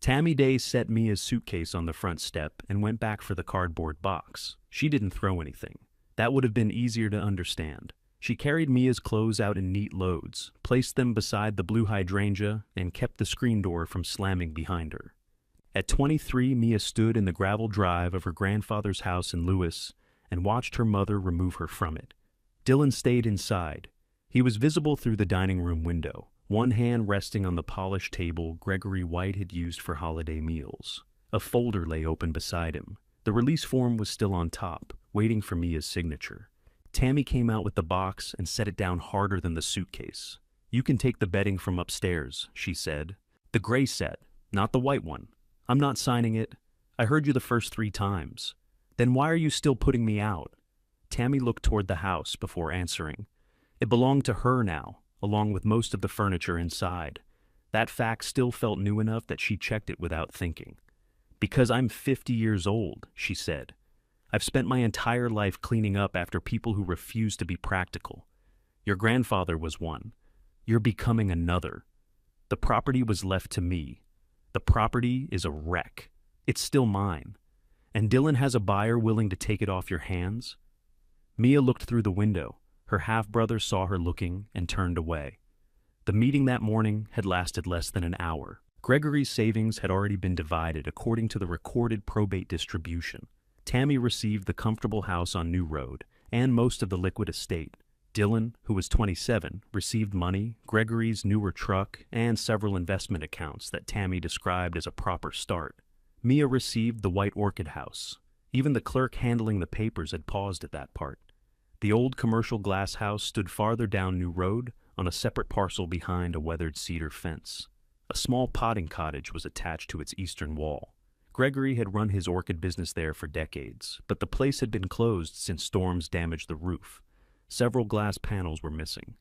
Tammy Day set Mia's suitcase on the front step and went back for the cardboard box. She didn't throw anything. That would have been easier to understand. She carried Mia's clothes out in neat loads, placed them beside the blue hydrangea, and kept the screen door from slamming behind her. At 23, Mia stood in the gravel drive of her grandfather's house in Lewis and watched her mother remove her from it. Dylan stayed inside. He was visible through the dining room window, one hand resting on the polished table Gregory White had used for holiday meals. A folder lay open beside him. The release form was still on top, waiting for Mia's signature. Tammy came out with the box and set it down harder than the suitcase. "You can take the bedding from upstairs," she said. "The gray set, not the white one. I'm not signing it. I heard you the first 3 times. Then why are you still putting me out?" Tammy looked toward the house before answering. It belonged to her now, along with most of the furniture inside. That fact still felt new enough that she checked it without thinking. "Because I'm 50 years old," she said. "I've spent my entire life cleaning up after people who refuse to be practical. Your grandfather was one. You're becoming another. The property was left to me. The property is a wreck. It's still mine. And Dylan has a buyer willing to take it off your hands?" Mia looked through the window. Her half-brother saw her looking and turned away. The meeting that morning had lasted less than an hour. Gregory's savings had already been divided according to the recorded probate distribution. Tammy received the comfortable house on New Road and most of the liquid estate. Dylan, who was 27, received money, Gregory's newer truck, and several investment accounts that Tammy described as a proper start. Mia received the white Orchid house. Even the clerk handling the papers had paused at that part. The old commercial glass house stood farther down New Road on a separate parcel behind a weathered cedar fence. A small potting cottage was attached to its eastern wall. Gregory had run his orchid business there for decades, but the place had been closed since storms damaged the roof. Several glass panels were missing.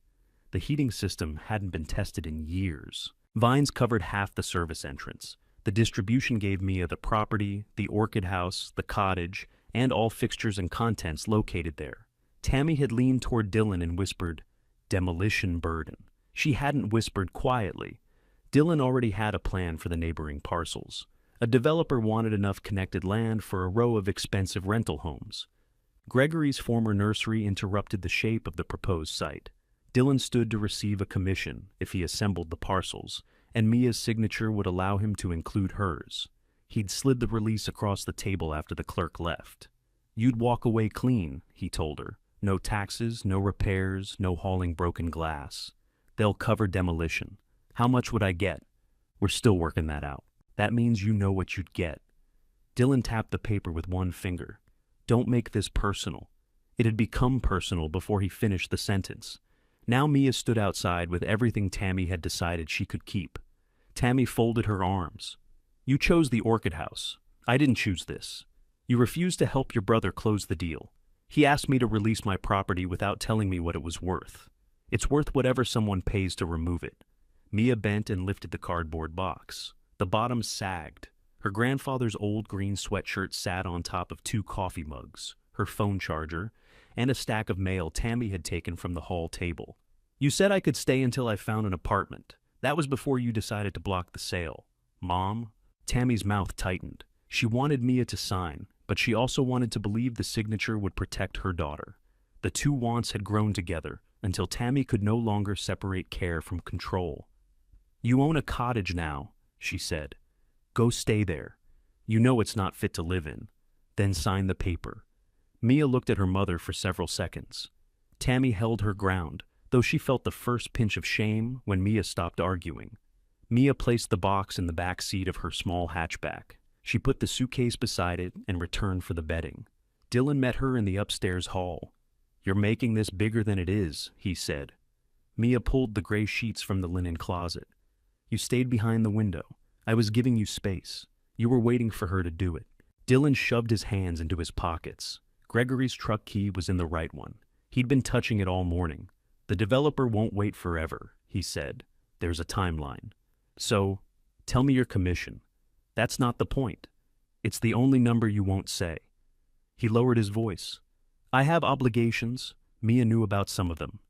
The heating system hadn't been tested in years. Vines covered half the service entrance. The distribution gave Mia the property, the orchid house, the cottage, and all fixtures and contents located there. Tammy had leaned toward Dylan and whispered, "Demolition burden." She hadn't whispered quietly. Dylan already had a plan for the neighboring parcels. A developer wanted enough connected land for a row of expensive rental homes. Gregory's former nursery interrupted the shape of the proposed site. Dylan stood to receive a commission if he assembled the parcels, and Mia's signature would allow him to include hers. He'd slid the release across the table after the clerk left. "You'd walk away clean," he told her. "No taxes, no repairs, no hauling broken glass. They'll cover demolition. How much would I get? We're still working that out." "That means you know what you'd get." Dylan tapped the paper with one finger. "Don't make this personal." It had become personal before he finished the sentence. Now Mia stood outside with everything Tammy had decided she could keep. Tammy folded her arms. "You chose the Orchid house. I didn't choose this. You refused to help your brother close the deal. He asked me to release my property without telling me what it was worth. It's worth whatever someone pays to remove it." Mia bent and lifted the cardboard box. The bottom sagged. Her grandfather's old green sweatshirt sat on top of 2 coffee mugs, her phone charger, and a stack of mail Tammy had taken from the hall table. "You said I could stay until I found an apartment. That was before you decided to block the sale. Mom?" Tammy's mouth tightened. She wanted Mia to sign, but she also wanted to believe the signature would protect her daughter. The two wants had grown together until Tammy could no longer separate care from control. "You own a cottage now," she said. "Go stay there. You know it's not fit to live in. Then sign the paper." Mia looked at her mother for several seconds. Tammy held her ground, though she felt the first pinch of shame when Mia stopped arguing. Mia placed the box in the back seat of her small hatchback. She put the suitcase beside it and returned for the bedding. Dylan met her in the upstairs hall. "You're making this bigger than it is," he said. Mia pulled the gray sheets from the linen closet. "You stayed behind the window. I was giving you space. You were waiting for her to do it." Dylan shoved his hands into his pockets. Gregory's truck key was in the right one. He'd been touching it all morning. "The developer won't wait forever," he said. "There's a timeline. So, tell me your commission." "That's not the point. It's the only number you won't say." He lowered his voice. "I have obligations." Mia knew about some of them.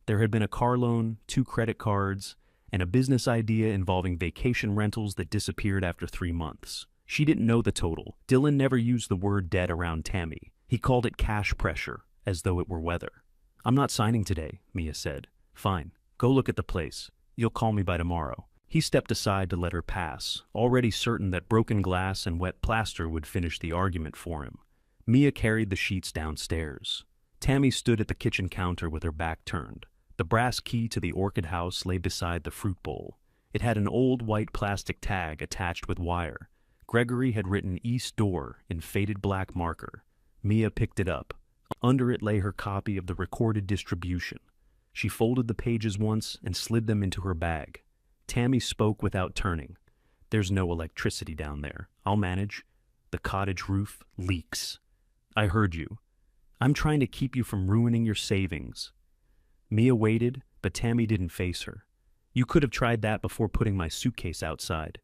There had been a car loan, 2 credit cards, and a business idea involving vacation rentals that disappeared after 3 months. She didn't know the total. Dylan never used the word debt around Tammy. He called it cash pressure, as though it were weather. "I'm not signing today," Mia said. "Fine. Go look at the place. You'll call me by tomorrow." He stepped aside to let her pass, already certain that broken glass and wet plaster would finish the argument for him. Mia carried the sheets downstairs. Tammy stood at the kitchen counter with her back turned. The brass key to the Orchid house lay beside the fruit bowl. It had an old white plastic tag attached with wire. Gregory had written "East Door" in faded black marker. Mia picked it up. Under it lay her copy of the recorded distribution. She folded the pages once and slid them into her bag. Tammy spoke without turning. "There's no electricity down there. I'll manage. The cottage roof leaks. I heard you. I'm trying to keep you from ruining your savings." Mia waited, but Tammy didn't face her. "You could have tried that before putting my suitcase outside."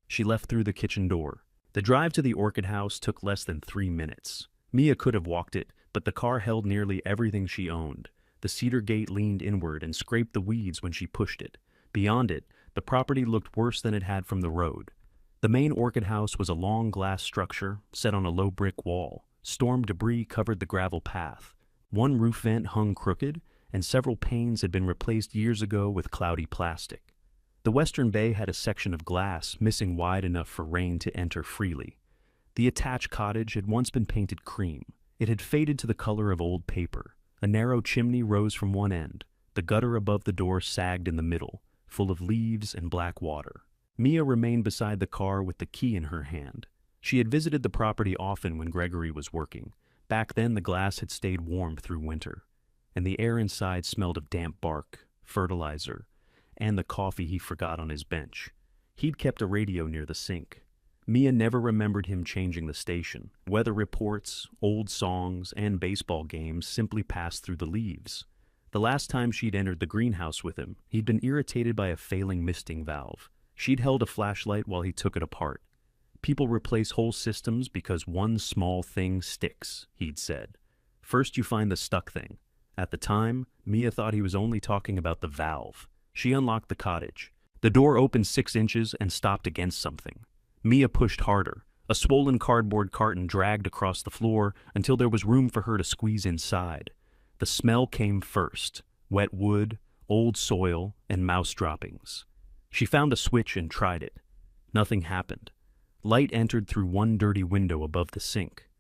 She left through the kitchen door. The drive to the Orchid house took less than 3 minutes. Mia could have walked it, but the car held nearly everything she owned. The cedar gate leaned inward and scraped the weeds when she pushed it. Beyond it, the property looked worse than it had from the road. The main Orchid house was a long glass structure set on a low brick wall. Storm debris covered the gravel path. One roof vent hung crooked, and several panes had been replaced years ago with cloudy plastic. The western bay had a section of glass missing wide enough for rain to enter freely. The attached cottage had once been painted cream. It had faded to the color of old paper. A narrow chimney rose from one end. The gutter above the door sagged in the middle, full of leaves and black water. Mia remained beside the car with the key in her hand. She had visited the property often when Gregory was working. Back then the glass had stayed warm through winter, and the air inside smelled of damp bark, fertilizer, and the coffee he forgot on his bench. He'd kept a radio near the sink. Mia never remembered him changing the station. Weather reports, old songs, and baseball games simply passed through the leaves. The last time she'd entered the greenhouse with him, he'd been irritated by a failing misting valve. She'd held a flashlight while he took it apart. "People replace whole systems because one small thing sticks," he'd said. "First you find the stuck thing." At the time, Mia thought he was only talking about the valve. She unlocked the cottage. The door opened 6 inches and stopped against something. Mia pushed harder. A swollen cardboard carton dragged across the floor until there was room for her to squeeze inside. The smell came first: wet wood, old soil, and mouse droppings. She found a switch and tried it. Nothing happened. Light entered through one dirty window above the sink.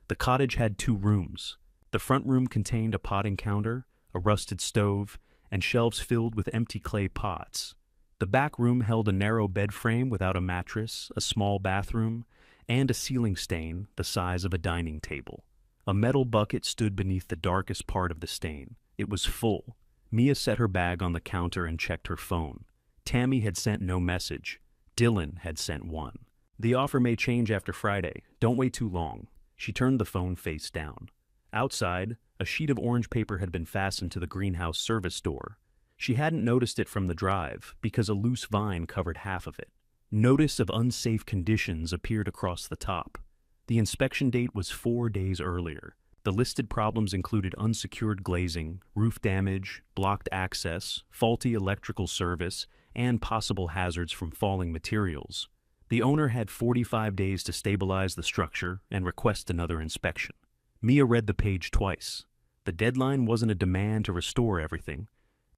The cottage had 2 rooms. The front room contained a potting counter, a rusted stove, and shelves filled with empty clay pots. The back room held a narrow bed frame without a mattress, a small bathroom, and a ceiling stain the size of a dining table. A metal bucket stood beneath the darkest part of the stain. It was full. Mia set her bag on the counter and checked her phone. Tammy had sent no message. Dylan had sent one. "The offer may change after Friday. Don't wait too long." She turned the phone face down. Outside, a sheet of orange paper had been fastened to the greenhouse service door. She hadn't noticed it from the drive because a loose vine covered half of it. Notice of unsafe conditions appeared across the top. The inspection date was 4 days earlier. The listed problems included unsecured glazing, roof damage, blocked access, faulty electrical service, and possible hazards from falling materials. The owner had 45 days to stabilize the structure and request another inspection. Mia read the page twice. The deadline wasn't a demand to restore everything.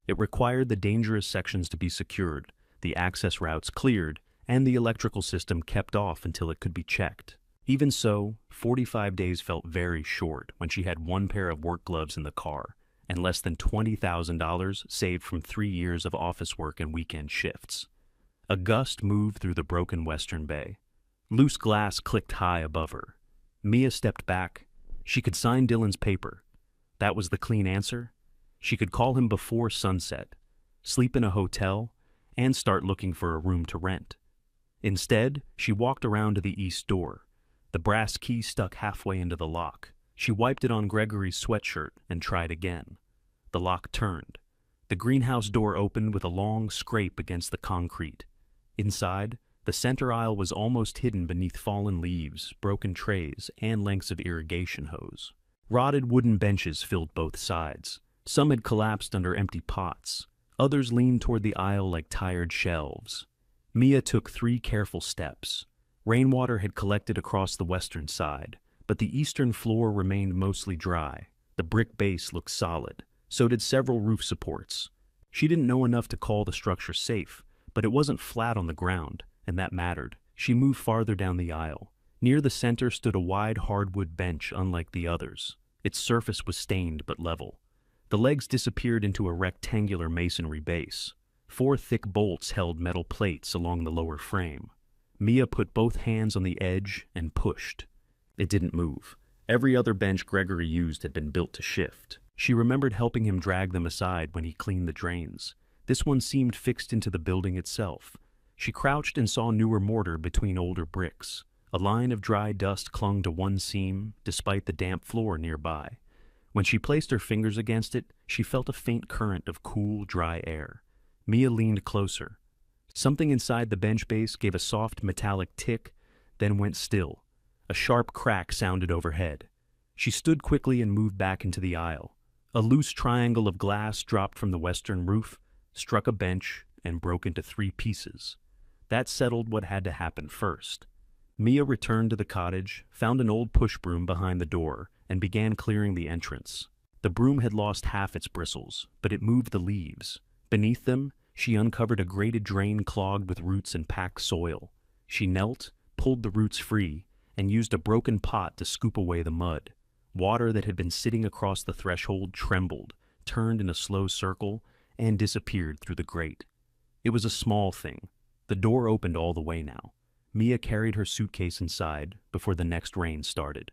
It required the dangerous sections to be secured, the access routes cleared, and the electrical system kept off until it could be checked. Even so, 45 days felt very short when she had 1 pair of work gloves in the car and less than $20,000 saved from 3 years of office work and weekend shifts. A gust moved through the broken western bay. Loose glass clicked high above her. Mia stepped back. She could sign Dylan's paper. That was the clean answer. She could call him before sunset, sleep in a hotel, and start looking for a room to rent. Instead, she walked around to the east door. The brass key stuck halfway into the lock. She wiped it on Gregory's sweatshirt and tried again. The lock turned. The greenhouse door opened with a long scrape against the concrete. Inside, the center aisle was almost hidden beneath fallen leaves, broken trays, and lengths of irrigation hose. Rotted wooden benches filled both sides. Some had collapsed under empty pots. Others leaned toward the aisle like tired shelves. Mia took 3 careful steps. Rainwater had collected across the western side, but the eastern floor remained mostly dry. The brick base looked solid. So did several roof supports. She didn't know enough to call the structure safe, but it wasn't flat on the ground, and that mattered. She moved farther down the aisle. Near the center stood a wide hardwood bench unlike the others. Its surface was stained but level. The legs disappeared into a rectangular masonry base. 4 thick bolts held metal plates along the lower frame. Mia put both hands on the edge and pushed. It didn't move. Every other bench Gregory used had been built to shift. She remembered helping him drag them aside when he cleaned the drains. This one seemed fixed into the building itself. She crouched and saw newer mortar between older bricks. A line of dry dust clung to one seam, despite the damp floor nearby. When she placed her fingers against it, she felt a faint current of cool, dry air. Mia leaned closer. Something inside the bench base gave a soft metallic tick, then went still. A sharp crack sounded overhead. She stood quickly and moved back into the aisle. A loose triangle of glass dropped from the western roof, struck a bench, and broke into 3 pieces. That settled what had to happen first. Mia returned to the cottage, found an old push broom behind the door, and began clearing the entrance. The broom had lost half its bristles, but it moved the leaves. Beneath them, she uncovered a grated drain clogged with roots and packed soil. She knelt, pulled the roots free, and used a broken pot to scoop away the mud. Water that had been sitting across the threshold trembled, turned in a slow circle, and disappeared through the grate. It was a small thing. The door opened all the way now. Mia carried her suitcase inside before the next rain started.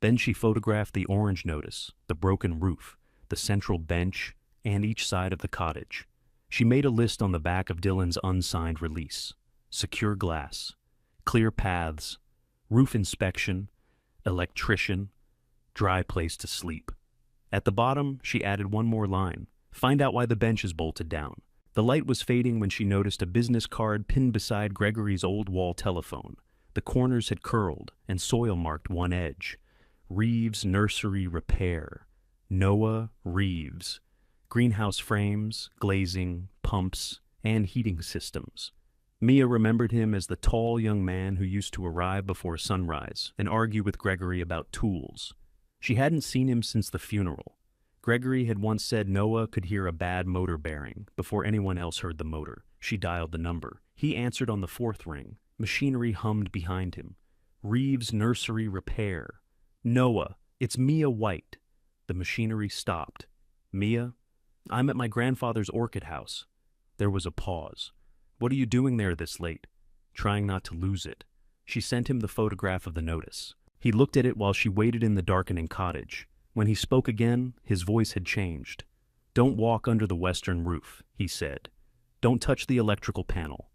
Then she photographed the orange notice, the broken roof, the central bench, and each side of the cottage. She made a list on the back of Dylan's unsigned release. Secure glass, clear paths, roof inspection, electrician, dry place to sleep. At the bottom, she added one more line. Find out why the bench is bolted down. The light was fading when she noticed a business card pinned beside Gregory's old wall telephone. The corners had curled, and soil marked one edge. Reeves Nursery Repair. Noah Reeves. Greenhouse frames, glazing, pumps, and heating systems. Mia remembered him as the tall young man who used to arrive before sunrise and argue with Gregory about tools. She hadn't seen him since the funeral. Gregory had once said Noah could hear a bad motor bearing before anyone else heard the motor. She dialed the number. He answered on the 4th ring. Machinery hummed behind him. Reeves Nursery Repair. Noah, it's Mia White. The machinery stopped. Mia, I'm at my grandfather's orchid house. There was a pause. What are you doing there this late? Trying not to lose it. She sent him the photograph of the notice. He looked at it while she waited in the darkening cottage. When he spoke again, his voice had changed. Don't walk under the western roof, he said. Don't touch the electrical panel.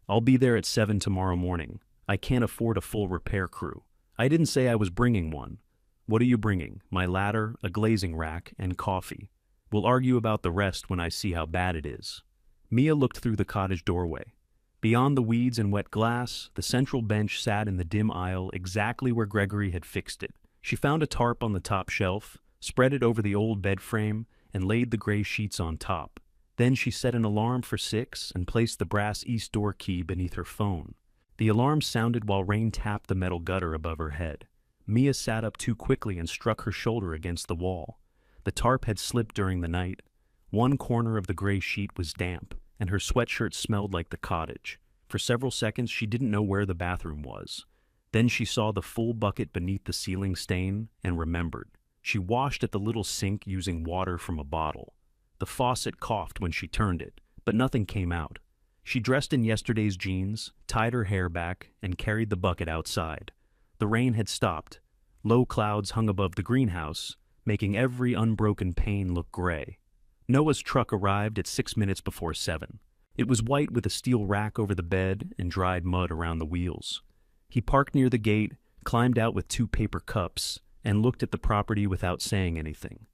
I'll be there at 7 tomorrow morning. I can't afford a full repair crew. I didn't say I was bringing one. What are you bringing? My ladder, a glazing rack, and coffee. We'll argue about the rest when I see how bad it is. Mia looked through the cottage doorway. Beyond the weeds and wet glass, the central bench sat in the dim aisle exactly where Gregory had fixed it. She found a tarp on the top shelf, spread it over the old bed frame, and laid the gray sheets on top. Then she set an alarm for 6 and placed the brass east door key beneath her phone. The alarm sounded while rain tapped the metal gutter above her head. Mia sat up too quickly and struck her shoulder against the wall. The tarp had slipped during the night. One corner of the gray sheet was damp, and her sweatshirt smelled like the cottage. For several seconds, she didn't know where the bathroom was. Then she saw the full bucket beneath the ceiling stain and remembered. She washed at the little sink using water from a bottle. The faucet coughed when she turned it, but nothing came out. She dressed in yesterday's jeans, tied her hair back, and carried the bucket outside. The rain had stopped. Low clouds hung above the greenhouse, making every unbroken pane look gray. Noah's truck arrived at 6 minutes before 7. It was white with a steel rack over the bed and dried mud around the wheels. He parked near the gate, climbed out with 2 paper cups, and looked at the property without saying anything.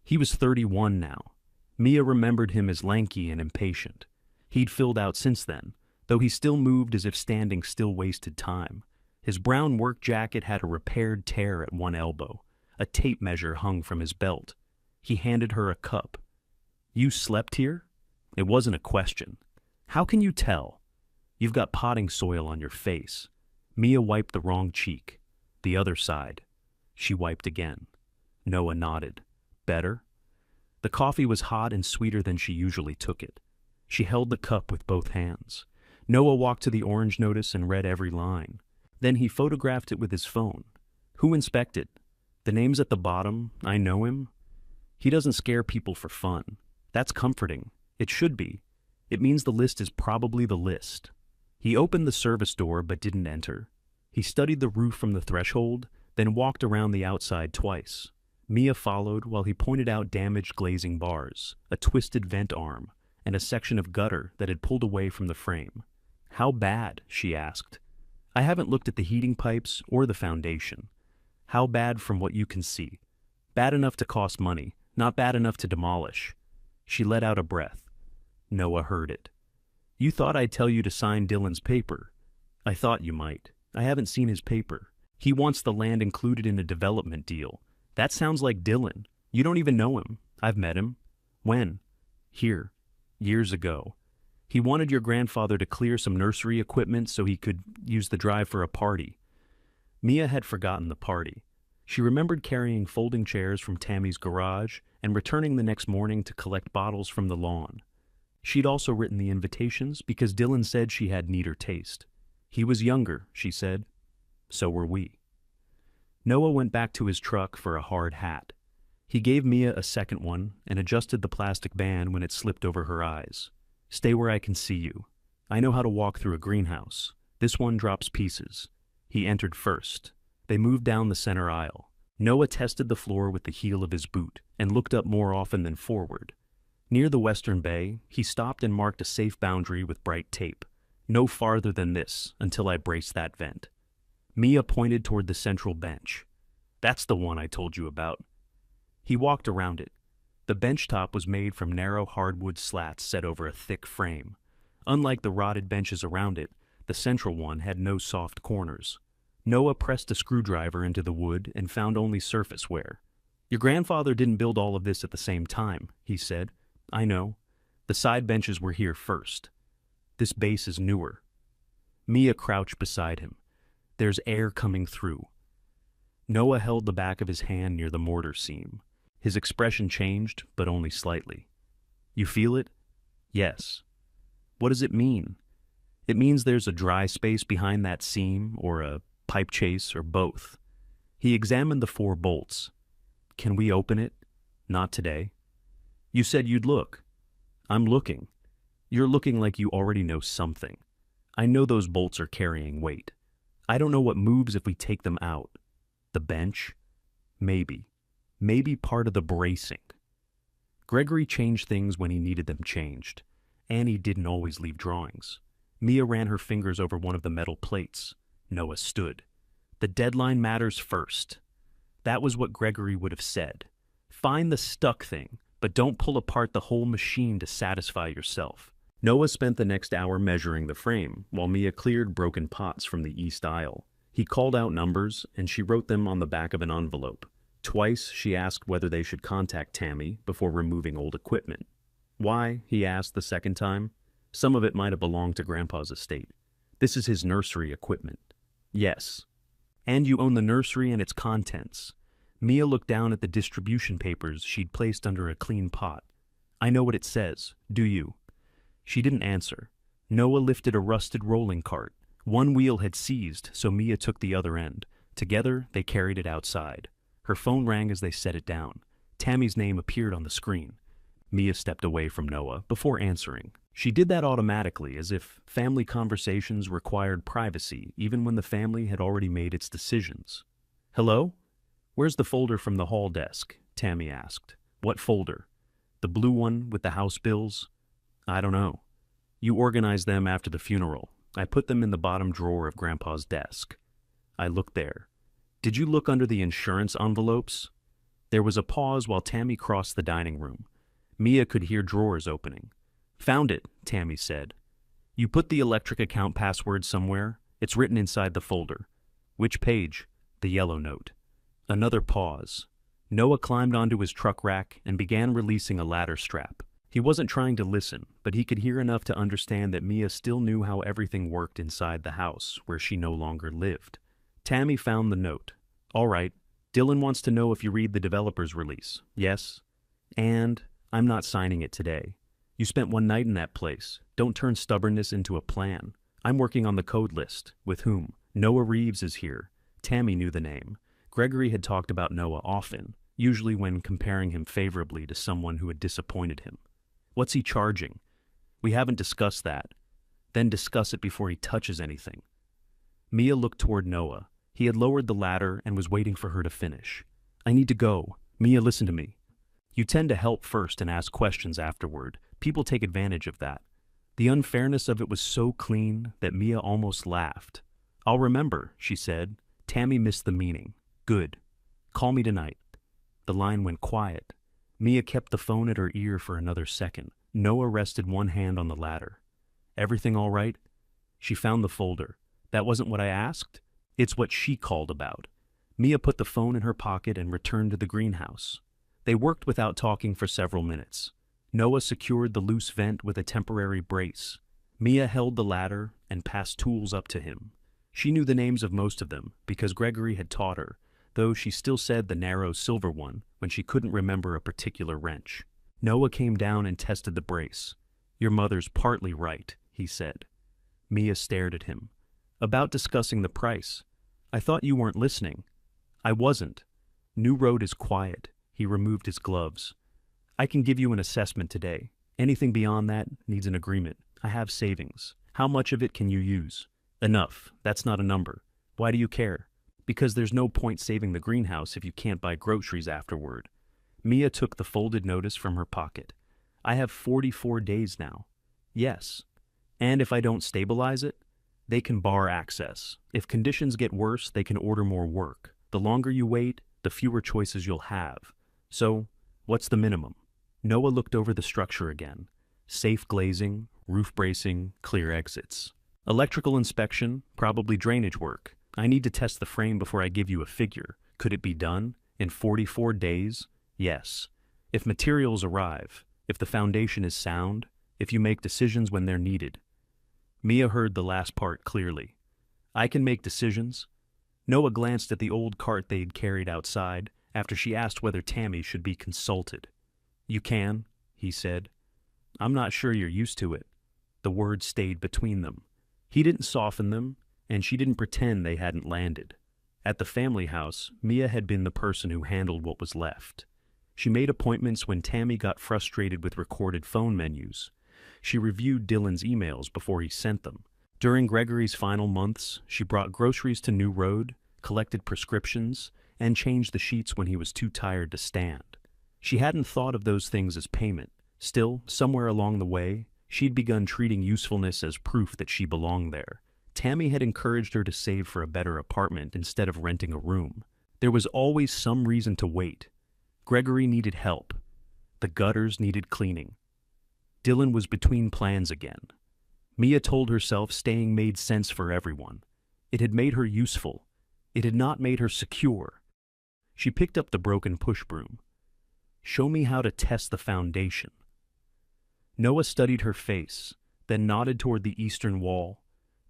He was 31 now. Mia remembered him as lanky and impatient. He'd filled out since then, though he still moved as if standing still wasted time. His brown work jacket had a repaired tear at one elbow. A tape measure hung from his belt. He handed her a cup. You slept here? It wasn't a question. How can you tell? You've got potting soil on your face. Mia wiped the wrong cheek. The other side. She wiped again. Noah nodded. Better? The coffee was hot and sweeter than she usually took it. She held the cup with both hands. Noah walked to the orange notice and read every line. Then he photographed it with his phone. Who inspected? The name's at the bottom. I know him. He doesn't scare people for fun. That's comforting. It should be. It means the list is probably the list. He opened the service door but didn't enter. He studied the roof from the threshold, then walked around the outside twice. Mia followed while he pointed out damaged glazing bars, a twisted vent arm, and a section of gutter that had pulled away from the frame. How bad? She asked. I haven't looked at the heating pipes or the foundation. How bad from what you can see? Bad enough to cost money, not bad enough to demolish. She let out a breath. Noah heard it. You thought I'd tell you to sign Dylan's paper. I thought you might. I haven't seen his paper. He wants the land included in a development deal. That sounds like Dylan. You don't even know him. I've met him. When? Here. Years ago. He wanted your grandfather to clear some nursery equipment so he could use the drive for a party. Mia had forgotten the party. She remembered carrying folding chairs from Tammy's garage and returning the next morning to collect bottles from the lawn. She'd also written the invitations because Dylan said she had neater taste. He was younger, she said. So were we. Noah went back to his truck for a hard hat. He gave Mia a second one and adjusted the plastic band when it slipped over her eyes. Stay where I can see you. I know how to walk through a greenhouse. This one drops pieces. He entered first. They moved down the center aisle. Noah tested the floor with the heel of his boot and looked up more often than forward. Near the western bay, he stopped and marked a safe boundary with bright tape. No farther than this until I brace that vent. Mia pointed toward the central bench. That's the one I told you about. He walked around it. The bench top was made from narrow hardwood slats set over a thick frame. Unlike the rotted benches around it, the central one had no soft corners. Noah pressed a screwdriver into the wood and found only surface wear. Your grandfather didn't build all of this at the same time, he said. I know. The side benches were here first. This base is newer. Mia crouched beside him. There's air coming through. Noah held the back of his hand near the mortar seam. His expression changed, but only slightly. You feel it? Yes. What does it mean? It means there's a dry space behind that seam, or a pipe chase, or both. He examined the 4 bolts. Can we open it? Not today. You said you'd look. I'm looking. You're looking like you already know something. I know those bolts are carrying weight. I don't know what moves if we take them out. The bench? Maybe. Maybe part of the bracing. Gregory changed things when he needed them changed. Annie didn't always leave drawings. Mia ran her fingers over one of the metal plates. Noah stood. The deadline matters first. That was what Gregory would have said. Find the stuck thing, but don't pull apart the whole machine to satisfy yourself. Noah spent the next hour measuring the frame, while Mia cleared broken pots from the east aisle. He called out numbers, and she wrote them on the back of an envelope. Twice, she asked whether they should contact Tammy before removing old equipment. Why, he asked the second time. Some of it might have belonged to Grandpa's estate. This is his nursery equipment. Yes. And you own the nursery and its contents. Mia looked down at the distribution papers she'd placed under a clean pot. I know what it says. Do you? She didn't answer. Noah lifted a rusted rolling cart. One wheel had seized, so Mia took the other end. Together, they carried it outside. Her phone rang as they set it down. Tammy's name appeared on the screen. Mia stepped away from Noah before answering. She did that automatically, as if family conversations required privacy, even when the family had already made its decisions. Hello? Where's the folder from the hall desk? Tammy asked. What folder? The blue one with the house bills? I don't know. You organized them after the funeral. I put them in the bottom drawer of Grandpa's desk. I looked there. Did you look under the insurance envelopes? There was a pause while Tammy crossed the dining room. Mia could hear drawers opening. Found it, Tammy said. You put the electric account password somewhere? It's written inside the folder. Which page? The yellow note. Another pause. Noah climbed onto his truck rack and began releasing a ladder strap. He wasn't trying to listen, but he could hear enough to understand that Mia still knew how everything worked inside the house where she no longer lived. Tammy found the note. All right, Dylan wants to know if you read the developer's release. Yes? And I'm not signing it today. You spent one night in that place. Don't turn stubbornness into a plan. I'm working on the code list. With whom? Noah Reeves is here. Tammy knew the name. Gregory had talked about Noah often, usually when comparing him favorably to someone who had disappointed him. What's he charging? We haven't discussed that. Then discuss it before he touches anything. Mia looked toward Noah. He had lowered the ladder and was waiting for her to finish. I need to go. Mia, listen to me. You tend to help first and ask questions afterward. People take advantage of that. The unfairness of it was so clean that Mia almost laughed. I'll remember, she said. Tammy missed the meaning. Good. Call me tonight. The line went quiet. Mia kept the phone at her ear for another second. Noah rested one hand on the ladder. Everything all right? She found the folder. That wasn't what I asked. It's what she called about. Mia put the phone in her pocket and returned to the greenhouse. They worked without talking for several minutes. Noah secured the loose vent with a temporary brace. Mia held the ladder and passed tools up to him. She knew the names of most of them because Gregory had taught her, though she still said the narrow silver one when she couldn't remember a particular wrench. Noah came down and tested the brace. Your mother's partly right, he said. Mia stared at him. About discussing the price. I thought you weren't listening. I wasn't. New Road is quiet. He removed his gloves. I can give you an assessment today. Anything beyond that needs an agreement. I have savings. How much of it can you use? Enough. That's not a number. Why do you care? Because there's no point saving the greenhouse if you can't buy groceries afterward. Mia took the folded notice from her pocket. I have 44 days now. Yes. And if I don't stabilize it, they can bar access. If conditions get worse, they can order more work. The longer you wait, the fewer choices you'll have. So, what's the minimum? Noah looked over the structure again. Safe glazing, roof bracing, clear exits. Electrical inspection, probably drainage work. I need to test the frame before I give you a figure. Could it be done? In 44 days? Yes. If materials arrive, if the foundation is sound, if you make decisions when they're needed. Mia heard the last part clearly. I can make decisions. Noah glanced at the old cart they'd carried outside after she asked whether Tammy should be consulted. You can, he said. I'm not sure you're used to it. The words stayed between them. He didn't soften them, and she didn't pretend they hadn't landed. At the family house, Mia had been the person who handled what was left. She made appointments when Tammy got frustrated with recorded phone menus. She reviewed Dylan's emails before he sent them. During Gregory's final months, she brought groceries to New Road, collected prescriptions, and changed the sheets when he was too tired to stand. She hadn't thought of those things as payment. Still, somewhere along the way, she'd begun treating usefulness as proof that she belonged there. Tammy had encouraged her to save for a better apartment instead of renting a room. There was always some reason to wait. Gregory needed help. The gutters needed cleaning. Dylan was between plans again. Mia told herself staying made sense for everyone. It had made her useful. It had not made her secure. She picked up the broken push broom. Show me how to test the foundation. Noah studied her face, then nodded toward the eastern wall.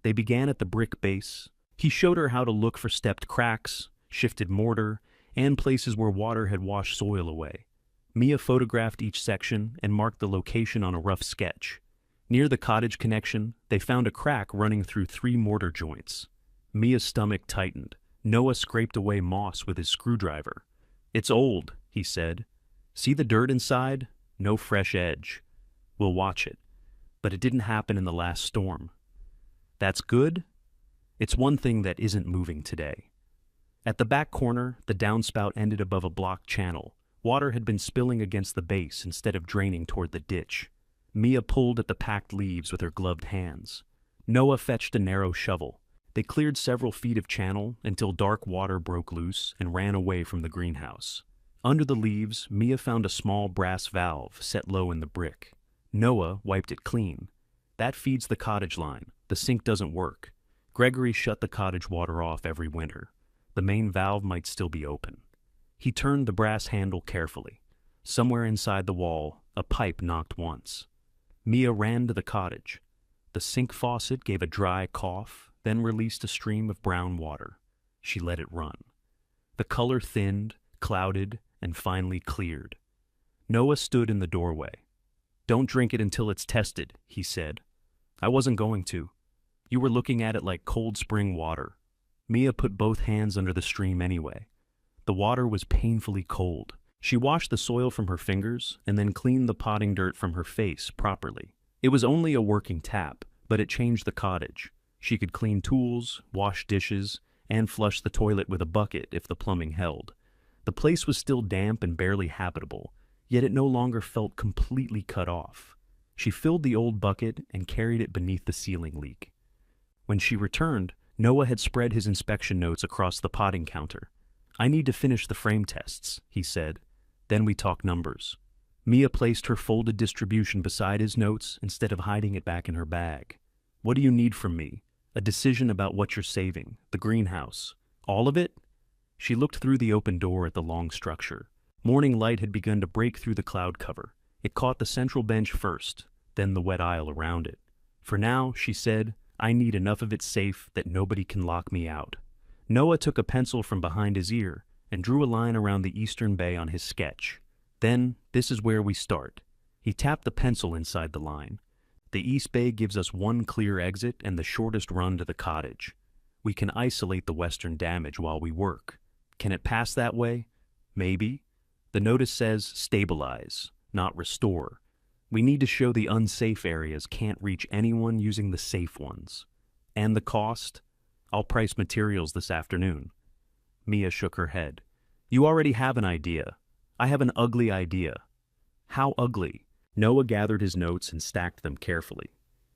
They began at the brick base. He showed her how to look for stepped cracks, shifted mortar, and places where water had washed soil away. Mia photographed each section and marked the location on a rough sketch. Near the cottage connection, they found a crack running through 3 mortar joints. Mia's stomach tightened. Noah scraped away moss with his screwdriver. It's old, he said. See the dirt inside? No fresh edge. We'll watch it. But it didn't happen in the last storm. That's good? It's one thing that isn't moving today. At the back corner, the downspout ended above a blocked channel. Water had been spilling against the base instead of draining toward the ditch. Mia pulled at the packed leaves with her gloved hands. Noah fetched a narrow shovel. They cleared several feet of channel until dark water broke loose and ran away from the greenhouse. Under the leaves, Mia found a small brass valve set low in the brick. Noah wiped it clean. That feeds the cottage line. The sink doesn't work. Gregory shut the cottage water off every winter. The main valve might still be open. He turned the brass handle carefully. Somewhere inside the wall, A pipe knocked once. Mia ran to the cottage. The sink faucet gave a dry cough, then released a stream of brown water. She let it run. The color thinned, clouded, and finally cleared. Noah stood in the doorway. "Don't drink it until it's tested," he said. "I wasn't going to. You were looking at it like cold spring water." Mia put both hands under the stream anyway. The water was painfully cold. She washed the soil from her fingers and then cleaned the potting dirt from her face properly. It was only a working tap, but it changed the cottage. She could clean tools, wash dishes, and flush the toilet with a bucket if the plumbing held. The place was still damp and barely habitable, yet it no longer felt completely cut off. She filled the old bucket and carried it beneath the ceiling leak. When she returned, Noah had spread his inspection notes across the potting counter. "I need to finish the frame tests," he said. "Then we talk numbers." Mia placed her folded distribution beside his notes instead of hiding it back in her bag. "What do you need from me? A decision about what you're saving, the greenhouse. All of it?" She looked through the open door at the long structure. Morning light had begun to break through the cloud cover. It caught the central bench first, then the wet aisle around it. "For now," she said, "I need enough of it safe that nobody can lock me out." Noah took a pencil from behind his ear and drew a line around the eastern bay on his sketch. "Then, this is where we start." He tapped the pencil inside the line. "The east bay gives us one clear exit and the shortest run to the cottage. We can isolate the western damage while we work. Can it pass that way? Maybe. The notice says stabilize, not restore. We need to show the unsafe areas can't reach anyone using the safe ones. And the cost? I'll price materials this afternoon." Mia shook her head. "You already have an idea. I have an ugly idea." "How ugly?" Noah gathered his notes and stacked them carefully.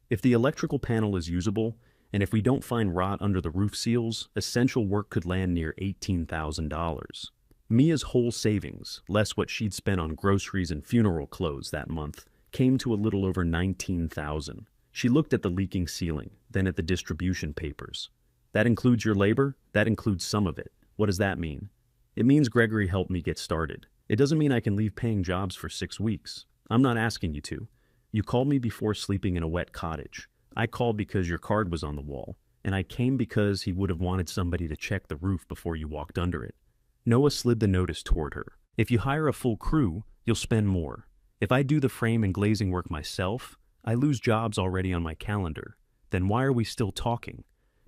"If the electrical panel is usable, and if we don't find rot under the roof seals, essential work could land near $18,000. Mia's whole savings, less what she'd spent on groceries and funeral clothes that month, came to a little over $19,000. She looked at the leaking ceiling, then at the distribution papers. "That includes your labor?" "That includes some of it." "What does that mean?" "It means Gregory helped me get started. It doesn't mean I can leave paying jobs for 6 weeks. I'm not asking you to. You called me before sleeping in a wet cottage. I called because your card was on the wall, and I came because he would have wanted somebody to check the roof before you walked under it." Noah slid the notice toward her. "If you hire a full crew, you'll spend more. If I do the frame and glazing work myself, I lose jobs already on my calendar. Then why are we still talking?"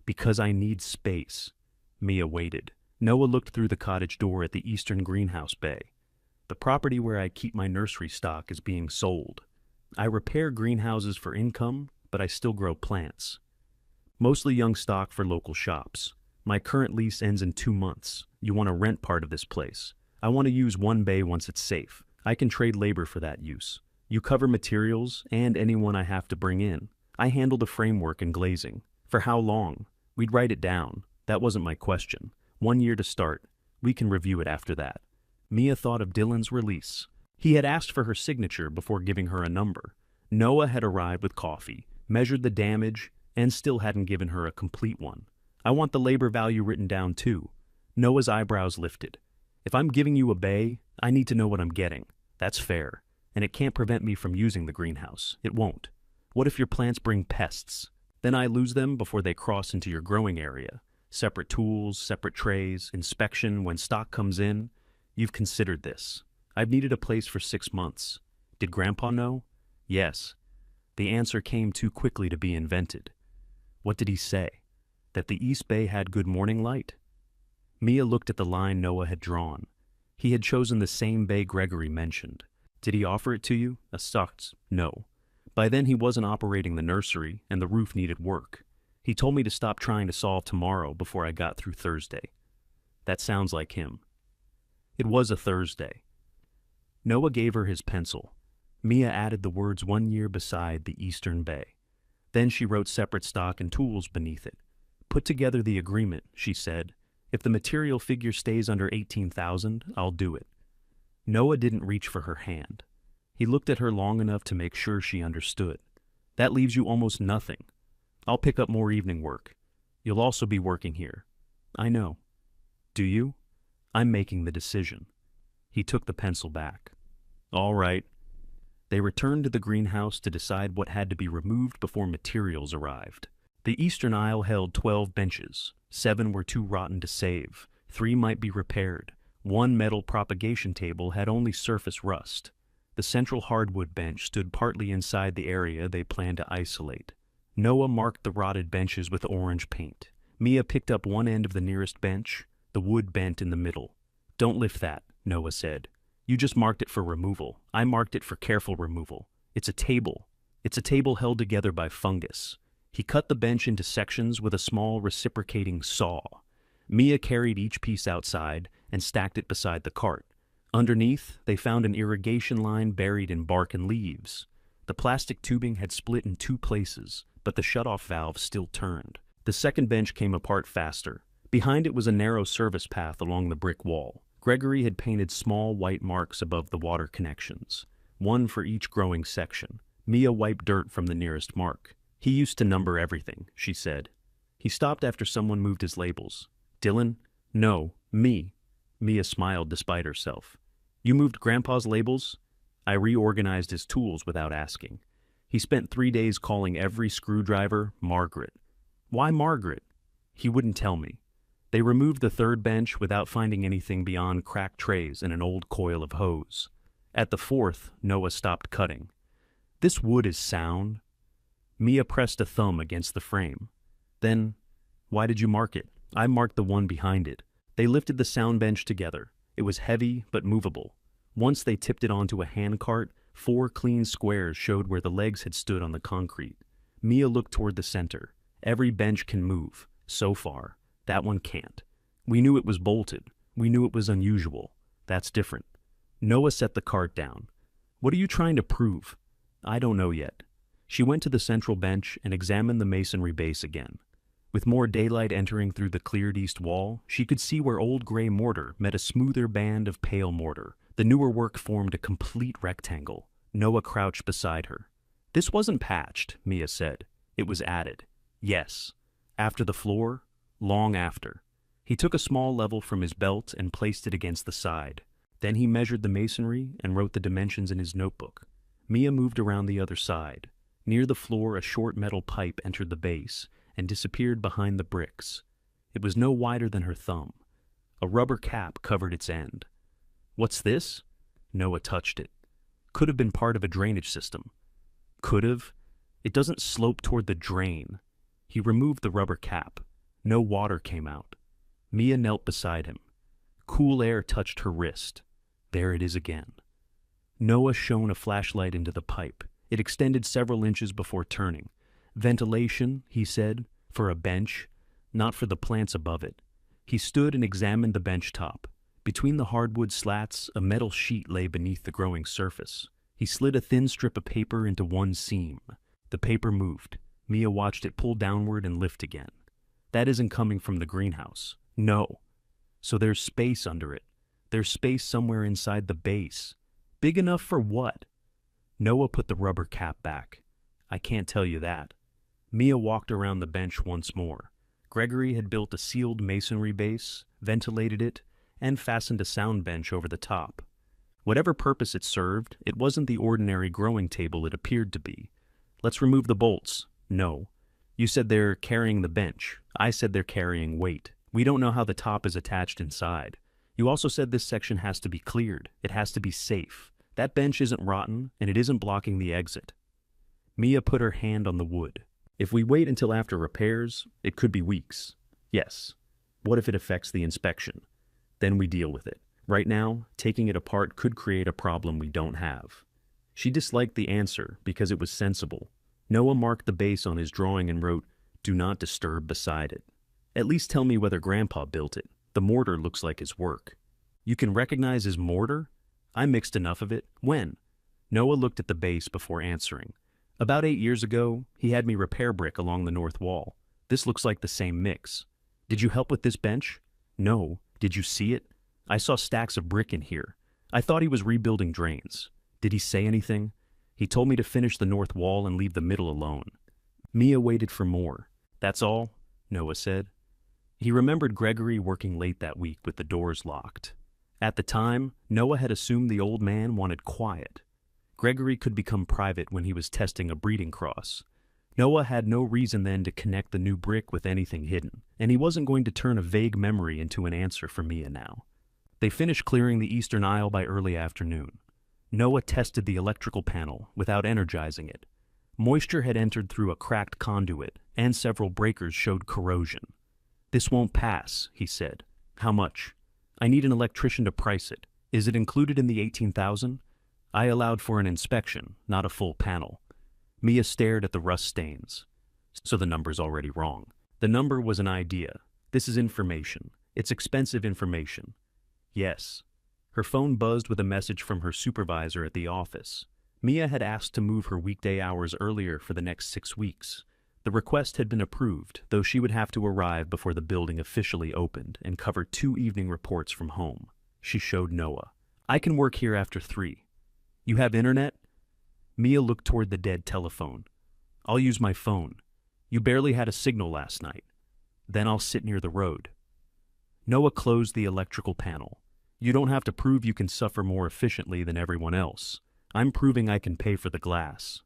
"Because I need space." Mia waited. Noah looked through the cottage door at the eastern greenhouse bay. "The property where I keep my nursery stock is being sold. I repair greenhouses for income, but I still grow plants. Mostly young stock for local shops. My current lease ends in 2 months. You want to rent part of this place. I want to use one bay once it's safe. I can trade labor for that use. You cover materials and anyone I have to bring in. I handle the framework and glazing. For how long? We'd write it down. That wasn't my question. 1 year to start. We can review it after that." Mia thought of Dylan's release. He had asked for her signature before giving her a number. Noah had arrived with coffee, measured the damage, and still hadn't given her a complete one. "I want the labor value written down too." Noah's eyebrows lifted. "If I'm giving you a bay, I need to know what I'm getting. That's fair. And it can't prevent me from using the greenhouse. It won't. What if your plants bring pests? Then I lose them before they cross into your growing area. Separate tools, separate trays, inspection when stock comes in. You've considered this. I've needed a place for 6 months. Did Grandpa know?" "Yes." The answer came too quickly to be invented. "What did he say? That the East Bay had good morning light?" Mia looked at the line Noah had drawn. He had chosen the same bay Gregory mentioned. "Did he offer it to you?" A sucked no. By then he wasn't operating the nursery, and the roof needed work. He told me to stop trying to solve tomorrow before I got through Thursday. That sounds like him. It was a Thursday. Noah gave her his pencil. Mia added the words 1 year beside the Eastern Bay. Then she wrote separate stock and tools beneath it. "Put together the agreement," she said. "If the material figure stays under 18,000, I'll do it." Noah didn't reach for her hand. He looked at her long enough to make sure she understood. "That leaves you almost nothing. I'll pick up more evening work. You'll also be working here." "I know." "Do you?" "I'm making the decision." He took the pencil back. "All right." They returned to the greenhouse to decide what had to be removed before materials arrived. The eastern aisle held 12 benches. 7 were too rotten to save. 3 might be repaired. 1 metal propagation table had only surface rust. The central hardwood bench stood partly inside the area they planned to isolate. Noah marked the rotted benches with orange paint. Mia picked up one end of the nearest bench. The wood bent in the middle. "Don't lift that," Noah said. "You just marked it for removal. I marked it for careful removal. It's a table. It's a table held together by fungus." He cut the bench into sections with a small reciprocating saw. Mia carried each piece outside and stacked it beside the cart. Underneath, they found an irrigation line buried in bark and leaves. The plastic tubing had split in 2 places, but the shutoff valve still turned. The second bench came apart faster. Behind it was a narrow service path along the brick wall. Gregory had painted small white marks above the water connections, 1 for each growing section. Mia wiped dirt from the nearest mark. "He used to number everything," she said. He stopped after someone moved his labels. "Dylan?" "No, me." Mia smiled despite herself. "You moved Grandpa's labels?" I reorganized his tools without asking. He spent 3 days calling every screwdriver Margaret. "Why Margaret?" He wouldn't tell me. They removed the third bench without finding anything beyond cracked trays and an old coil of hose. At the fourth, Noah stopped cutting. "This wood is sound." Mia pressed a thumb against the frame. "Then, why did you mark it?" "I marked the one behind it." They lifted the sound bench together. It was heavy but movable. Once they tipped it onto a hand cart, 4 clean squares showed where the legs had stood on the concrete. Mia looked toward the center. "Every bench can move. So far. That one can't. We knew it was bolted. We knew it was unusual. That's different." Noah set the cart down. "What are you trying to prove?" "I don't know yet." She went to the central bench and examined the masonry base again. With more daylight entering through the cleared east wall, she could see where old gray mortar met a smoother band of pale mortar. The newer work formed a complete rectangle. Noah crouched beside her. "This wasn't patched," Mia said. "It was added." "Yes." "After the floor?" "Long after." He took a small level from his belt and placed it against the side. Then he measured the masonry and wrote the dimensions in his notebook. Mia moved around the other side. Near the floor, a short metal pipe entered the base and disappeared behind the bricks. It was no wider than her thumb. A rubber cap covered its end. "What's this?" Noah touched it. "Could have been part of a drainage system." "Could have?" "It doesn't slope toward the drain." He removed the rubber cap. No water came out. Mia knelt beside him. Cool air touched her wrist. There it is again. Noah shone a flashlight into the pipe. It extended several inches before turning. "Ventilation," he said, "for a bench, not for the plants above it." He stood and examined the bench top. Between the hardwood slats, a metal sheet lay beneath the growing surface. He slid a thin strip of paper into one seam. The paper moved. Mia watched it pull downward and lift again. "That isn't coming from the greenhouse." "No." "So there's space under it. There's space somewhere inside the base. Big enough for what?" Noah put the rubber cap back. "I can't tell you that." Mia walked around the bench once more. Gregory had built a sealed masonry base, ventilated it, and fastened a sound bench over the top. Whatever purpose it served, it wasn't the ordinary growing table it appeared to be. "Let's remove the bolts." "No." "You said they're carrying the bench." "I said they're carrying weight. We don't know how the top is attached inside." "You also said this section has to be cleared. It has to be safe. That bench isn't rotten, and it isn't blocking the exit." Mia put her hand on the wood. "If we wait until after repairs, it could be weeks." "Yes." "What if it affects the inspection?" "Then we deal with it. Right now, taking it apart could create a problem we don't have." She disliked the answer because it was sensible. Noah marked the base on his drawing and wrote, "Do not disturb" beside it. "At least tell me whether Grandpa built it. The mortar looks like his work." "You can recognize his mortar?" "I mixed enough of it." "When?" Noah looked at the base before answering. "About 8 years ago, he had me repair brick along the north wall. This looks like the same mix." "Did you help with this bench?" "No." "Did you see it?" "I saw stacks of brick in here. I thought he was rebuilding drains." "Did he say anything?" "He told me to finish the north wall and leave the middle alone." Mia waited for more. "That's all?" Noah said. He remembered Gregory working late that week with the doors locked. At the time, Noah had assumed the old man wanted quiet. Gregory could become private when he was testing a breeding cross. Noah had no reason then to connect the new brick with anything hidden, and he wasn't going to turn a vague memory into an answer for Mia now. They finished clearing the eastern aisle by early afternoon. Noah tested the electrical panel without energizing it. Moisture had entered through a cracked conduit, and several breakers showed corrosion. "This won't pass," he said. "How much?" "I need an electrician to price it. Is it included in the 18,000? I allowed for an inspection, not a full panel." Mia stared at the rust stains. "So the number's already wrong." "The number was an idea. This is information. It's expensive information." "Yes." Her phone buzzed with a message from her supervisor at the office. Mia had asked to move her weekday hours earlier for the next 6 weeks. The request had been approved, though she would have to arrive before the building officially opened and cover 2 evening reports from home. She showed Noah. "I can work here after 3. You have internet?" Mia looked toward the dead telephone. "I'll use my phone. You barely had a signal last night. Then I'll sit near the road." Noah closed the electrical panel. "You don't have to prove you can suffer more efficiently than everyone else. I'm proving I can pay for the glass."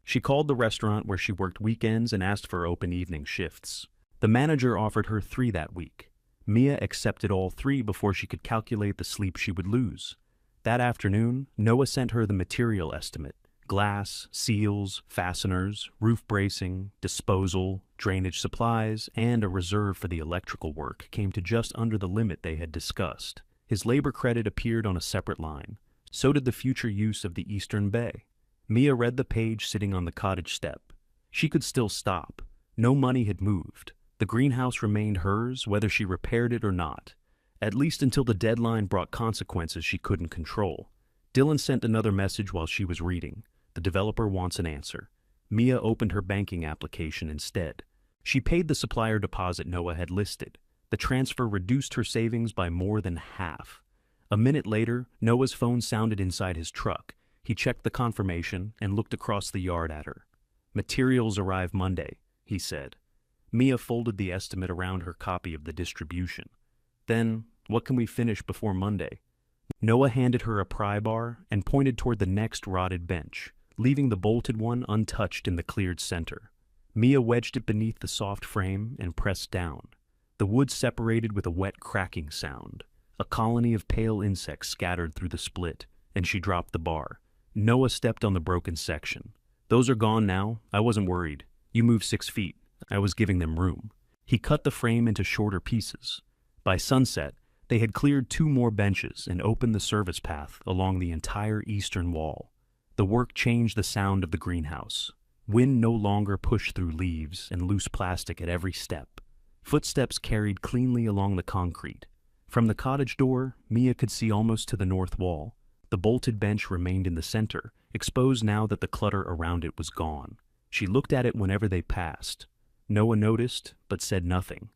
She called the restaurant where she worked weekends and asked for open evening shifts. The manager offered her 3 that week. Mia accepted all 3 before she could calculate the sleep she would lose. That afternoon, Noah sent her the material estimate: glass, seals, fasteners, roof bracing, disposal, drainage supplies, and a reserve for the electrical work came to just under the limit they had discussed. His labor credit appeared on a separate line. So did the future use of the eastern bay. Mia read the page sitting on the cottage step. She could still stop. No money had moved. The greenhouse remained hers, whether she repaired it or not, at least until the deadline brought consequences she couldn't control. Dylan sent another message while she was reading. The developer wants an answer. Mia opened her banking application instead. She paid the supplier deposit Noah had listed. The transfer reduced her savings by more than half. A minute later, Noah's phone sounded inside his truck. He checked the confirmation and looked across the yard at her. "Materials arrive Monday," he said. Mia folded the estimate around her copy of the distribution. "Then, what can we finish before Monday?" Noah handed her a pry bar and pointed toward the next rotted bench, leaving the bolted one untouched in the cleared center. Mia wedged it beneath the soft frame and pressed down. The wood separated with a wet cracking sound. A colony of pale insects scattered through the split, and she dropped the bar. Noah stepped on the broken section. "Those are gone now. I wasn't worried. You moved 6 feet. I was giving them room." He cut the frame into shorter pieces. By sunset, they had cleared 2 more benches and opened the service path along the entire eastern wall. The work changed the sound of the greenhouse. Wind no longer pushed through leaves and loose plastic at every step. Footsteps carried cleanly along the concrete. From the cottage door, Mia could see almost to the north wall. The bolted bench remained in the center, exposed now that the clutter around it was gone. She looked at it whenever they passed. Noah noticed, but said nothing.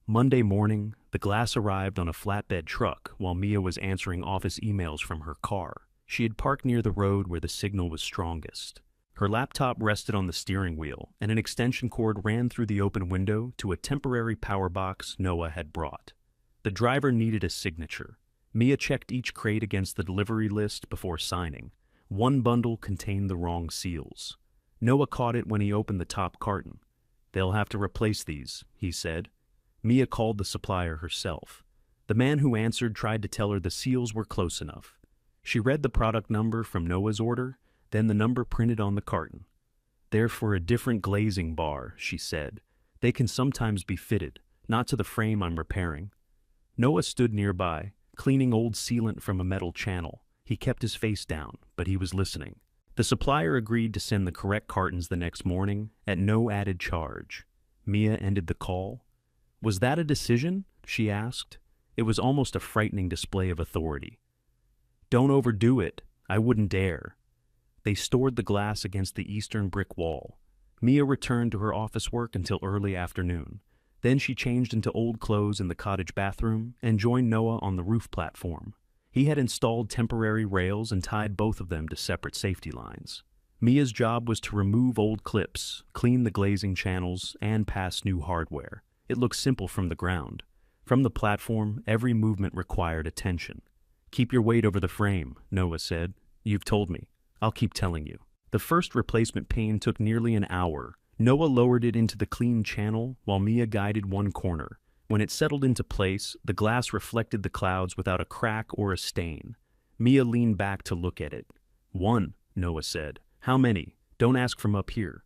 Monday morning, the glass arrived on a flatbed truck while Mia was answering office emails from her car. She had parked near the road where the signal was strongest. Her laptop rested on the steering wheel, and an extension cord ran through the open window to a temporary power box Noah had brought. The driver needed a signature. Mia checked each crate against the delivery list before signing. 1 bundle contained the wrong seals. Noah caught it when he opened the top carton. "They'll have to replace these," he said. Mia called the supplier herself. The man who answered tried to tell her the seals were close enough. She read the product number from Noah's order, then the number printed on the carton. "They're for a different glazing bar," she said. "They can sometimes be fitted, not to the frame I'm repairing." Noah stood nearby, cleaning old sealant from a metal channel. He kept his face down, but he was listening. The supplier agreed to send the correct cartons the next morning at no added charge. Mia ended the call. "Was that a decision?" she asked. It was almost a frightening display of authority. "Don't overdo it. I wouldn't dare." They stored the glass against the eastern brick wall. Mia returned to her office work until early afternoon. Then she changed into old clothes in the cottage bathroom and joined Noah on the roof platform. He had installed temporary rails and tied both of them to separate safety lines. Mia's job was to remove old clips, clean the glazing channels, and pass new hardware. It looked simple from the ground. From the platform, every movement required attention. "Keep your weight over the frame," Noah said. "You've told me." I'll keep telling you. The first replacement pane took nearly an hour. Noah lowered it into the clean channel while Mia guided one corner. When it settled into place, the glass reflected the clouds without a crack or a stain. Mia leaned back to look at it. "One," Noah said. "How many? Don't ask from up here."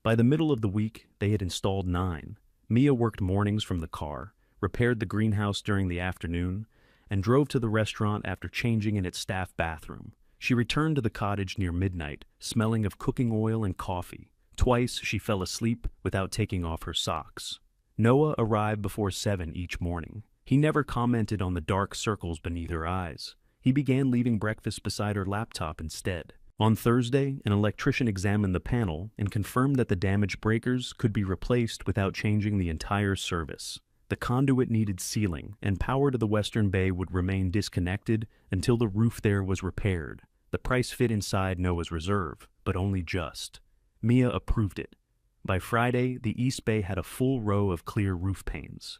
By the middle of the week, they had installed 9. Mia worked mornings from the car, repaired the greenhouse during the afternoon, and drove to the restaurant after changing in its staff bathroom. She returned to the cottage near midnight, smelling of cooking oil and coffee. Twice she fell asleep without taking off her socks. Noah arrived before 7 each morning. He never commented on the dark circles beneath her eyes. He began leaving breakfast beside her laptop instead. On Thursday, an electrician examined the panel and confirmed that the damaged breakers could be replaced without changing the entire service. The conduit needed sealing, and power to the western bay would remain disconnected until the roof there was repaired. The price fit inside Noah's reserve, but only just. Mia approved it. By Friday, the east bay had a full row of clear roof panes.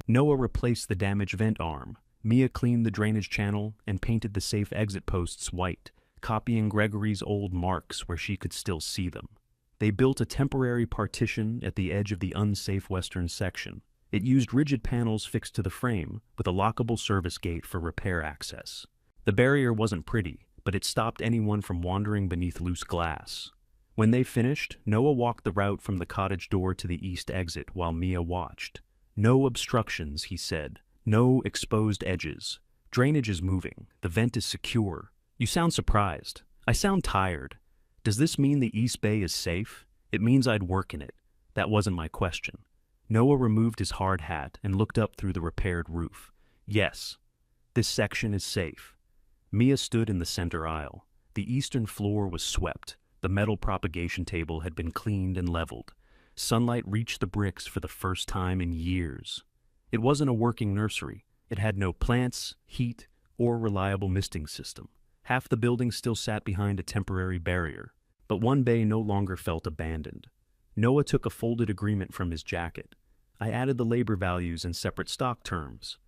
Noah replaced the damaged vent arm. Mia cleaned the drainage channel and painted the safe exit posts white, copying Gregory's old marks where she could still see them. They built a temporary partition at the edge of the unsafe western section. It used rigid panels fixed to the frame, with a lockable service gate for repair access. The barrier wasn't pretty, but it stopped anyone from wandering beneath loose glass. When they finished, Noah walked the route from the cottage door to the east exit while Mia watched. "No obstructions," he said. "No exposed edges. Drainage is moving. The vent is secure. You sound surprised. I sound tired. Does this mean the east bay is safe? It means I'd work in it." That wasn't my question. Noah removed his hard hat and looked up through the repaired roof. "Yes, this section is safe." Mia stood in the center aisle. The eastern floor was swept. The metal propagation table had been cleaned and leveled. Sunlight reached the bricks for the first time in years. It wasn't a working nursery. It had no plants, heat, or reliable misting system. Half the building still sat behind a temporary barrier, but one bay no longer felt abandoned. Noah took a folded agreement from his jacket. I added the labor values in separate stock terms.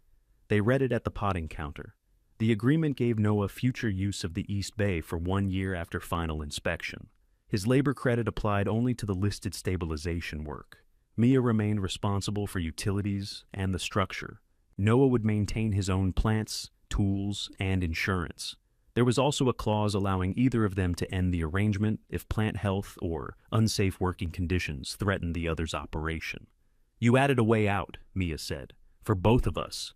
They read it at the potting counter. The agreement gave Noah future use of the East Bay for 1 year after final inspection. His labor credit applied only to the listed stabilization work. Mia remained responsible for utilities and the structure. Noah would maintain his own plants, tools, and insurance. There was also a clause allowing either of them to end the arrangement if plant health or unsafe working conditions threatened the other's operation. "You added a way out," Mia said, "for both of us.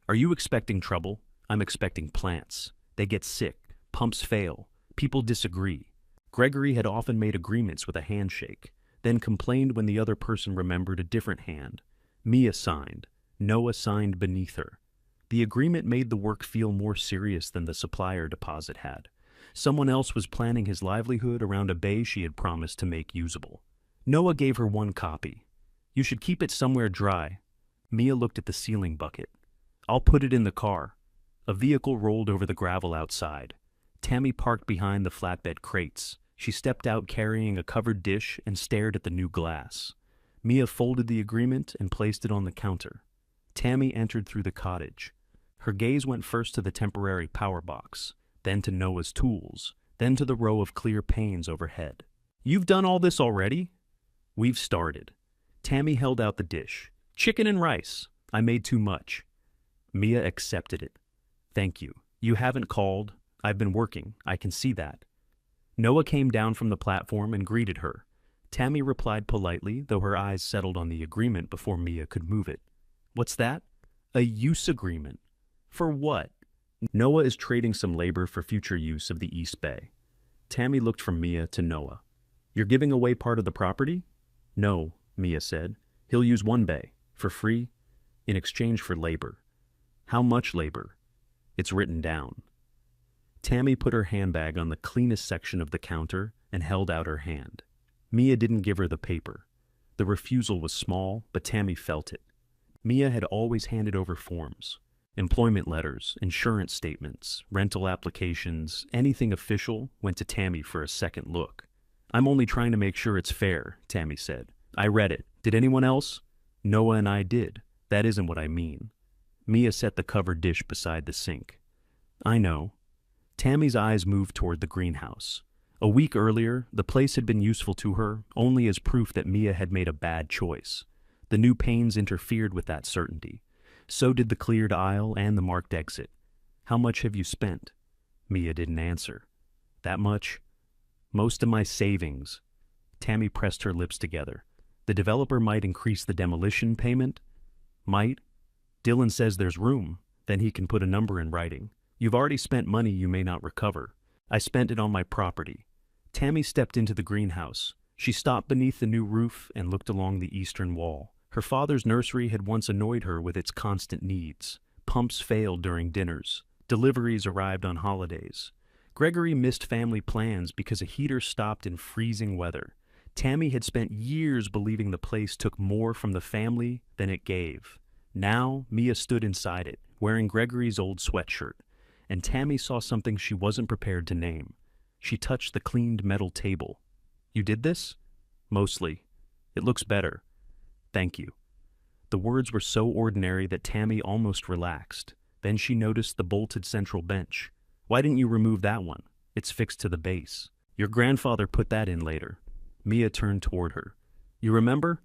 Are you expecting trouble? I'm expecting plants. They get sick, pumps fail, people disagree." Gregory had often made agreements with a handshake, then complained when the other person remembered a different hand. Mia signed. Noah signed beneath her. The agreement made the work feel more serious than the supplier deposit had. Someone else was planning his livelihood around a bay she had promised to make usable. Noah gave her one copy. "You should keep it somewhere dry." Mia looked at the ceiling bucket. "I'll put it in the car." A vehicle rolled over the gravel outside. Tammy parked behind the flatbed crates. She stepped out carrying a covered dish and stared at the new glass. Mia folded the agreement and placed it on the counter. Tammy entered through the cottage. Her gaze went first to the temporary power box, then to Noah's tools, then to the row of clear panes overhead. "You've done all this already?" "We've started." Tammy held out the dish. "Chicken and rice. I made too much." Mia accepted it. "Thank you. You haven't called. I've been working. I can see that." Noah came down from the platform and greeted her. Tammy replied politely, though her eyes settled on the agreement before Mia could move it. "What's that?" "A use agreement." "For what?" "Noah is trading some labor for future use of the East Bay." Tammy looked from Mia to Noah. "You're giving away part of the property?" "No," Mia said. "He'll use one bay, for free, in exchange for labor." "How much labor?" "It's written down." Tammy put her handbag on the cleanest section of the counter and held out her hand. Mia didn't give her the paper. The refusal was small, but Tammy felt it. Mia had always handed over forms. Employment letters, insurance statements, rental applications, anything official went to Tammy for a second look. "I'm only trying to make sure it's fair," Tammy said. "I read it. Did anyone else?" "Noah and I did. That isn't what I mean." Mia set the covered dish beside the sink. "I know." Tammy's eyes moved toward the greenhouse. A week earlier, the place had been useful to her only as proof that Mia had made a bad choice. The new panes interfered with that certainty. So did the cleared aisle and the marked exit. How much have you spent? Mia didn't answer. That much? Most of my savings. Tammy pressed her lips together. The developer might increase the demolition payment? Might. Dylan says there's room. Then he can put a number in writing. You've already spent money you may not recover. I spent it on my property. Tammy stepped into the greenhouse. She stopped beneath the new roof and looked along the eastern wall. Her father's nursery had once annoyed her with its constant needs. Pumps failed during dinners. Deliveries arrived on holidays. Gregory missed family plans because a heater stopped in freezing weather. Tammy had spent years believing the place took more from the family than it gave. Now, Mia stood inside it, wearing Gregory's old sweatshirt, and Tammy saw something she wasn't prepared to name. She touched the cleaned metal table. You did this? Mostly. It looks better. Thank you. The words were so ordinary that Tammy almost relaxed. Then she noticed the bolted central bench. Why didn't you remove that one? It's fixed to the base. Your grandfather put that in later. Mia turned toward her. You remember?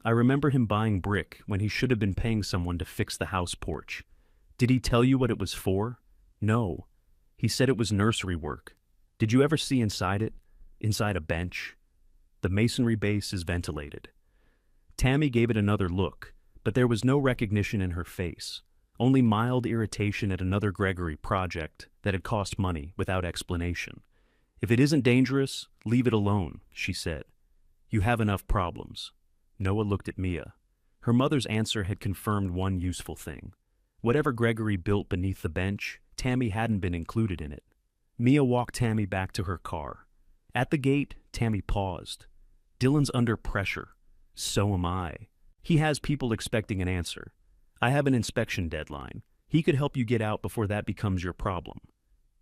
I remember him buying brick when he should have been paying someone to fix the house porch. Did he tell you what it was for? No. He said it was nursery work. Did you ever see inside it? Inside a bench? The masonry base is ventilated. Tammy gave it another look, but there was no recognition in her face, only mild irritation at another Gregory project that had cost money without explanation. If it isn't dangerous, leave it alone, she said. You have enough problems. Noah looked at Mia. Her mother's answer had confirmed one useful thing. Whatever Gregory built beneath the bench, Tammy hadn't been included in it. Mia walked Tammy back to her car. At the gate, Tammy paused. Dylan's under pressure. So am I. He has people expecting an answer. I have an inspection deadline. He could help you get out before that becomes your problem.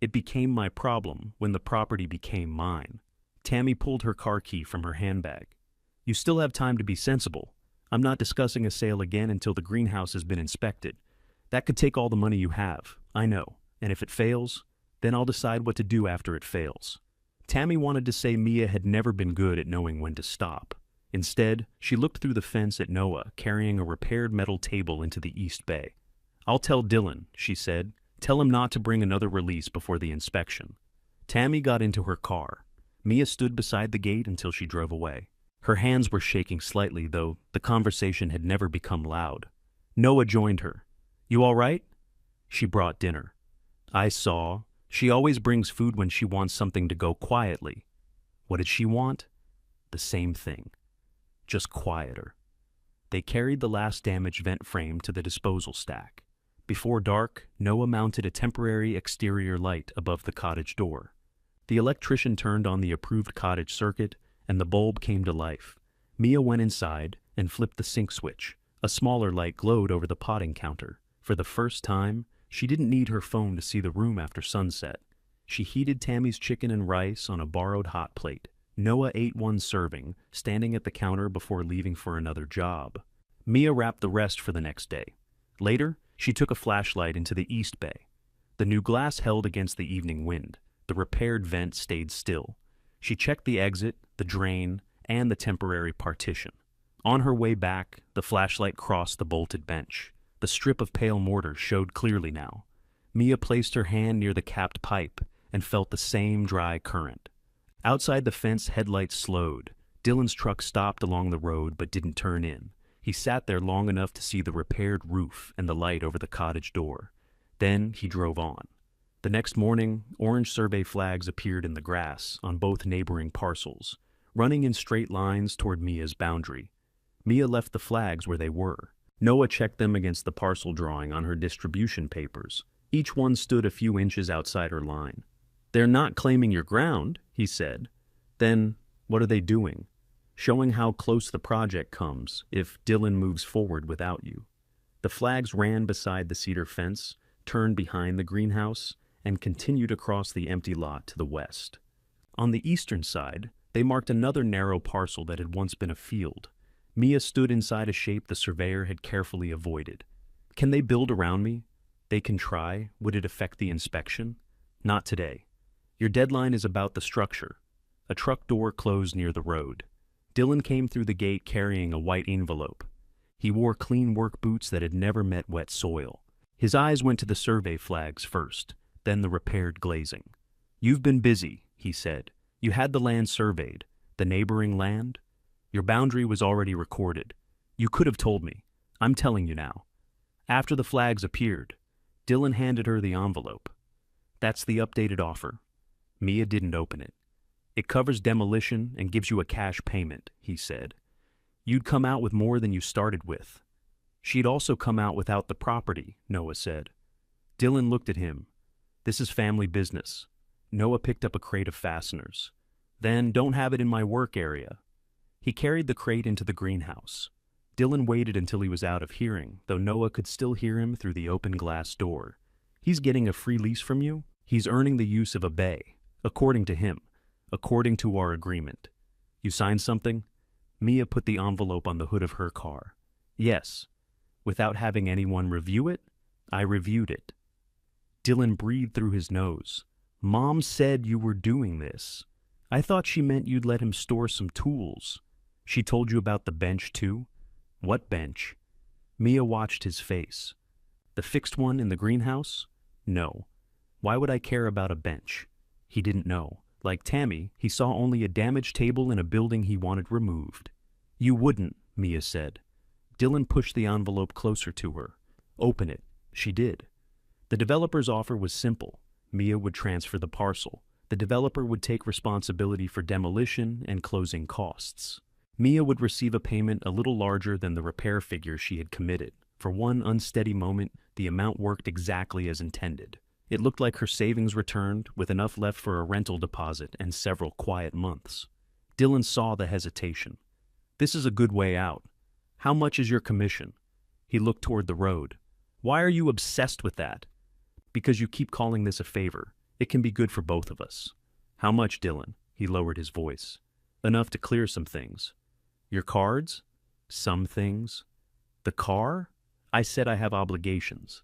It became my problem when the property became mine. Tammy pulled her car key from her handbag. You still have time to be sensible. I'm not discussing a sale again until the greenhouse has been inspected. That could take all the money you have, I know. And if it fails, then I'll decide what to do after it fails. Tammy wanted to say Mia had never been good at knowing when to stop. Instead, she looked through the fence at Noah, carrying a repaired metal table into the East Bay. I'll tell Dylan, she said. Tell him not to bring another release before the inspection. Tammy got into her car. Mia stood beside the gate until she drove away. Her hands were shaking slightly, though the conversation had never become loud. Noah joined her. You all right? She brought dinner. I saw. She always brings food when she wants something to go quietly. What did she want? The same thing. Just quieter. They carried the last damaged vent frame to the disposal stack. Before dark, Noah mounted a temporary exterior light above the cottage door. The electrician turned on the approved cottage circuit, and the bulb came to life. Mia went inside and flipped the sink switch. A smaller light glowed over the potting counter. For the first time, she didn't need her phone to see the room after sunset. She heated Tammy's chicken and rice on a borrowed hot plate. Noah ate one serving, standing at the counter before leaving for another job. Mia wrapped the rest for the next day. Later, she took a flashlight into the East Bay. The new glass held against the evening wind. The repaired vent stayed still. She checked the exit, the drain, and the temporary partition. On her way back, the flashlight crossed the bolted bench. The strip of pale mortar showed clearly now. Mia placed her hand near the capped pipe and felt the same dry current. Outside the fence, headlights slowed. Dylan's truck stopped along the road but didn't turn in. He sat there long enough to see the repaired roof and the light over the cottage door. Then he drove on. The next morning, orange survey flags appeared in the grass on both neighboring parcels, running in straight lines toward Mia's boundary. Mia left the flags where they were. Noah checked them against the parcel drawing on her distribution papers. Each one stood a few inches outside her line. They're not claiming your ground, he said. Then, what are they doing? Showing how close the project comes if Dylan moves forward without you. The flags ran beside the cedar fence, turned behind the greenhouse, and continued across the empty lot to the west. On the eastern side, they marked another narrow parcel that had once been a field. Mia stood inside a shape the surveyor had carefully avoided. Can they build around me? They can try. Would it affect the inspection? Not today. Your deadline is about the structure. A truck door closed near the road. Dylan came through the gate carrying a white envelope. He wore clean work boots that had never met wet soil. His eyes went to the survey flags first, then the repaired glazing. "You've been busy," he said. "You had the land surveyed. The neighboring land? Your boundary was already recorded. You could have told me. I'm telling you now." After the flags appeared, Dylan handed her the envelope. "That's the updated offer." Mia didn't open it. "It covers demolition and gives you a cash payment," he said. "You'd come out with more than you started with." "She'd also come out without the property," Noah said. Dylan looked at him. "This is family business." Noah picked up a crate of fasteners. "Then don't have it in my work area." He carried the crate into the greenhouse. Dylan waited until he was out of hearing, though Noah could still hear him through the open glass door. "He's getting a free lease from you? He's earning the use of a bay, according to him, according to our agreement. You signed something?" Mia put the envelope on the hood of her car. "Yes. Without having anyone review it? I reviewed it." Dylan breathed through his nose. "Mom said you were doing this. I thought she meant you'd let him store some tools. She told you about the bench, too?" "What bench?" Mia watched his face. "The fixed one in the greenhouse?" "No. Why would I care about a bench?" He didn't know. Like Tammy, he saw only a damaged table in a building he wanted removed. "You wouldn't," Mia said. Dylan pushed the envelope closer to her. "Open it." She did. The developer's offer was simple. Mia would transfer the parcel. The developer would take responsibility for demolition and closing costs. Mia would receive a payment a little larger than the repair figure she had committed. For one unsteady moment, the amount worked exactly as intended. It looked like her savings returned, with enough left for a rental deposit and several quiet months. Dylan saw the hesitation. "This is a good way out. How much is your commission?" He looked toward the road. "Why are you obsessed with that?" "Because you keep calling this a favor. It can be good for both of us." "How much, Dylan?" He lowered his voice. "Enough to clear some things." "Your cards?" "Some things." "The car?" "I said I have obligations."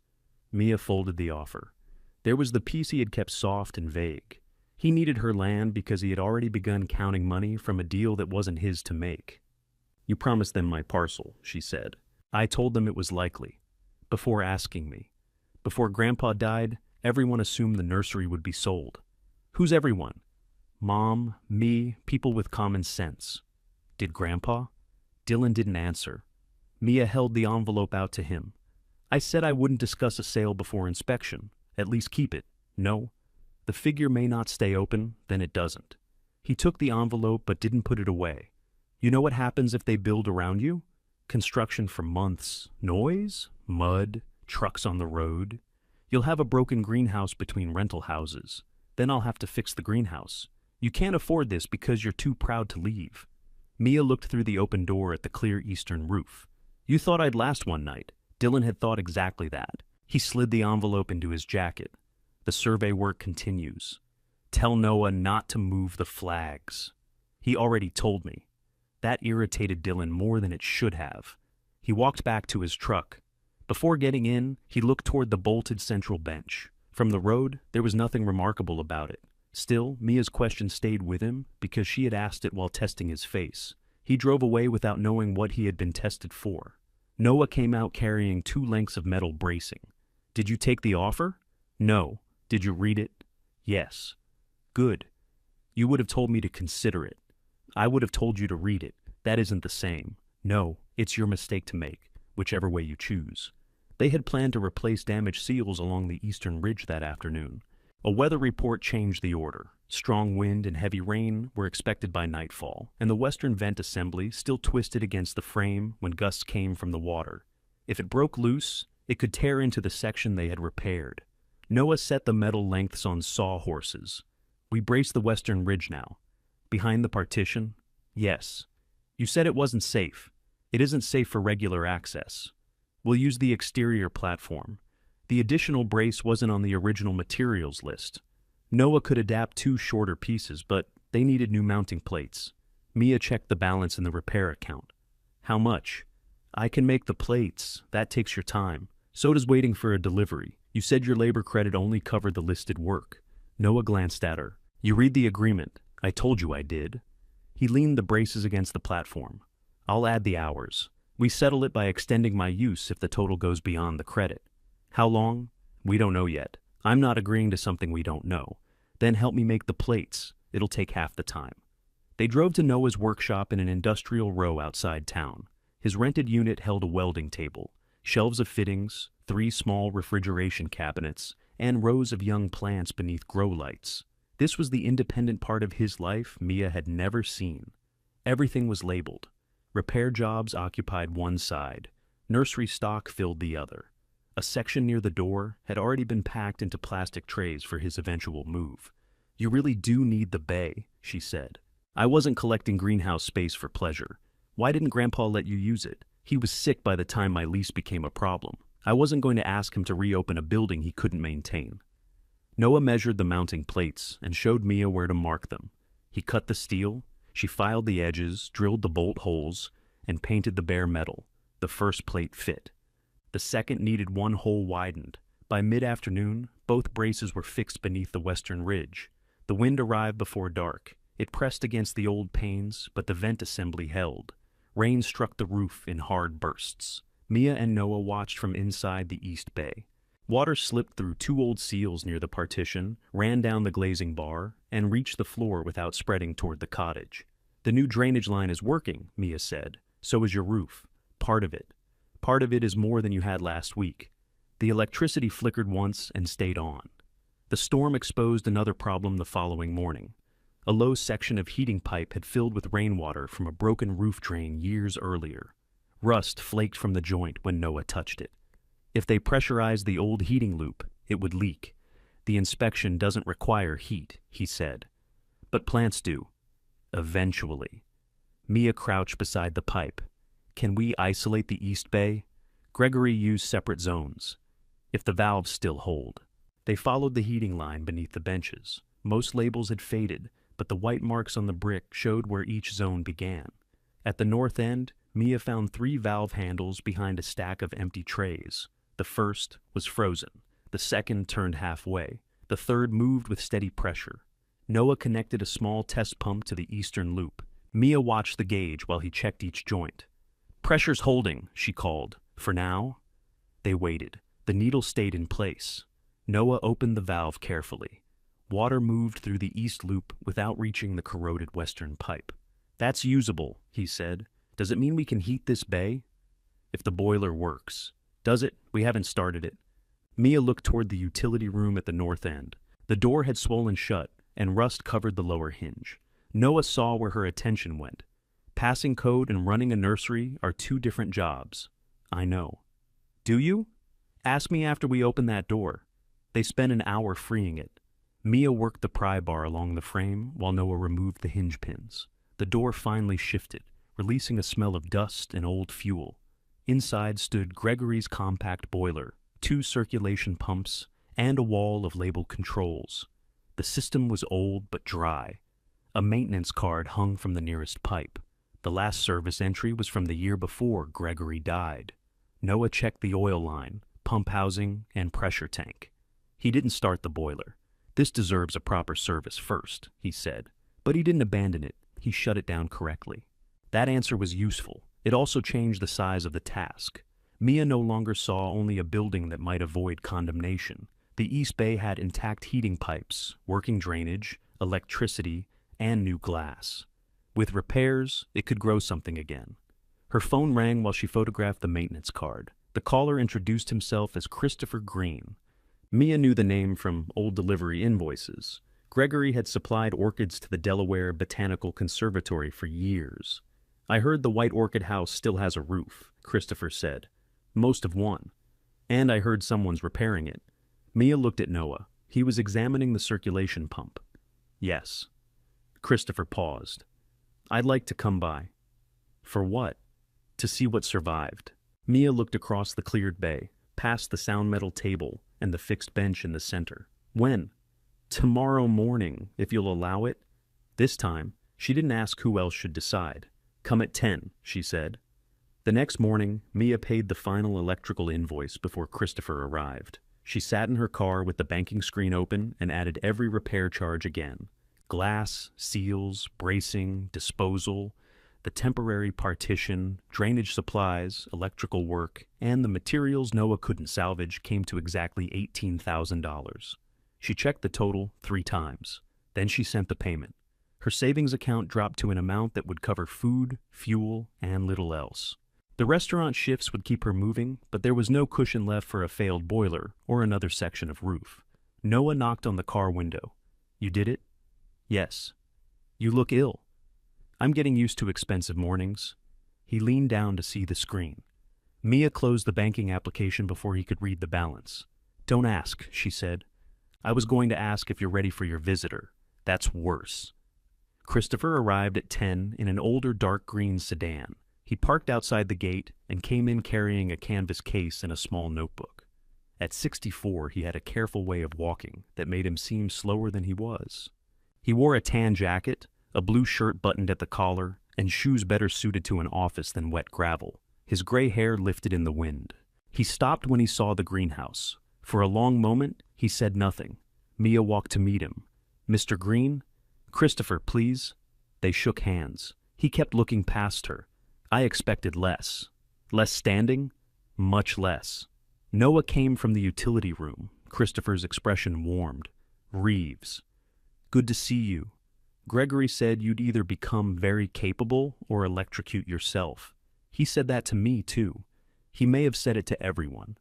Mia folded the offer. There was the piece he had kept soft and vague. He needed her land because he had already begun counting money from a deal that wasn't his to make. "You promised them my parcel," she said. "I told them it was likely. Before asking me. Before Grandpa died, everyone assumed the nursery would be sold." "Who's everyone?" "Mom, me, people with common sense." "Did Grandpa?" Dylan didn't answer. Mia held the envelope out to him. "I said I wouldn't discuss a sale before inspection. At least keep it. No? The figure may not stay open, then it doesn't." He took the envelope but didn't put it away. "You know what happens if they build around you? Construction for months. Noise, mud, trucks on the road. You'll have a broken greenhouse between rental houses. Then I'll have to fix the greenhouse. You can't afford this because you're too proud to leave." Mia looked through the open door at the clear eastern roof. "You thought I'd last one night." Dylan had thought exactly that. He slid the envelope into his jacket. "The survey work continues. Tell Noah not to move the flags." "He already told me." That irritated Dylan more than it should have. He walked back to his truck. Before getting in, he looked toward the bolted central bench. From the road, there was nothing remarkable about it. Still, Mia's question stayed with him because she had asked it while testing his face. He drove away without knowing what he had been tested for. Noah came out carrying 2 lengths of metal bracing. "Did you take the offer?" "No." "Did you read it?" "Yes." "Good. You would have told me to consider it." "I would have told you to read it. That isn't the same." "No, it's your mistake to make, whichever way you choose." They had planned to replace damaged seals along the eastern ridge that afternoon. A weather report changed the order. Strong wind and heavy rain were expected by nightfall, and the western vent assembly still twisted against the frame when gusts came from the water. If it broke loose, it could tear into the section they had repaired. Noah set the metal lengths on sawhorses. "We brace the western ridge now." "Behind the partition?" "Yes." "You said it wasn't safe." "It isn't safe for regular access." "We'll use the exterior platform." The additional brace wasn't on the original materials list. Noah could adapt 2 shorter pieces, but they needed new mounting plates. Mia checked the balance in the repair account. "How much?" "I can make the plates. That takes your time. So does waiting for a delivery. You said your labor credit only covered the listed work." Noah glanced at her. "You read the agreement. I told you I did. He leaned the braces against the platform. I'll add the hours. We settle it by extending my use if the total goes beyond the credit. How long? We don't know yet. I'm not agreeing to something we don't know. Then help me make the plates. It'll take half the time. They drove to Noah's workshop in an industrial row outside town. His rented unit held a welding table, shelves of fittings, 3 small refrigeration cabinets, and rows of young plants beneath grow lights. This was the independent part of his life Mia had never seen. Everything was labeled. Repair jobs occupied one side. Nursery stock filled the other. A section near the door had already been packed into plastic trays for his eventual move. You really do need the bay, she said. I wasn't collecting greenhouse space for pleasure. Why didn't Grandpa let you use it? He was sick by the time my lease became a problem. I wasn't going to ask him to reopen a building he couldn't maintain. Noah measured the mounting plates and showed Mia where to mark them. He cut the steel, she filed the edges, drilled the bolt holes, and painted the bare metal. The first plate fit. The second needed one hole widened. By mid-afternoon, both braces were fixed beneath the western ridge. The wind arrived before dark. It pressed against the old panes, but the vent assembly held. Rain struck the roof in hard bursts. Mia and Noah watched from inside the east bay. Water slipped through 2 old seals near the partition, ran down the glazing bar, and reached the floor without spreading toward the cottage. The new drainage line is working, Mia said. So is your roof. Part of it. Part of it is more than you had last week. The electricity flickered once and stayed on. The storm exposed another problem the following morning. A low section of heating pipe had filled with rainwater from a broken roof drain years earlier. Rust flaked from the joint when Noah touched it. If they pressurized the old heating loop, it would leak. The inspection doesn't require heat, he said. But plants do. Eventually. Mia crouched beside the pipe. Can we isolate the east bay? Gregory used separate zones. If the valves still hold. They followed the heating line beneath the benches. Most labels had faded, but the white marks on the brick showed where each zone began. At the north end, Mia found 3 valve handles behind a stack of empty trays. The first was frozen. The second turned halfway. The third moved with steady pressure. Noah connected a small test pump to the eastern loop. Mia watched the gauge while he checked each joint. Pressure's holding, she called. For now? They waited. The needle stayed in place. Noah opened the valve carefully. Water moved through the east loop without reaching the corroded western pipe. That's usable, he said. Does it mean we can heat this bay? If the boiler works. Does it? We haven't started it. Mia looked toward the utility room at the north end. The door had swollen shut, and rust covered the lower hinge. Noah saw where her attention went. Passing code and running a nursery are 2 different jobs. I know. Do you? Ask me after we open that door. They spent an hour freeing it. Mia worked the pry bar along the frame while Noah removed the hinge pins. The door finally shifted, releasing a smell of dust and old fuel. Inside stood Gregory's compact boiler, 2 circulation pumps, and a wall of labeled controls. The system was old but dry. A maintenance card hung from the nearest pipe. The last service entry was from the year before Gregory died. Noah checked the oil line, pump housing, and pressure tank. He didn't start the boiler. This deserves a proper service first, he said. But he didn't abandon it. He shut it down correctly. That answer was useful. It also changed the size of the task. Mia no longer saw only a building that might avoid condemnation. The East Bay had intact heating pipes, working drainage, electricity, and new glass. With repairs, it could grow something again. Her phone rang while she photographed the maintenance card. The caller introduced himself as Christopher Green. Mia knew the name from old delivery invoices. Gregory had supplied orchids to the Delaware Botanical Conservatory for years. I heard the White Orchid house still has a roof, Christopher said. Most of one. And I heard someone's repairing it. Mia looked at Noah. He was examining the circulation pump. Yes. Christopher paused. I'd like to come by. For what? To see what survived. Mia looked across the cleared bay, past the sound metal table and the fixed bench in the center. When? Tomorrow morning, if you'll allow it. This time, she didn't ask who else should decide. Come at 10, she said. The next morning, Mia paid the final electrical invoice before Christopher arrived. She sat in her car with the banking screen open and added every repair charge again. glass, seals, bracing, disposal, the temporary partition, drainage supplies, electrical work, and the materials Noah couldn't salvage came to exactly $18,000. She checked the total 3 times. Then she sent the payment. Her savings account dropped to an amount that would cover food, fuel, and little else. The restaurant shifts would keep her moving, but there was no cushion left for a failed boiler or another section of roof. Noah knocked on the car window. "You did it?" "Yes." "You look ill." "I'm getting used to expensive mornings." He leaned down to see the screen. Mia closed the banking application before he could read the balance. "Don't ask," she said. "I was going to ask if you're ready for your visitor. That's worse." Christopher arrived at 10 in an older dark green sedan. He parked outside the gate and came in carrying a canvas case and a small notebook. At 64, he had a careful way of walking that made him seem slower than he was. He wore a tan jacket, a blue shirt buttoned at the collar, and shoes better suited to an office than wet gravel. His gray hair lifted in the wind. He stopped when he saw the greenhouse. For a long moment, he said nothing. Mia walked to meet him. "Mr. Green?" "Christopher, please." They shook hands. He kept looking past her. "I expected less." "Less standing?" "Much less." Noah came from the utility room. Christopher's expression warmed. "Reeves. Good to see you. Gregory said you'd either become very capable or electrocute yourself. He said that to me, too. He may have said it to everyone."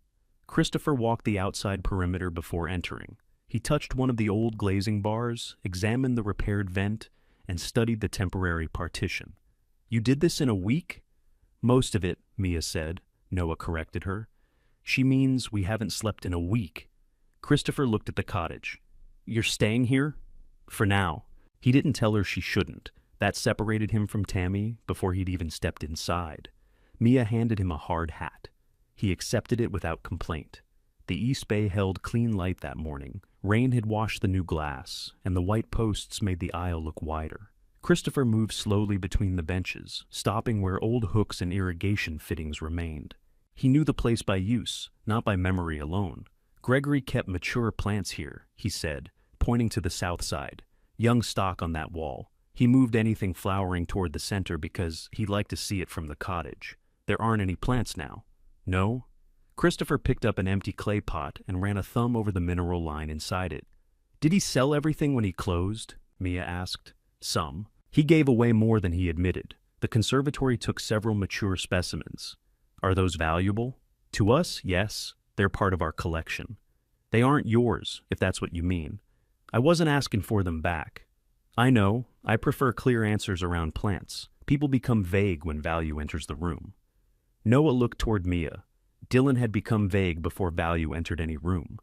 Christopher walked the outside perimeter before entering. He touched one of the old glazing bars, examined the repaired vent, and studied the temporary partition. "You did this in a week?" "Most of it," Mia said. Noah corrected her. "She means we haven't slept in a week." Christopher looked at the cottage. "You're staying here?" "For now." He didn't tell her she shouldn't. That separated him from Tammy before he'd even stepped inside. Mia handed him a hard hat. He accepted it without complaint. The East Bay held clean light that morning. Rain had washed the new glass, and the white posts made the aisle look wider. Christopher moved slowly between the benches, stopping where old hooks and irrigation fittings remained. He knew the place by use, not by memory alone. "Gregory kept mature plants here," he said, pointing to the south side. "Young stock on that wall. He moved anything flowering toward the center because he'd like to see it from the cottage. There aren't any plants now." "No?" Christopher picked up an empty clay pot and ran a thumb over the mineral line inside it. "Did he sell everything when he closed?" Mia asked. "Some. He gave away more than he admitted. The conservatory took several mature specimens." "Are those valuable?" "To us, yes. They're part of our collection." "They aren't yours, if that's what you mean." "I wasn't asking for them back." "I know. I prefer clear answers around plants. People become vague when value enters the room." Noah looked toward Mia. Dylan had become vague before value entered any room.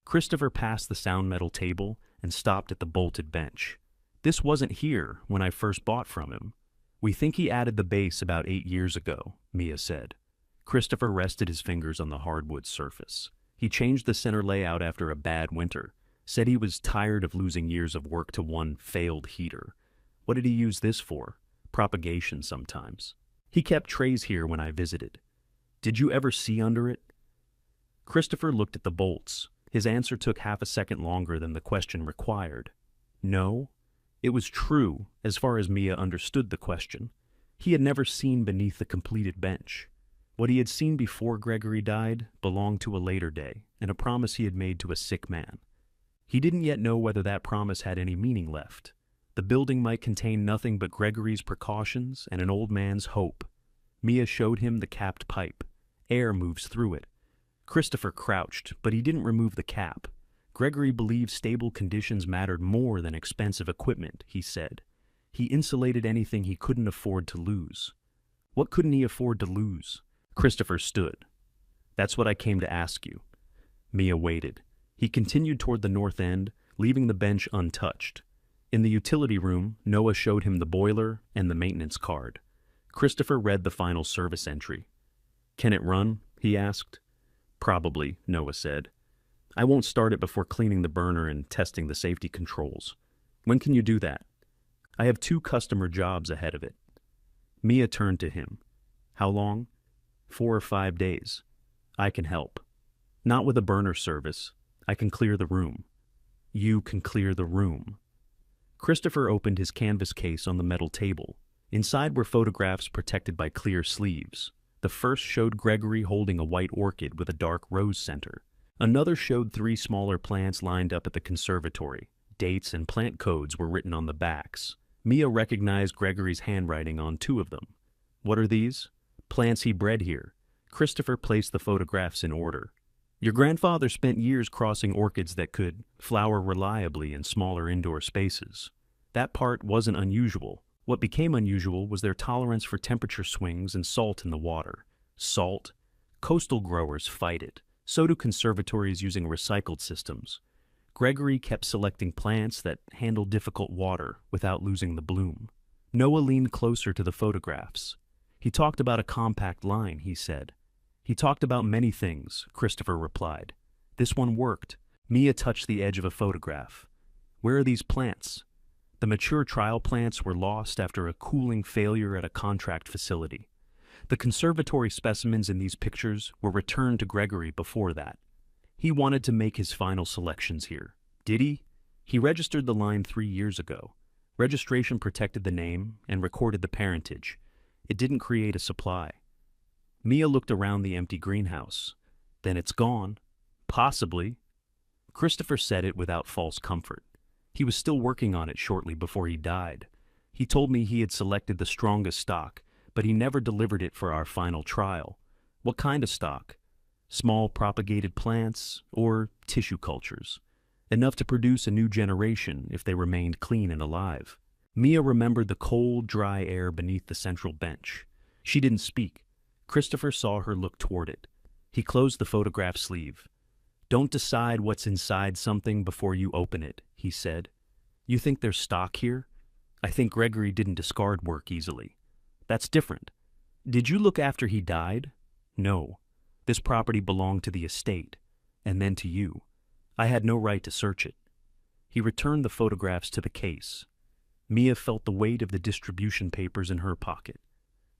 Christopher passed the sound metal table and stopped at the bolted bench. "This wasn't here when I first bought from him." "We think he added the base about 8 years ago," Mia said. Christopher rested his fingers on the hardwood surface. He changed the center layout after a bad winter, said he was tired of losing years of work to one failed heater. What did he use this for? Propagation sometimes. "He kept trays here when I visited." "Did you ever see under it?" Christopher looked at the bolts. His answer took half a second longer than the question required. "No." It was true, as far as Mia understood the question. He had never seen beneath the completed bench. What he had seen before Gregory died belonged to a later day, and a promise he had made to a sick man. He didn't yet know whether that promise had any meaning left. The building might contain nothing but Gregory's precautions and an old man's hope. Mia showed him the capped pipe. Air moves through it. Christopher crouched, but he didn't remove the cap. Gregory believed stable conditions mattered more than expensive equipment, he said. He insulated anything he couldn't afford to lose. What couldn't he afford to lose? Christopher stood. "That's what I came to ask you." Mia waited. He continued toward the north end, leaving the bench untouched. In the utility room, Noah showed him the boiler and the maintenance card. Christopher read the final service entry. "Can it run?" he asked. "Probably," Noah said. "I won't start it before cleaning the burner and testing the safety controls." "When can you do that?" "I have 2 customer jobs ahead of it." Mia turned to him. "How long?" 4 or 5 days. "I can help." "Not with a burner service. I can clear the room." "You can clear the room." Christopher opened his canvas case on the metal table. Inside were photographs protected by clear sleeves. The first showed Gregory holding a white orchid with a dark rose center. Another showed 3 smaller plants lined up at the conservatory. Dates and plant codes were written on the backs. Mia recognized Gregory's handwriting on 2 of them. What are these? Plants he bred here. Christopher placed the photographs in order. Your grandfather spent years crossing orchids that could flower reliably in smaller indoor spaces. That part wasn't unusual. What became unusual was their tolerance for temperature swings and salt in the water. Salt? Coastal growers fight it. So do conservatories using recycled systems. Gregory kept selecting plants that handle difficult water without losing the bloom. Noah leaned closer to the photographs. He talked about a compact line, he said. He talked about many things, Christopher replied. This one worked. Mia touched the edge of a photograph. Where are these plants? The mature trial plants were lost after a cooling failure at a contract facility. The conservatory specimens in these pictures were returned to Gregory before that. He wanted to make his final selections here. Did he? He registered the line 3 years ago. Registration protected the name and recorded the parentage. It didn't create a supply. Mia looked around the empty greenhouse. Then it's gone. Possibly. Christopher said it without false comfort. He was still working on it shortly before he died. He told me he had selected the strongest stock, but he never delivered it for our final trial. What kind of stock? Small propagated plants or tissue cultures? Enough to produce a new generation if they remained clean and alive. Mia remembered the cold, dry air beneath the central bench. She didn't speak. Christopher saw her look toward it. He closed the photograph sleeve. Don't decide what's inside something before you open it, he said. You think there's stock here? I think Gregory didn't discard work easily. That's different. Did you look after he died? No. This property belonged to the estate, and then to you. I had no right to search it. He returned the photographs to the case. Mia felt the weight of the distribution papers in her pocket.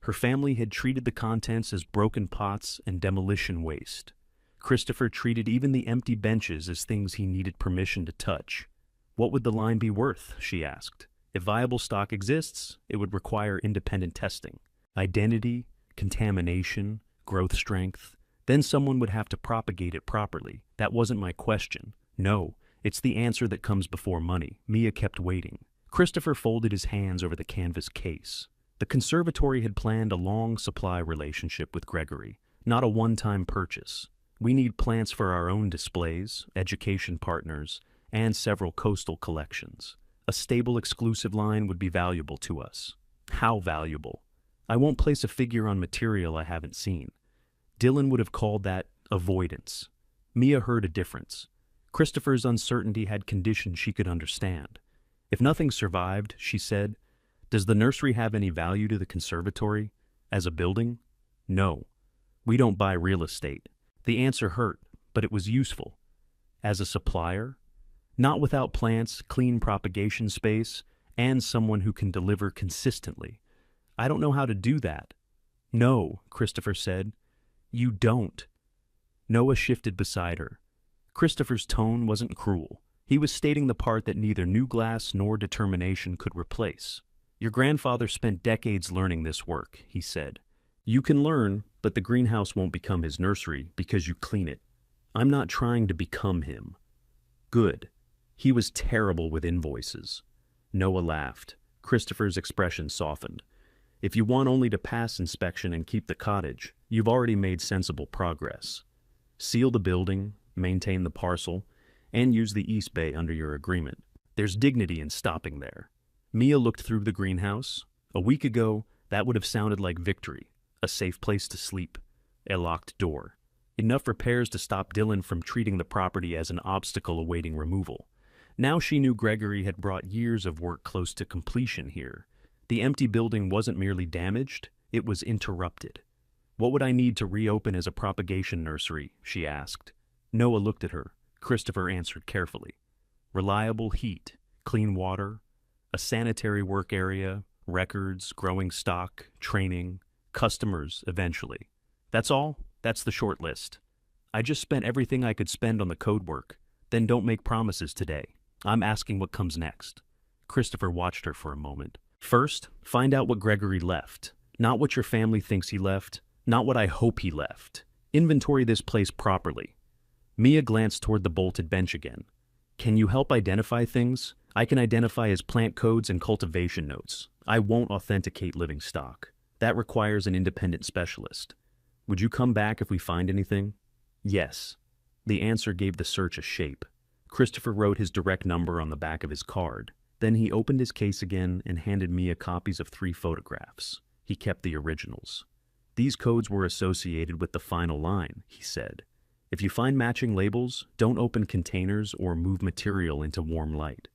Her family had treated the contents as broken pots and demolition waste. Christopher treated even the empty benches as things he needed permission to touch. What would the line be worth, she asked. If viable stock exists, it would require independent testing. Identity, contamination, growth strength. Then someone would have to propagate it properly. That wasn't my question. No, it's the answer that comes before money. Mia kept waiting. Christopher folded his hands over the canvas case. The conservatory had planned a long supply relationship with Gregory, not a one-time purchase. We need plants for our own displays, education partners, and several coastal collections. A stable exclusive line would be valuable to us. How valuable? I won't place a figure on material I haven't seen. Dylan would have called that avoidance. Mia heard a difference. Christopher's uncertainty had conditions she could understand. If nothing survived, she said, does the nursery have any value to the conservatory? As a building? No. We don't buy real estate. The answer hurt, but it was useful. As a supplier? Not without plants, clean propagation space, and someone who can deliver consistently. I don't know how to do that. No, Christopher said. You don't. Noah shifted beside her. Christopher's tone wasn't cruel. He was stating the part that neither new glass nor determination could replace. Your grandfather spent decades learning this work, he said. You can learn, but the greenhouse won't become his nursery because you clean it. I'm not trying to become him. Good. He was terrible with invoices. Noah laughed. Christopher's expression softened. If you want only to pass inspection and keep the cottage, you've already made sensible progress. Seal the building, maintain the parcel, and use the east bay under your agreement. There's dignity in stopping there. Mia looked through the greenhouse. A week ago, that would have sounded like victory. A safe place to sleep. A locked door. Enough repairs to stop Dylan from treating the property as an obstacle awaiting removal. Now she knew Gregory had brought years of work close to completion here. The empty building wasn't merely damaged, it was interrupted. What would I need to reopen as a propagation nursery? She asked. Noah looked at her. Christopher answered carefully. Reliable heat, clean water, a sanitary work area, records, growing stock, training, customers eventually. That's all? That's the short list. I just spent everything I could spend on the code work. Then don't make promises today. I'm asking what comes next. Christopher watched her for a moment. First, find out what Gregory left. Not what your family thinks he left, not what I hope he left. Inventory this place properly. Mia glanced toward the bolted bench again. Can you help identify things? I can identify his plant codes and cultivation notes. I won't authenticate living stock. That requires an independent specialist. Would you come back if we find anything? Yes. The answer gave the search a shape. Christopher wrote his direct number on the back of his card. Then he opened his case again and handed Mia copies of 3 photographs. He kept the originals. These codes were associated with the final line, he said. If you find matching labels, don't open containers or move material into warm light.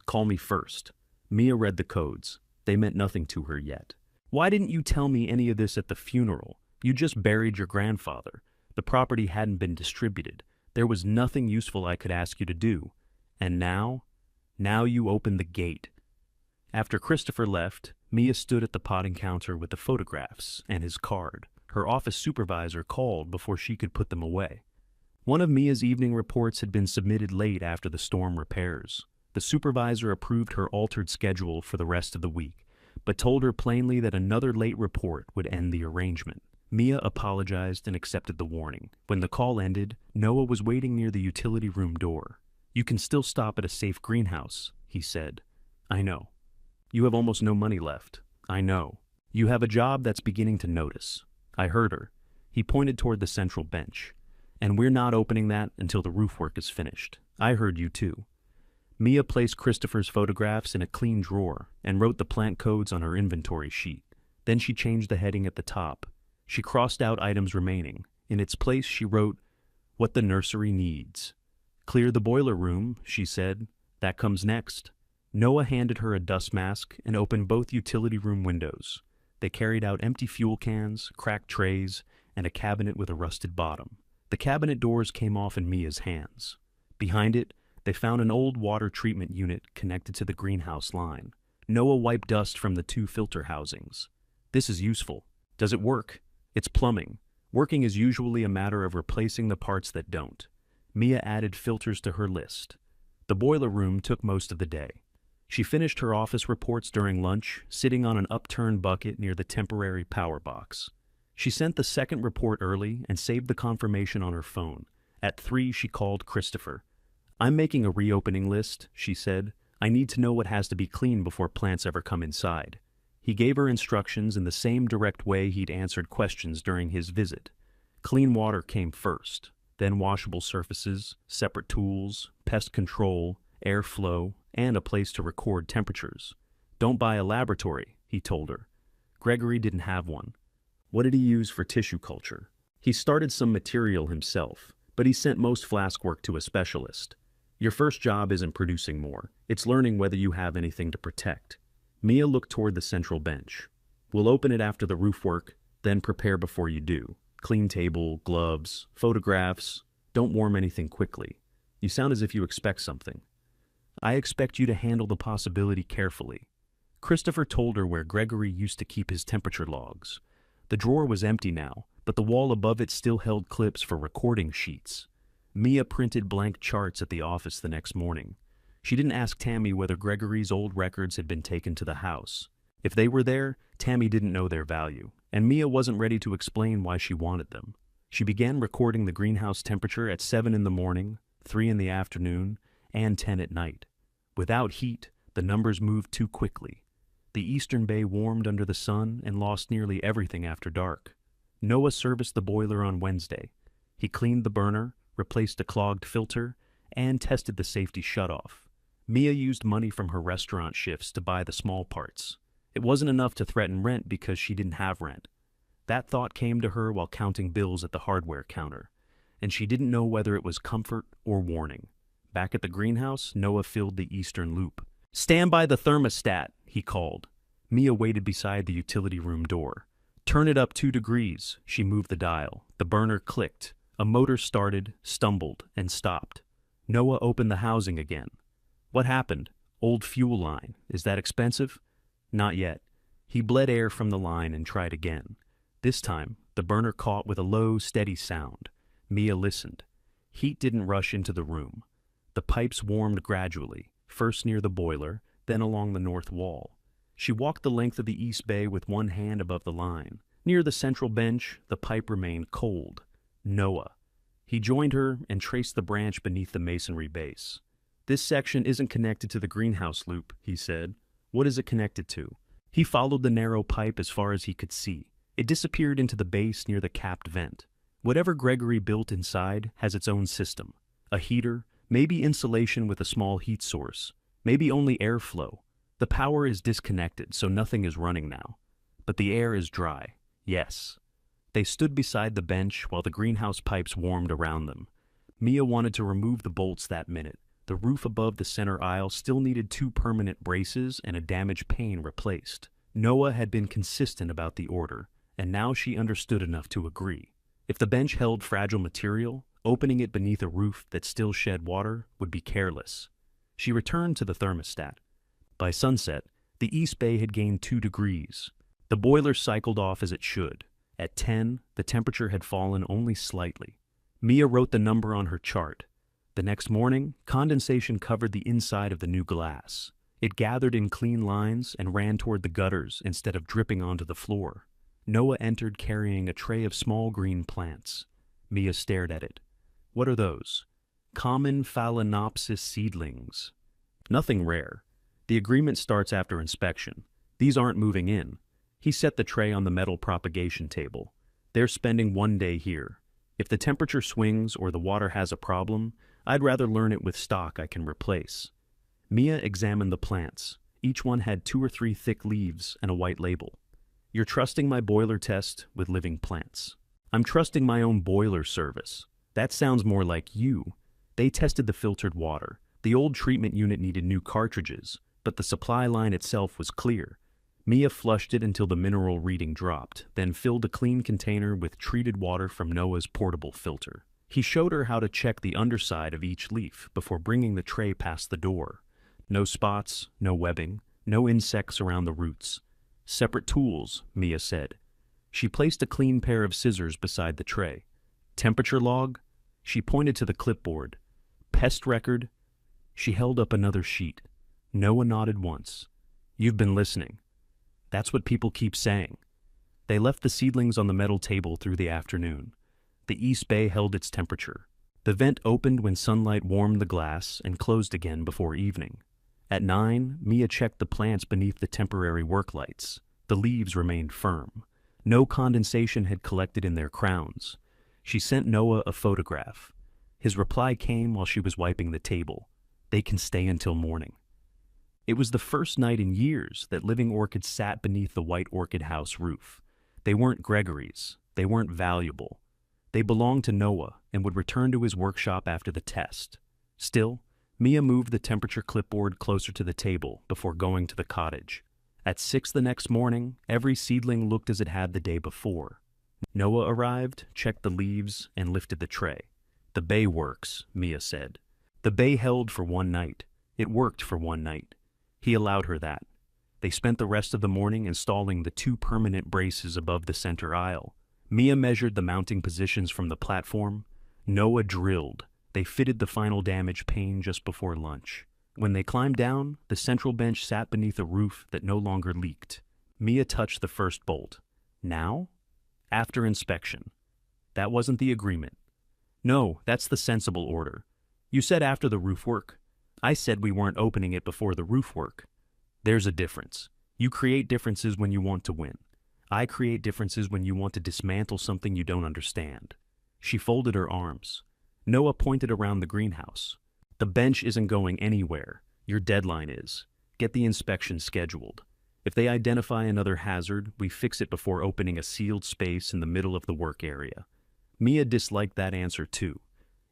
Call me first. Mia read the codes. They meant nothing to her yet. Why didn't you tell me any of this at the funeral? You just buried your grandfather. The property hadn't been distributed. There was nothing useful I could ask you to do. And now? Now you open the gate. After Christopher left, Mia stood at the potting counter with the photographs and his card. Her office supervisor called before she could put them away. One of Mia's evening reports had been submitted late after the storm repairs. The supervisor approved her altered schedule for the rest of the week, but told her plainly that another late report would end the arrangement. Mia apologized and accepted the warning. When the call ended, Noah was waiting near the utility room door. You can still stop at a safe greenhouse, he said. I know. You have almost no money left. I know. You have a job that's beginning to notice. I heard her. He pointed toward the central bench. And we're not opening that until the roof work is finished. I heard you too. Mia placed Christopher's photographs in a clean drawer and wrote the plant codes on her inventory sheet. Then she changed the heading at the top. She crossed out items remaining. In its place, she wrote, "What the nursery needs." "Clear the boiler room," she said. "That comes next." Noah handed her a dust mask and opened both utility room windows. They carried out empty fuel cans, cracked trays, and a cabinet with a rusted bottom. The cabinet doors came off in Mia's hands. Behind it, they found an old water treatment unit connected to the greenhouse line. Noah wiped dust from the 2 filter housings. "This is useful. Does it work?" "It's plumbing. Working is usually a matter of replacing the parts that don't." Mia added filters to her list. The boiler room took most of the day. She finished her office reports during lunch, sitting on an upturned bucket near the temporary power box. She sent the second report early and saved the confirmation on her phone. At 3, she called Christopher. "I'm making a reopening list," she said. "I need to know what has to be cleaned before plants ever come inside." He gave her instructions in the same direct way he'd answered questions during his visit. Clean water came first, then washable surfaces, separate tools, pest control, airflow, and a place to record temperatures. "Don't buy a laboratory," he told her. Gregory didn't have one. What did he use for tissue culture? He started some material himself, but he sent most flask work to a specialist. Your first job isn't producing more. It's learning whether you have anything to protect. Mia looked toward the central bench. "We'll open it after the roof work, then prepare before you do. Clean table, gloves, photographs. Don't warm anything quickly. You sound as if you expect something." "I expect you to handle the possibility carefully." Christopher told her where Gregory used to keep his temperature logs. The drawer was empty now, but the wall above it still held clips for recording sheets. Mia printed blank charts at the office the next morning. She didn't ask Tammy whether Gregory's old records had been taken to the house. If they were there, Tammy didn't know their value, and Mia wasn't ready to explain why she wanted them. She began recording the greenhouse temperature at 7 in the morning, 3 in the afternoon, and 10 at night. Without heat, the numbers moved too quickly. The eastern bay warmed under the sun and lost nearly everything after dark. Noah serviced the boiler on Wednesday. He cleaned the burner, replaced a clogged filter, and tested the safety shutoff. Mia used money from her restaurant shifts to buy the small parts. It wasn't enough to threaten rent because she didn't have rent. That thought came to her while counting bills at the hardware counter, and she didn't know whether it was comfort or warning. Back at the greenhouse, Noah filled the eastern loop. "Stand by the thermostat," he called. Mia waited beside the utility room door. "Turn it up 2 degrees. She moved the dial. The burner clicked. A motor started, stumbled, and stopped. Noah opened the housing again. "What happened? Old fuel line. Is that expensive?" "Not yet." He bled air from the line and tried again. This time, the burner caught with a low, steady sound. Mia listened. Heat didn't rush into the room. The pipes warmed gradually, first near the boiler, then along the north wall. She walked the length of the east bay with one hand above the line. Near the central bench, the pipe remained cold. Noah. He joined her and traced the branch beneath the masonry base. "This section isn't connected to the greenhouse loop," he said. "What is it connected to?" He followed the narrow pipe as far as he could see. It disappeared into the base near the capped vent. Whatever Gregory built inside has its own system. A heater, maybe insulation with a small heat source, maybe only airflow. The power is disconnected, so nothing is running now. But the air is dry. Yes. They stood beside the bench while the greenhouse pipes warmed around them. Mia wanted to remove the bolts that minute. The roof above the center aisle still needed 2 permanent braces and a damaged pane replaced. Noah had been consistent about the order, and now she understood enough to agree. If the bench held fragile material, opening it beneath a roof that still shed water would be careless. She returned to the thermostat. By sunset, the east bay had gained 2 degrees. The boiler cycled off as it should. At 10, the temperature had fallen only slightly. Mia wrote the number on her chart. The next morning, condensation covered the inside of the new glass. It gathered in clean lines and ran toward the gutters instead of dripping onto the floor. Noah entered carrying a tray of small green plants. Mia stared at it. "What are those?" "Common Phalaenopsis seedlings." "Nothing rare. The agreement starts after inspection. These aren't moving in." He set the tray on the metal propagation table. "They're spending 1 day here. If the temperature swings or the water has a problem, I'd rather learn it with stock I can replace." Mia examined the plants. Each one had 2 or 3 thick leaves and a white label. "You're trusting my boiler test with living plants." "I'm trusting my own boiler service." "That sounds more like you." They tested the filtered water. The old treatment unit needed new cartridges, but the supply line itself was clear. Mia flushed it until the mineral reading dropped, then filled a clean container with treated water from Noah's portable filter. He showed her how to check the underside of each leaf before bringing the tray past the door. No spots, no webbing, no insects around the roots. "Separate tools," Mia said. She placed a clean pair of scissors beside the tray. "Temperature log?" She pointed to the clipboard. "Pest record?" She held up another sheet. Noah nodded once. "You've been listening." "That's what people keep saying." They left the seedlings on the metal table through the afternoon. The east bay held its temperature. The vent opened when sunlight warmed the glass and closed again before evening. At 9, Mia checked the plants beneath the temporary work lights. The leaves remained firm. No condensation had collected in their crowns. She sent Noah a photograph. His reply came while she was wiping the table. "They can stay until morning." It was the first night in years that living orchids sat beneath the white orchid house roof. They weren't Gregory's. They weren't valuable. They belonged to Noah and would return to his workshop after the test. Still, Mia moved the temperature clipboard closer to the table before going to the cottage. At 6 the next morning, every seedling looked as it had the day before. Noah arrived, checked the leaves, and lifted the tray. "The bay works," Mia said. The bay held for 1 night. It worked for 1 night. He allowed her that. They spent the rest of the morning installing the 2 permanent braces above the center aisle. Mia measured the mounting positions from the platform. Noah drilled. They fitted the final damaged pane just before lunch. When they climbed down, the central bench sat beneath a roof that no longer leaked. Mia touched the first bolt. "Now?" "After inspection." "That wasn't the agreement." "No, that's the sensible order. You said after the roof work. I said we weren't opening it before the roof work." "There's a difference. You create differences when you want to win. I create differences when you want to dismantle something you don't understand." She folded her arms. Noah pointed around the greenhouse. "The bench isn't going anywhere. Your deadline is. Get the inspection scheduled. If they identify another hazard, we fix it before opening a sealed space in the middle of the work area." Mia disliked that answer too.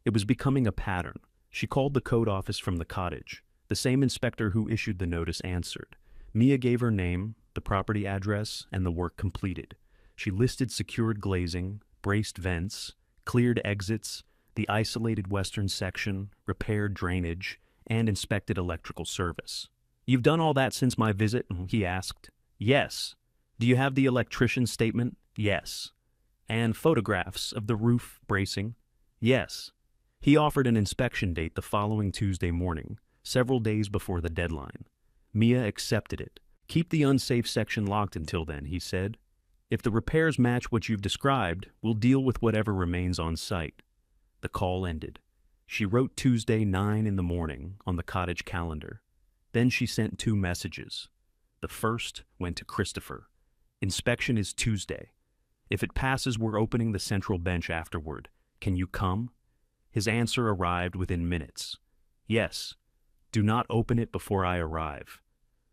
It was becoming a pattern. She called the code office from the cottage. The same inspector who issued the notice answered. Mia gave her name, the property address, and the work completed. She listed secured glazing, braced vents, cleared exits, the isolated western section, repaired drainage, and inspected electrical service. "You've done all that since my visit?" he asked. "Yes." "Do you have the electrician's statement?" "Yes." "And photographs of the roof bracing?" "Yes." He offered an inspection date the following Tuesday morning, several days before the deadline. Mia accepted it. Keep the unsafe section locked until then, he said. If the repairs match what you've described, we'll deal with whatever remains on site. The call ended. She wrote Tuesday 9 in the morning on the cottage calendar. Then she sent 2 messages. The first went to Christopher. Inspection is Tuesday. If it passes, we're opening the central bench afterward. Can you come? His answer arrived within minutes. Yes. Do not open it before I arrive.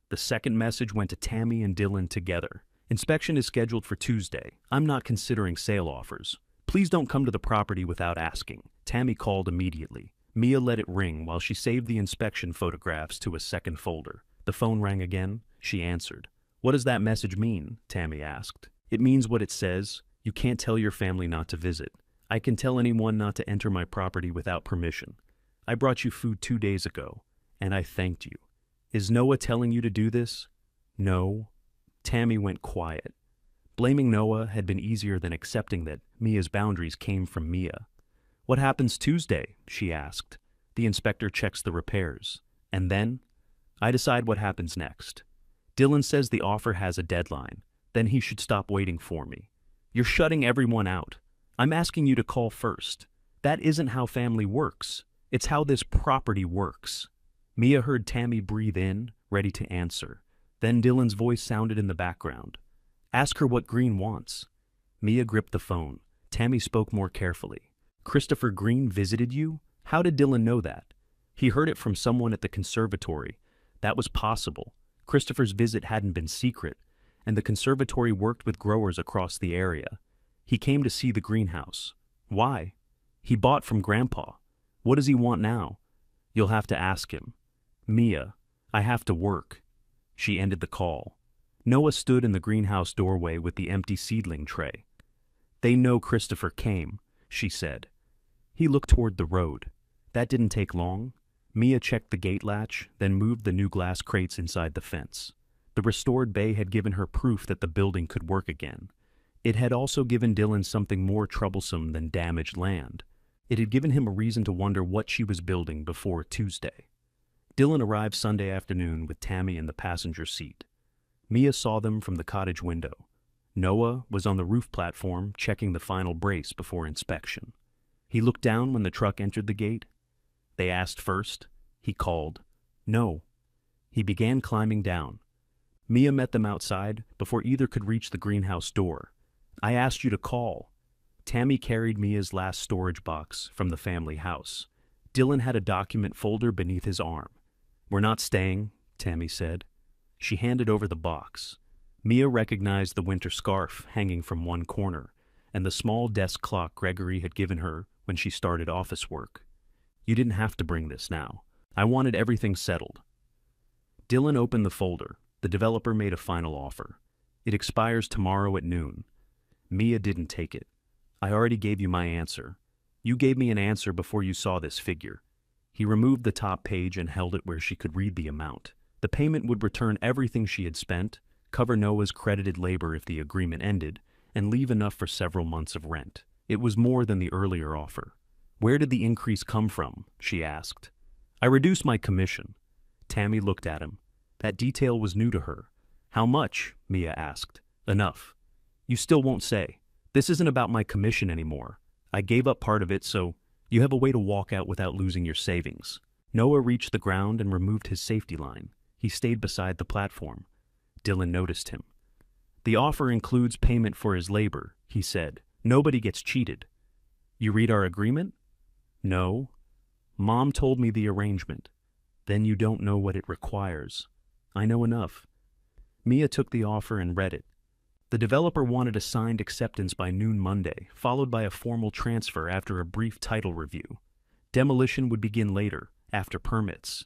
The second message went to Tammy and Dylan together. Inspection is scheduled for Tuesday. I'm not considering sale offers. Please don't come to the property without asking. Tammy called immediately. Mia let it ring while she saved the inspection photographs to a second folder. The phone rang again. She answered. What does that message mean? Tammy asked. It means what it says. You can't tell your family not to visit. I can tell anyone not to enter my property without permission. I brought you food 2 days ago, and I thanked you. Is Noah telling you to do this? No. Tammy went quiet. Blaming Noah had been easier than accepting that Mia's boundaries came from Mia. What happens Tuesday? She asked. The inspector checks the repairs. And then? I decide what happens next. Dylan says the offer has a deadline. Then he should stop waiting for me. You're shutting everyone out. I'm asking you to call first. That isn't how family works. It's how this property works. Mia heard Tammy breathe in, ready to answer. Then Dylan's voice sounded in the background. Ask her what Green wants. Mia gripped the phone. Tammy spoke more carefully. Christopher Green visited you? How did Dylan know that? He heard it from someone at the conservatory. That was possible. Christopher's visit hadn't been secret, and the conservatory worked with growers across the area. He came to see the greenhouse. Why? He bought from Grandpa. What does he want now? You'll have to ask him. Mia, I have to work. She ended the call. Noah stood in the greenhouse doorway with the empty seedling tray. They know Christopher came, she said. He looked toward the road. That didn't take long. Mia checked the gate latch, then moved the new glass crates inside the fence. The restored bay had given her proof that the building could work again. It had also given Dylan something more troublesome than damaged land. It had given him a reason to wonder what she was building before Tuesday. Dylan arrived Sunday afternoon with Tammy in the passenger seat. Mia saw them from the cottage window. Noah was on the roof platform checking the final brace before inspection. He looked down when the truck entered the gate. They asked first. He called. No. He began climbing down. Mia met them outside before either could reach the greenhouse door. I asked you to call. Tammy carried Mia's last storage box from the family house. Dylan had a document folder beneath his arm. We're not staying, Tammy said. She handed over the box. Mia recognized the winter scarf hanging from one corner and the small desk clock Gregory had given her when she started office work. You didn't have to bring this now. I wanted everything settled. Dylan opened the folder. The developer made a final offer. It expires tomorrow at noon. Mia didn't take it. I already gave you my answer. You gave me an answer before you saw this figure. He removed the top page and held it where she could read the amount. The payment would return everything she had spent, cover Noah's credited labor if the agreement ended, and leave enough for several months of rent. It was more than the earlier offer. Where did the increase come from? She asked. I reduced my commission. Tammy looked at him. That detail was new to her. How much? Mia asked. Enough. You still won't say. This isn't about my commission anymore. I gave up part of it, so you have a way to walk out without losing your savings. Noah reached the ground and removed his safety line. He stayed beside the platform. Dylan noticed him. The offer includes payment for his labor, he said. Nobody gets cheated. You read our agreement? No. Mom told me the arrangement. Then you don't know what it requires. I know enough. Mia took the offer and read it. The developer wanted a signed acceptance by noon Monday, followed by a formal transfer after a brief title review. Demolition would begin later, after permits.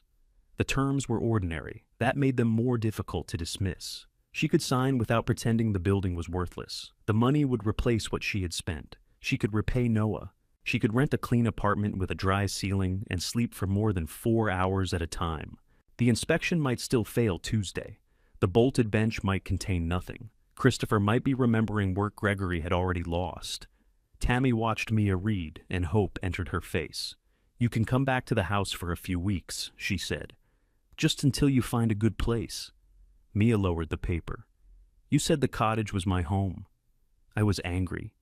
The terms were ordinary. That made them more difficult to dismiss. She could sign without pretending the building was worthless. The money would replace what she had spent. She could repay Noah. She could rent a clean apartment with a dry ceiling and sleep for more than 4 hours at a time. The inspection might still fail Tuesday. The bolted bench might contain nothing. Christopher might be remembering work Gregory had already lost. Tammy watched Mia read, and hope entered her face. You can come back to the house for a few weeks, she said. Just until you find a good place. Mia lowered the paper. You said the cottage was my home. I was angry.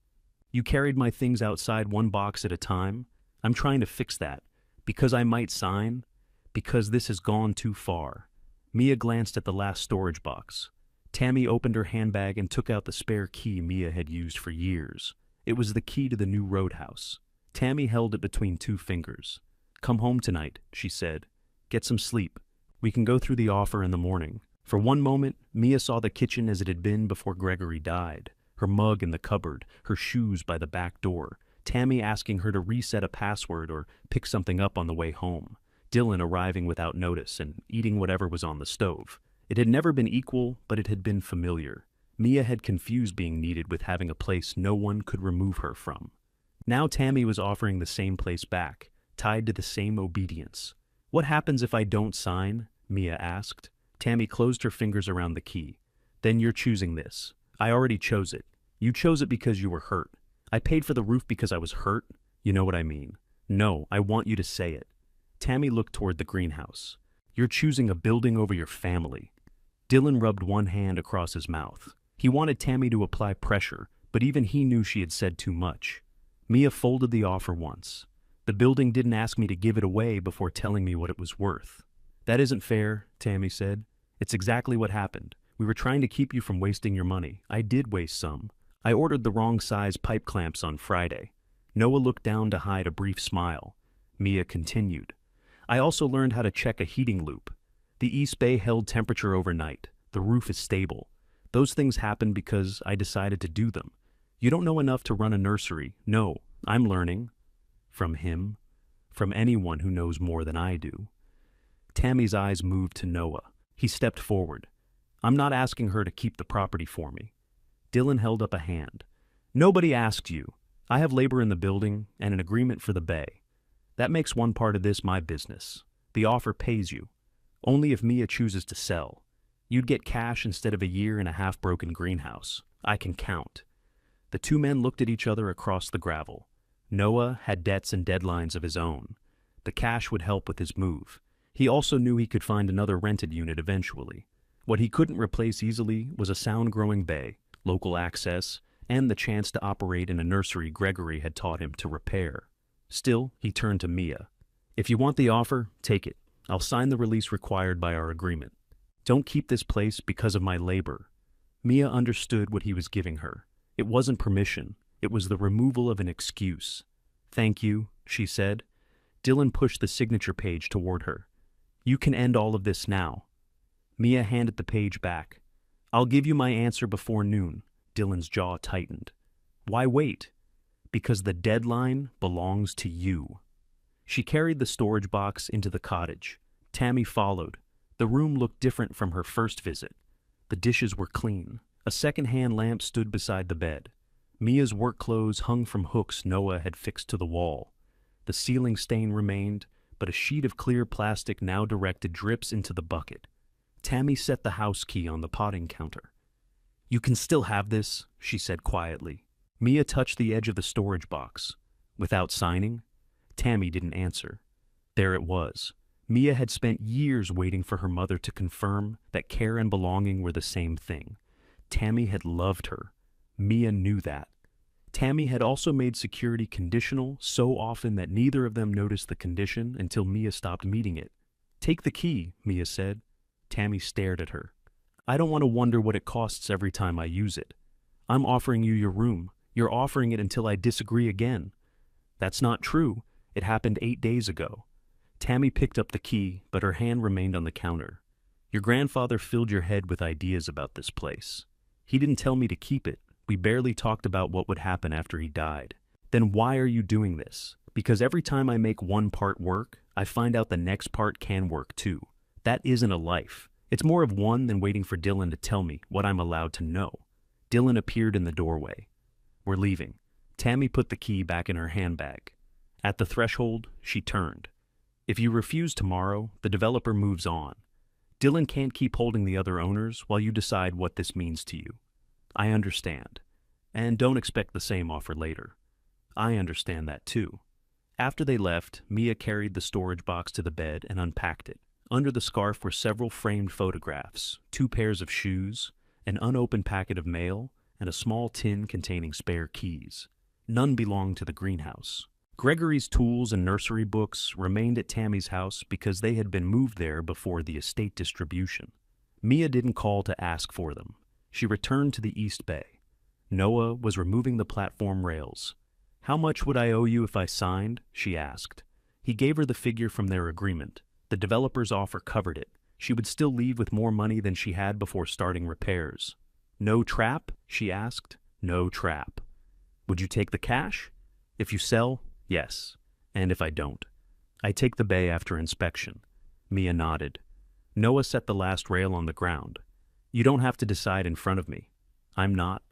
You carried my things outside one box at a time. I'm trying to fix that. Because I might sign. Because this has gone too far. Mia glanced at the last storage box. Tammy opened her handbag and took out the spare key Mia had used for years. It was the key to the new roadhouse. Tammy held it between two fingers. Come home tonight, she said. Get some sleep. We can go through the offer in the morning. For one moment, Mia saw the kitchen as it had been before Gregory died. Her mug in the cupboard, her shoes by the back door, Tammy asking her to reset a password or pick something up on the way home, Dylan arriving without notice and eating whatever was on the stove. It had never been equal, but it had been familiar. Mia had confused being needed with having a place no one could remove her from. Now Tammy was offering the same place back, tied to the same obedience. What happens if I don't sign? Mia asked. Tammy closed her fingers around the key. Then you're choosing this. I already chose it. You chose it because you were hurt. I paid for the roof because I was hurt. You know what I mean. No, I want you to say it. Tammy looked toward the greenhouse. You're choosing a building over your family. Dylan rubbed one hand across his mouth. He wanted Tammy to apply pressure, but even he knew she had said too much. Mia folded the offer once. The building didn't ask me to give it away before telling me what it was worth. That isn't fair, Tammy said. It's exactly what happened. We were trying to keep you from wasting your money. I did waste some. I ordered the wrong size pipe clamps on Friday. Noah looked down to hide a brief smile. Mia continued. I also learned how to check a heating loop. The East Bay held temperature overnight. The roof is stable. Those things happen because I decided to do them. You don't know enough to run a nursery. No, I'm learning. From him. From anyone who knows more than I do. Tammy's eyes moved to Noah. He stepped forward. I'm not asking her to keep the property for me. Dylan held up a hand. Nobody asked you. I have labor in the building and an agreement for the bay. That makes one part of this my business. The offer pays you. Only if Mia chooses to sell. You'd get cash instead of a year in a half-broken greenhouse. I can count. The two men looked at each other across the gravel. Noah had debts and deadlines of his own. The cash would help with his move. He also knew he could find another rented unit eventually. What he couldn't replace easily was a sound-growing bay, local access, and the chance to operate in a nursery Gregory had taught him to repair. Still, he turned to Mia. If you want the offer, take it. I'll sign the release required by our agreement. Don't keep this place because of my labor. Mia understood what he was giving her. It wasn't permission. It was the removal of an excuse. Thank you, she said. Dylan pushed the signature page toward her. You can end all of this now. Mia handed the page back. I'll give you my answer before noon. Dylan's jaw tightened. Why wait? Because the deadline belongs to you. She carried the storage box into the cottage. Tammy followed. The room looked different from her first visit. The dishes were clean. A second-hand lamp stood beside the bed. Mia's work clothes hung from hooks Noah had fixed to the wall. The ceiling stain remained, but a sheet of clear plastic now directed drips into the bucket. Tammy set the house key on the potting counter. You can still have this, she said quietly. Mia touched the edge of the storage box. Without signing? Tammy didn't answer. There it was. Mia had spent years waiting for her mother to confirm that care and belonging were the same thing. Tammy had loved her. Mia knew that. Tammy had also made security conditional so often that neither of them noticed the condition until Mia stopped meeting it. Take the key, Mia said. Tammy stared at her. I don't want to wonder what it costs every time I use it. I'm offering you your room. You're offering it until I disagree again. That's not true. It happened 8 days ago. Tammy picked up the key, but her hand remained on the counter. Your grandfather filled your head with ideas about this place. He didn't tell me to keep it. We barely talked about what would happen after he died. Then why are you doing this? Because every time I make one part work, I find out the next part can work too. That isn't a life. It's more of one than waiting for Dylan to tell me what I'm allowed to know. Dylan appeared in the doorway. We're leaving. Tammy put the key back in her handbag. At the threshold, she turned. If you refuse tomorrow, the developer moves on. Dylan can't keep holding the other owners while you decide what this means to you. I understand. And don't expect the same offer later. I understand that too. After they left, Mia carried the storage box to the bed and unpacked it. Under the scarf were several framed photographs, 2 pairs of shoes, an unopened packet of mail, and a small tin containing spare keys. None belonged to the greenhouse. Gregory's tools and nursery books remained at Tammy's house because they had been moved there before the estate distribution. Mia didn't call to ask for them. She returned to the East Bay. Noah was removing the platform rails. "How much would I owe you if I signed?" she asked. He gave her the figure from their agreement. The developer's offer covered it. She would still leave with more money than she had before starting repairs. "No trap?" she asked. "No trap." "Would you take the cash?" "If you sell, yes. And if I don't?" "I take the bay after inspection." Mia nodded. Noah set the last rail on the ground. "You don't have to decide in front of me. I'm not."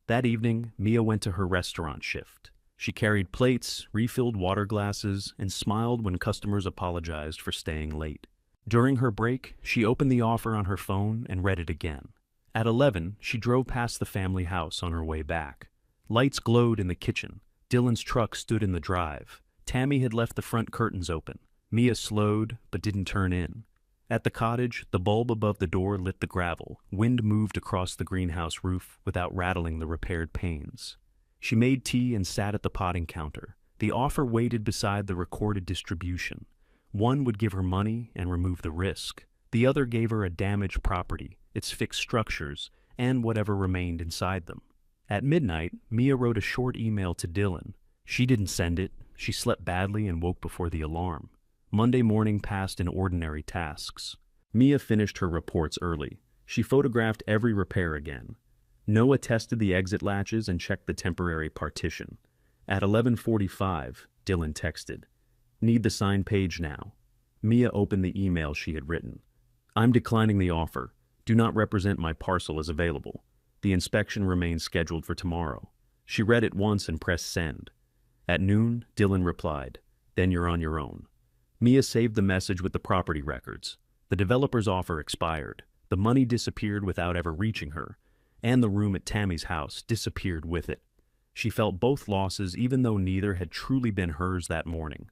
That evening, Mia went to her restaurant shift. She carried plates, refilled water glasses, and smiled when customers apologized for staying late. During her break, she opened the offer on her phone and read it again. At 11, she drove past the family house on her way back. Lights glowed in the kitchen. Dylan's truck stood in the drive. Tammy had left the front curtains open. Mia slowed, but didn't turn in. At the cottage, the bulb above the door lit the gravel. Wind moved across the greenhouse roof without rattling the repaired panes. She made tea and sat at the potting counter. The offer waited beside the recorded distribution. One would give her money and remove the risk. The other gave her a damaged property, its fixed structures, and whatever remained inside them. At midnight, Mia wrote a short email to Dylan. She didn't send it. She slept badly and woke before the alarm. Monday morning passed in ordinary tasks. Mia finished her reports early. She photographed every repair again. Noah tested the exit latches and checked the temporary partition. At 11:45, Dylan texted, "Need the signed page now." Mia opened the email she had written. "I'm declining the offer. Do not represent my parcel as available. The inspection remains scheduled for tomorrow." She read it once and pressed send. At noon, Dylan replied, "Then you're on your own." Mia saved the message with the property records. The developer's offer expired. The money disappeared without ever reaching her, and the room at Tammy's house disappeared with it. She felt both losses even though neither had truly been hers that morning.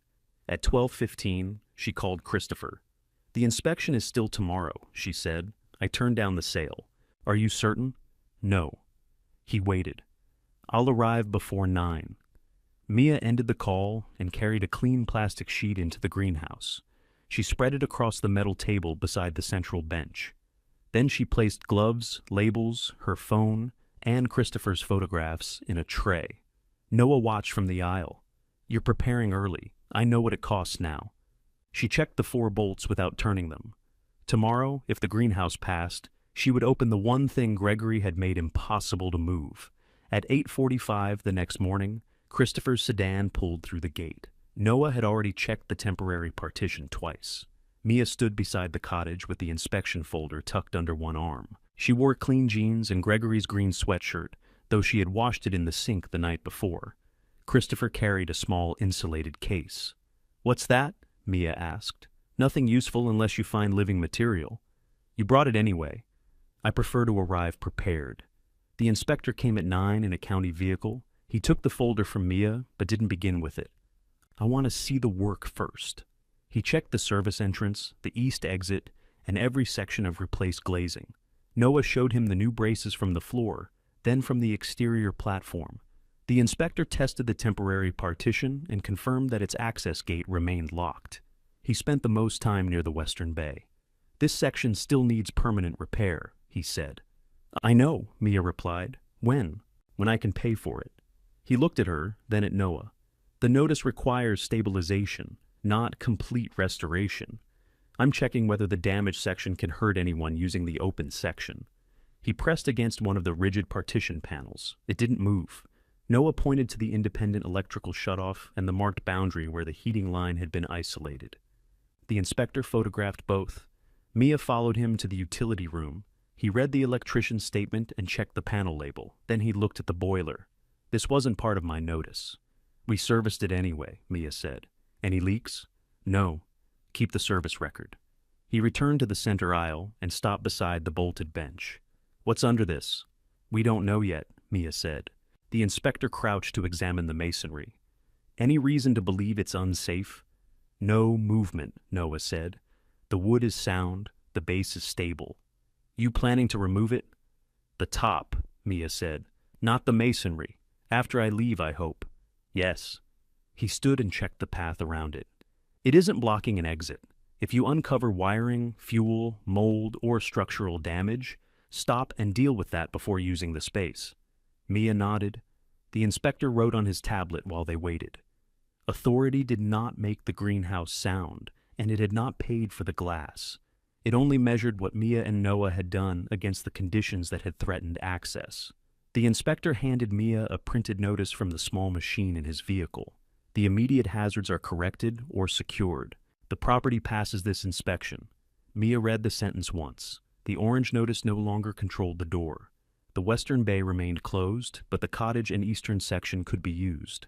At 12:15, she called Christopher. "The inspection is still tomorrow," she said. "I turned down the sale. Are you certain?" "No." He waited. "I'll arrive before 9. Mia ended the call and carried a clean plastic sheet into the greenhouse. She spread it across the metal table beside the central bench. Then she placed gloves, labels, her phone, and Christopher's photographs in a tray. Noah watched from the aisle. "You're preparing early. I know what it costs now." She checked the 4 bolts without turning them. Tomorrow, if the greenhouse passed, she would open the one thing Gregory had made impossible to move. At 8:45 the next morning, Christopher's sedan pulled through the gate. Noah had already checked the temporary partition twice. Mia stood beside the cottage with the inspection folder tucked under one arm. She wore clean jeans and Gregory's green sweatshirt, though she had washed it in the sink the night before. Christopher carried a small insulated case. "What's that?" Mia asked. "Nothing useful unless you find living material." "You brought it anyway." "I prefer to arrive prepared." The inspector came at 9 in a county vehicle. He took the folder from Mia, but didn't begin with it. "I want to see the work first." He checked the service entrance, the east exit, and every section of replaced glazing. Noah showed him the new braces from the floor, then from the exterior platform. The inspector tested the temporary partition and confirmed that its access gate remained locked. He spent the most time near the western bay. "This section still needs permanent repair," he said. "I know," Mia replied. "When?" "When I can pay for it." He looked at her, then at Noah. "The notice requires stabilization, not complete restoration. I'm checking whether the damaged section can hurt anyone using the open section." He pressed against one of the rigid partition panels. It didn't move. Noah pointed to the independent electrical shutoff and the marked boundary where the heating line had been isolated. The inspector photographed both. Mia followed him to the utility room. He read the electrician's statement and checked the panel label. Then he looked at the boiler. "This wasn't part of my notice." "We serviced it anyway," Mia said. "Any leaks?" "No. Keep the service record." He returned to the center aisle and stopped beside the bolted bench. "What's under this?" "We don't know yet," Mia said. The inspector crouched to examine the masonry. "Any reason to believe it's unsafe?" "No movement," Noah said. The wood is sound, the base is stable. You planning to remove it? The top, Mia said. Not the masonry. After I leave, I hope. Yes. He stood and checked the path around it. It isn't blocking an exit. If you uncover wiring, fuel, mold, or structural damage, stop and deal with that before using the space. Mia nodded. The inspector wrote on his tablet while they waited. Authority did not make the greenhouse sound, and it had not paid for the glass. It only measured what Mia and Noah had done against the conditions that had threatened access. The inspector handed Mia a printed notice from the small machine in his vehicle. The immediate hazards are corrected or secured. The property passes this inspection. Mia read the sentence once. The orange notice no longer controlled the door. The western bay remained closed, but the cottage and eastern section could be used.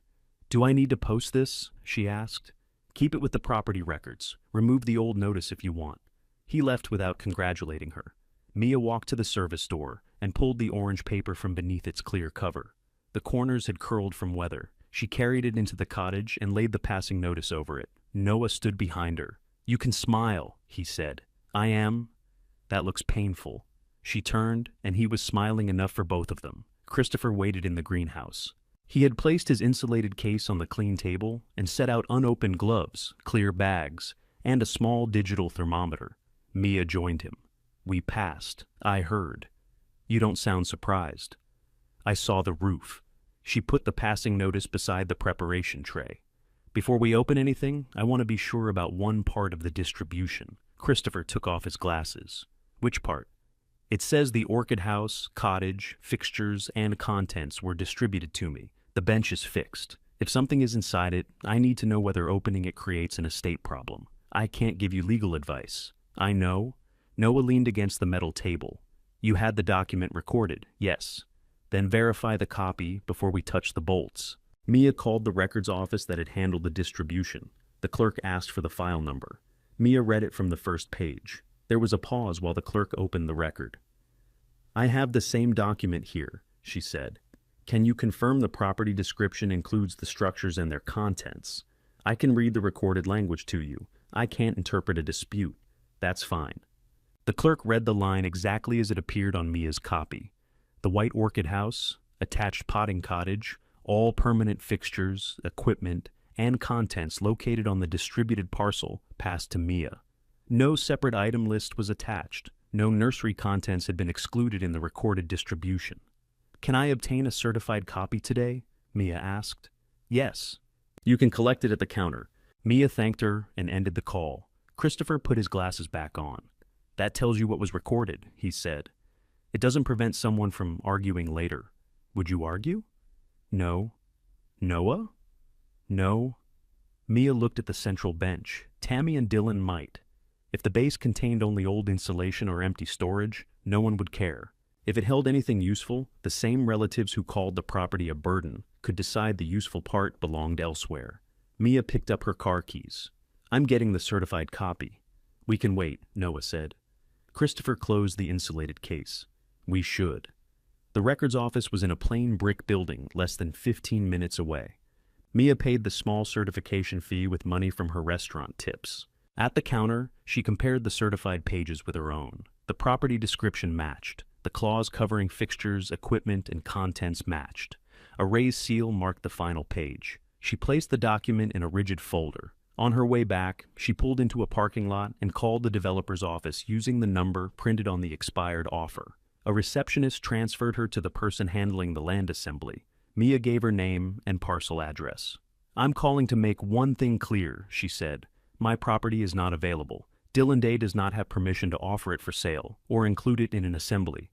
Do I need to post this? She asked. Keep it with the property records. Remove the old notice if you want. He left without congratulating her. Mia walked to the service door and pulled the orange paper from beneath its clear cover. The corners had curled from weather. She carried it into the cottage and laid the passing notice over it. Noah stood behind her. You can smile, he said. I am. That looks painful. She turned, and he was smiling enough for both of them. Christopher waited in the greenhouse. He had placed his insulated case on the clean table and set out unopened gloves, clear bags, and a small digital thermometer. Mia joined him. We passed. I heard. You don't sound surprised. I saw the roof. She put the passing notice beside the preparation tray. Before we open anything, I want to be sure about one part of the distribution. Christopher took off his glasses. Which part? It says the Orchid house, cottage, fixtures, and contents were distributed to me. The bench is fixed. If something is inside it, I need to know whether opening it creates an estate problem. I can't give you legal advice. I know. Noah leaned against the metal table. You had the document recorded, yes. Then verify the copy before we touch the bolts. Mia called the records office that had handled the distribution. The clerk asked for the file number. Mia read it from the first page. There was a pause while the clerk opened the record. I have the same document here, she said. Can you confirm the property description includes the structures and their contents? I can read the recorded language to you. I can't interpret a dispute. That's fine. The clerk read the line exactly as it appeared on Mia's copy. The White Orchid house, attached potting cottage, all permanent fixtures, equipment, and contents located on the distributed parcel passed to Mia. No separate item list was attached. No nursery contents had been excluded in the recorded distribution. Can I obtain a certified copy today? Mia asked. Yes. You can collect it at the counter. Mia thanked her and ended the call. Christopher put his glasses back on. That tells you what was recorded, he said. It doesn't prevent someone from arguing later. Would you argue? No. Noah? No. Mia looked at the central bench. Tammy and Dylan might. If the base contained only old insulation or empty storage, no one would care. If it held anything useful, the same relatives who called the property a burden could decide the useful part belonged elsewhere. Mia picked up her car keys. I'm getting the certified copy. We can wait, Noah said. Christopher closed the insulated case. We should. The records office was in a plain brick building less than 15 minutes away. Mia paid the small certification fee with money from her restaurant tips. At the counter, she compared the certified pages with her own. The property description matched. The clause covering fixtures, equipment, and contents matched. A raised seal marked the final page. She placed the document in a rigid folder. On her way back, she pulled into a parking lot and called the developer's office using the number printed on the expired offer. A receptionist transferred her to the person handling the land assembly. Mia gave her name and parcel address. I'm calling to make one thing clear, she said. My property is not available. Dylan Day does not have permission to offer it for sale or include it in an assembly.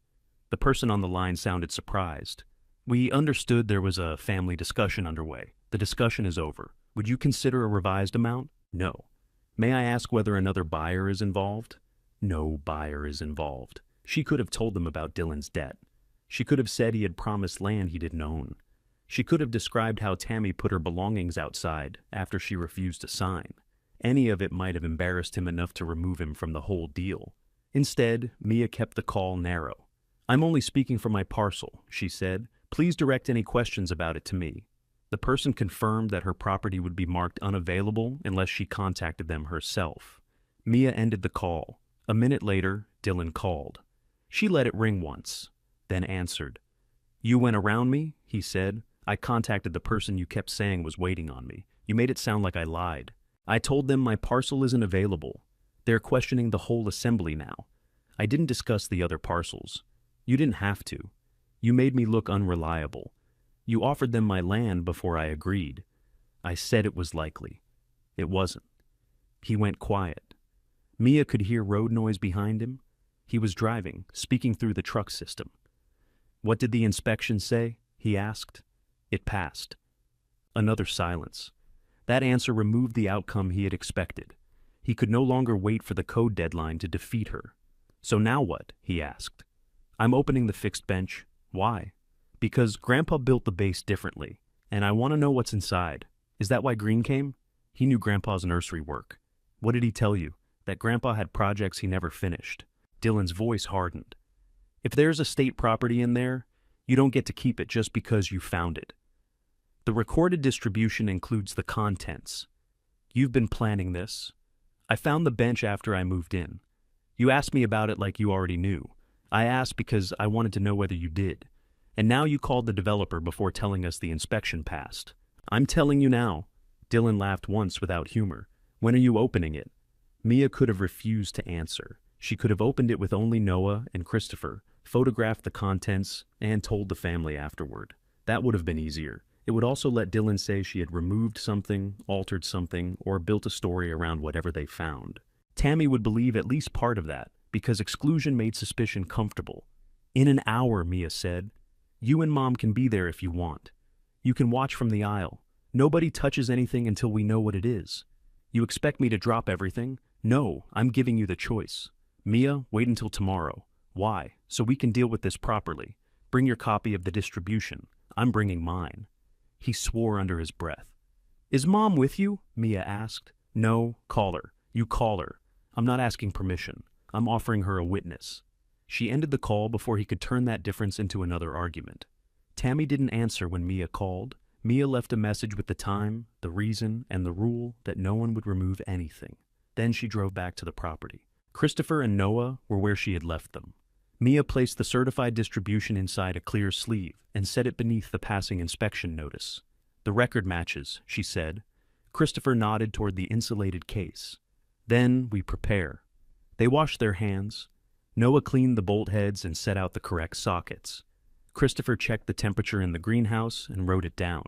The person on the line sounded surprised. We understood there was a family discussion underway. The discussion is over. Would you consider a revised amount? No. May I ask whether another buyer is involved? No buyer is involved. She could have told them about Dylan's debt. She could have said he had promised land he didn't own. She could have described how Tammy put her belongings outside after she refused to sign. Any of it might have embarrassed him enough to remove him from the whole deal. Instead, Mia kept the call narrow. I'm only speaking for my parcel, she said. Please direct any questions about it to me. The person confirmed that her property would be marked unavailable unless she contacted them herself. Mia ended the call. A minute later, Dylan called. She let it ring once, then answered. "You went around me," he said. "I contacted the person you kept saying was waiting on me. You made it sound like I lied. I told them my parcel isn't available. They're questioning the whole assembly now. I didn't discuss the other parcels. You didn't have to. You made me look unreliable. You offered them my land before I agreed. I said it was likely. It wasn't." He went quiet. Mia could hear road noise behind him. He was driving, speaking through the truck system. "What did the inspection say?" he asked. "It passed." Another silence. That answer removed the outcome he had expected. He could no longer wait for the code deadline to defeat her. "So now what?" he asked. "I'm opening the fixed bench." "Why?" "Because Grandpa built the base differently, and I want to know what's inside." "Is that why Green came?" He knew Grandpa's nursery work. "What did he tell you?" "That Grandpa had projects he never finished." Dylan's voice hardened. "If there's a state property in there, you don't get to keep it just because you found it. The recorded distribution includes the contents. You've been planning this. I found the bench after I moved in. You asked me about it like you already knew. I asked because I wanted to know whether you did. And now you called the developer before telling us the inspection passed. I'm telling you now." Dylan laughed once without humor. "When are you opening it?" Mia could have refused to answer. She could have opened it with only Noah and Christopher, photographed the contents, and told the family afterward. That would have been easier. It would also let Dylan say she had removed something, altered something, or built a story around whatever they found. Tammy would believe at least part of that, because exclusion made suspicion comfortable. "In an hour," Mia said. "You and Mom can be there if you want. You can watch from the aisle. Nobody touches anything until we know what it is. You expect me to drop everything? No, I'm giving you the choice. Mia, wait until tomorrow." "Why?" "So we can deal with this properly. Bring your copy of the distribution. I'm bringing mine." He swore under his breath. "Is Mom with you?" Mia asked. "No, call her. You call her. I'm not asking permission. I'm offering her a witness." She ended the call before he could turn that difference into another argument. Tammy didn't answer when Mia called. Mia left a message with the time, the reason, and the rule that no one would remove anything. Then she drove back to the property. Christopher and Noah were where she had left them. Mia placed the certified distribution inside a clear sleeve and set it beneath the passing inspection notice. "The record matches," she said. Christopher nodded toward the insulated case. "Then we prepare." They washed their hands. Noah cleaned the bolt heads and set out the correct sockets. Christopher checked the temperature in the greenhouse and wrote it down.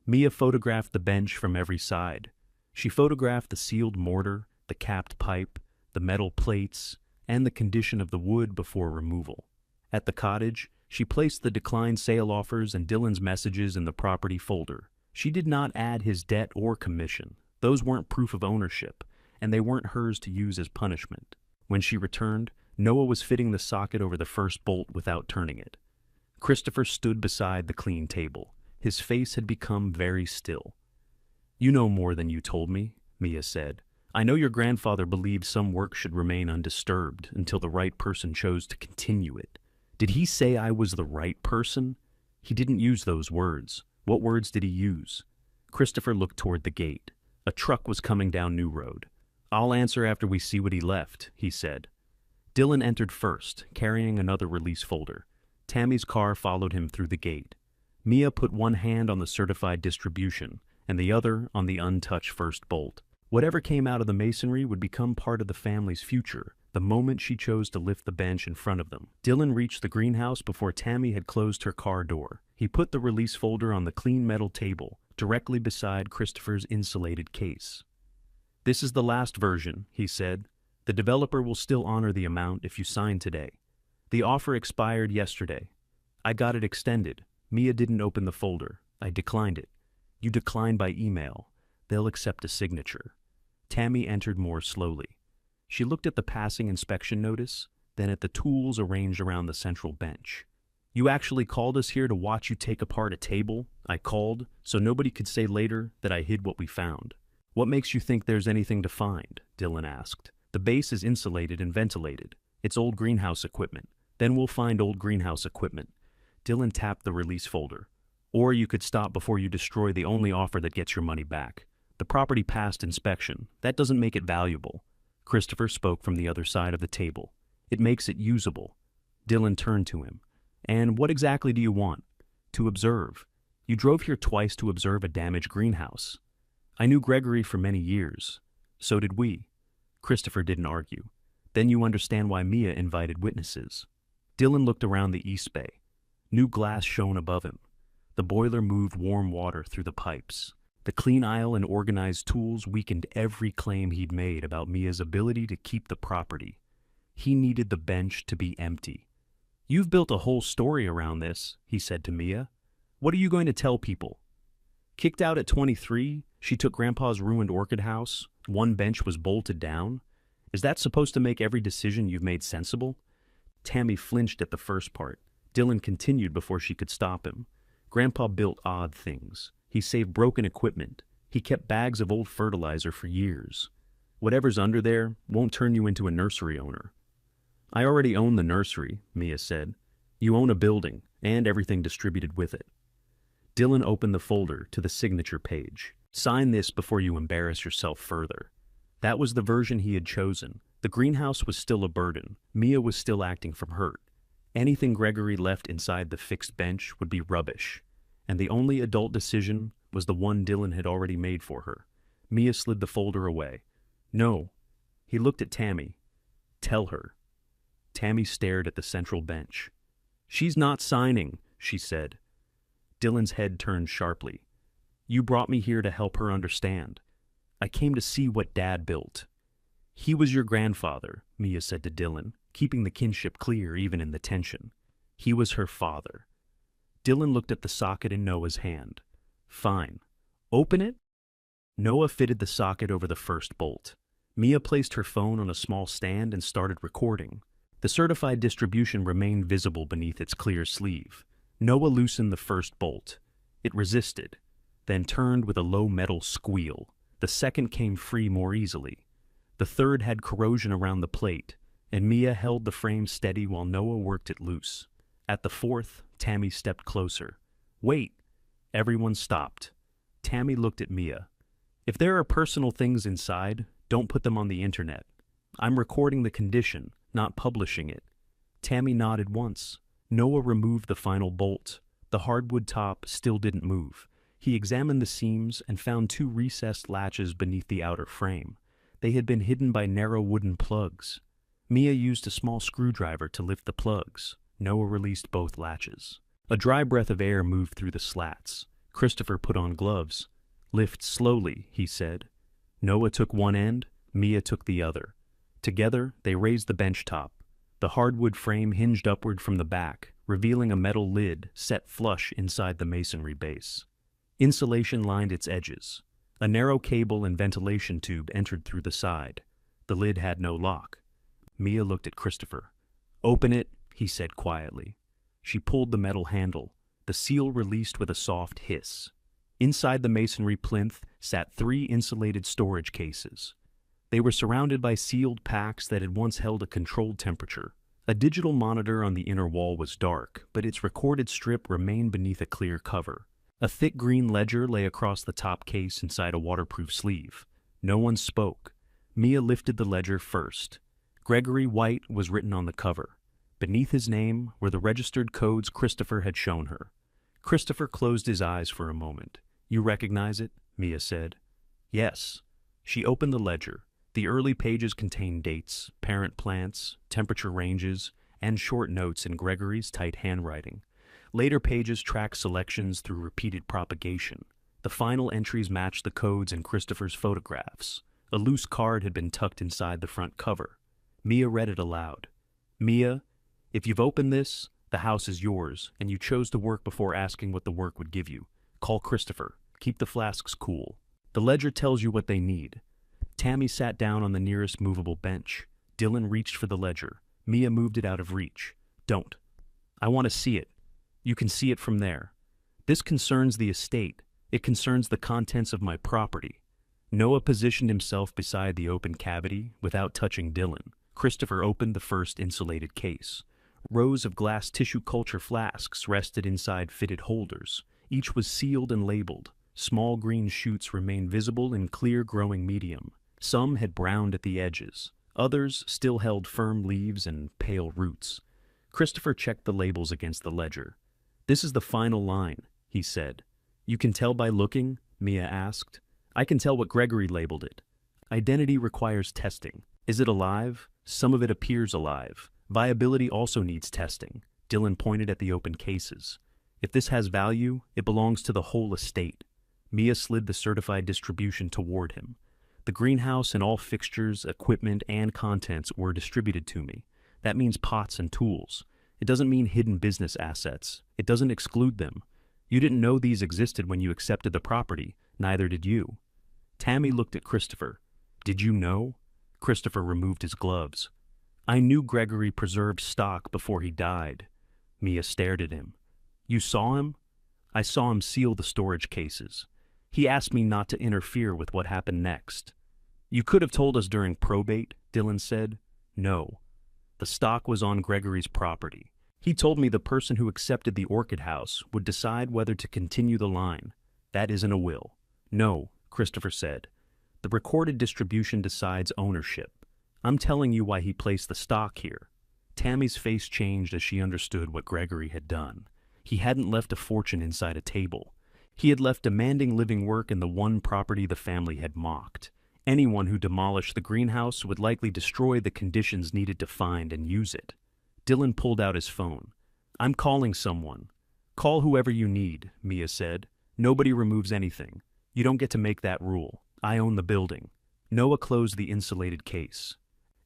Mia photographed the bench from every side. She photographed the sealed mortar, the capped pipe, the metal plates, and the condition of the wood before removal. At the cottage, she placed the declined sale offers and Dylan's messages in the property folder. She did not add his debt or commission. Those weren't proof of ownership, and they weren't hers to use as punishment. When she returned, Noah was fitting the socket over the first bolt without turning it. Christopher stood beside the clean table. His face had become very still. "You know more than you told me," Mia said. "I know your grandfather believed some work should remain undisturbed until the right person chose to continue it. Did he say I was the right person?" "He didn't use those words." "What words did he use?" Christopher looked toward the gate. A truck was coming down New Road. "I'll answer after we see what he left," he said. Dylan entered first, carrying another release folder. Tammy's car followed him through the gate. Mia put one hand on the certified distribution and the other on the untouched first bolt. Whatever came out of the masonry would become part of the family's future, the moment she chose to lift the bench in front of them. Dylan reached the greenhouse before Tammy had closed her car door. He put the release folder on the clean metal table, directly beside Christopher's insulated case. "This is the last version," he said. "The developer will still honor the amount if you sign today. The offer expired yesterday. I got it extended. Mia didn't open the folder. I declined it. You declined by email. They'll accept a signature." Tammy entered more slowly. She looked at the passing inspection notice, then at the tools arranged around the central bench. "You actually called us here to watch you take apart a table?" "I called, so nobody could say later that I hid what we found." "What makes you think there's anything to find?" Dylan asked. "The base is insulated and ventilated. It's old greenhouse equipment. Then we'll find old greenhouse equipment." Dylan tapped the release folder. "Or you could stop before you destroy the only offer that gets your money back. The property passed inspection. That doesn't make it valuable." Christopher spoke from the other side of the table. It makes it usable. Dylan turned to him. And what exactly do you want? To observe. You drove here twice to observe a damaged greenhouse. I knew Gregory for many years. So did we. Christopher didn't argue. Then you understand why Mia invited witnesses. Dylan looked around the east bay. New glass shone above him. The boiler moved warm water through the pipes. The clean aisle and organized tools weakened every claim he'd made about Mia's ability to keep the property. He needed the bench to be empty. You've built a whole story around this, he said to Mia. What are you going to tell people? Kicked out at 23, she took Grandpa's ruined orchid house. One bench was bolted down. Is that supposed to make every decision you've made sensible? Tammy flinched at the first part. Dylan continued before she could stop him. Grandpa built odd things. He saved broken equipment. He kept bags of old fertilizer for years. Whatever's under there won't turn you into a nursery owner. I already own the nursery, Mia said. You own a building, and everything distributed with it. Dylan opened the folder to the signature page. Sign this before you embarrass yourself further. That was the version he had chosen. The greenhouse was still a burden. Mia was still acting from hurt. Anything Gregory left inside the fixed bench would be rubbish. And the only adult decision was the one Dylan had already made for her. Mia slid the folder away. No. He looked at Tammy. Tell her. Tammy stared at the central bench. She's not signing, she said. Dylan's head turned sharply. You brought me here to help her understand. I came to see what Dad built. He was your grandfather, Mia said to Dylan, keeping the kinship clear even in the tension. He was her father. Dylan looked at the socket in Noah's hand. Fine. Open it? Noah fitted the socket over the first bolt. Mia placed her phone on a small stand and started recording. The certified distribution remained visible beneath its clear sleeve. Noah loosened the first bolt. It resisted, then turned with a low metal squeal. The second came free more easily. The third had corrosion around the plate, and Mia held the frame steady while Noah worked it loose. At the fourth, Tammy stepped closer. Wait! Everyone stopped. Tammy looked at Mia. If there are personal things inside, don't put them on the internet. I'm recording the condition, not publishing it. Tammy nodded once. Noah removed the final bolt. The hardwood top still didn't move. He examined the seams and found two recessed latches beneath the outer frame. They had been hidden by narrow wooden plugs. Mia used a small screwdriver to lift the plugs. Noah released both latches. A dry breath of air moved through the slats. Christopher put on gloves. Lift slowly, he said. Noah took one end, Mia took the other. Together, they raised the bench top. The hardwood frame hinged upward from the back, revealing a metal lid set flush inside the masonry base. Insulation lined its edges. A narrow cable and ventilation tube entered through the side. The lid had no lock. Mia looked at Christopher. Open it, he said quietly. She pulled the metal handle. The seal released with a soft hiss. Inside the masonry plinth sat 3 insulated storage cases. They were surrounded by sealed packs that had once held a controlled temperature. A digital monitor on the inner wall was dark, but its recorded strip remained beneath a clear cover. A thick green ledger lay across the top case inside a waterproof sleeve. No one spoke. Mia lifted the ledger first. Gregory White was written on the cover. Beneath his name were the registered codes Christopher had shown her. Christopher closed his eyes for a moment. You recognize it? Mia said. Yes. She opened the ledger. The early pages contained dates, parent plants, temperature ranges, and short notes in Gregory's tight handwriting. Later pages tracked selections through repeated propagation. The final entries matched the codes in Christopher's photographs. A loose card had been tucked inside the front cover. Mia read it aloud. Mia, if you've opened this, the house is yours, and you chose to work before asking what the work would give you. Call Christopher. Keep the flasks cool. The ledger tells you what they need. Tammy sat down on the nearest movable bench. Dylan reached for the ledger. Mia moved it out of reach. Don't. I want to see it. You can see it from there. This concerns the estate. It concerns the contents of my property. Noah positioned himself beside the open cavity without touching Dylan. Christopher opened the first insulated case. Rows of glass tissue culture flasks rested inside fitted holders. Each was sealed and labeled. Small green shoots remained visible in clear growing medium. Some had browned at the edges. Others still held firm leaves and pale roots. Christopher checked the labels against the ledger. "This is the final line," he said. "You can tell by looking?" Mia asked. "I can tell what Gregory labeled it. Identity requires testing. Is it alive? Some of it appears alive. Viability also needs testing." Dylan pointed at the open cases. "If this has value, it belongs to the whole estate." Mia slid the certified distribution toward him. "The greenhouse and all fixtures, equipment, and contents were distributed to me. That means pots and tools. It doesn't mean hidden business assets. It doesn't exclude them. You didn't know these existed when you accepted the property. Neither did you." Tammy looked at Christopher. "Did you know?" Christopher removed his gloves. "I knew Gregory preserved stock before he died." Mia stared at him. "You saw him?" "I saw him seal the storage cases. He asked me not to interfere with what happened next." "You could have told us during probate," Dylan said. "No. The stock was on Gregory's property. He told me the person who accepted the Orchid house would decide whether to continue the line. That isn't a will." "No," Christopher said. "The recorded distribution decides ownership. I'm telling you why he placed the stock here." Tammy's face changed as she understood what Gregory had done. He hadn't left a fortune inside a table. He had left demanding living work in the one property the family had mocked. Anyone who demolished the greenhouse would likely destroy the conditions needed to find and use it. Dylan pulled out his phone. "I'm calling someone." "Call whoever you need," Mia said. "Nobody removes anything. You don't get to make that rule. I own the building." Noah closed the insulated case.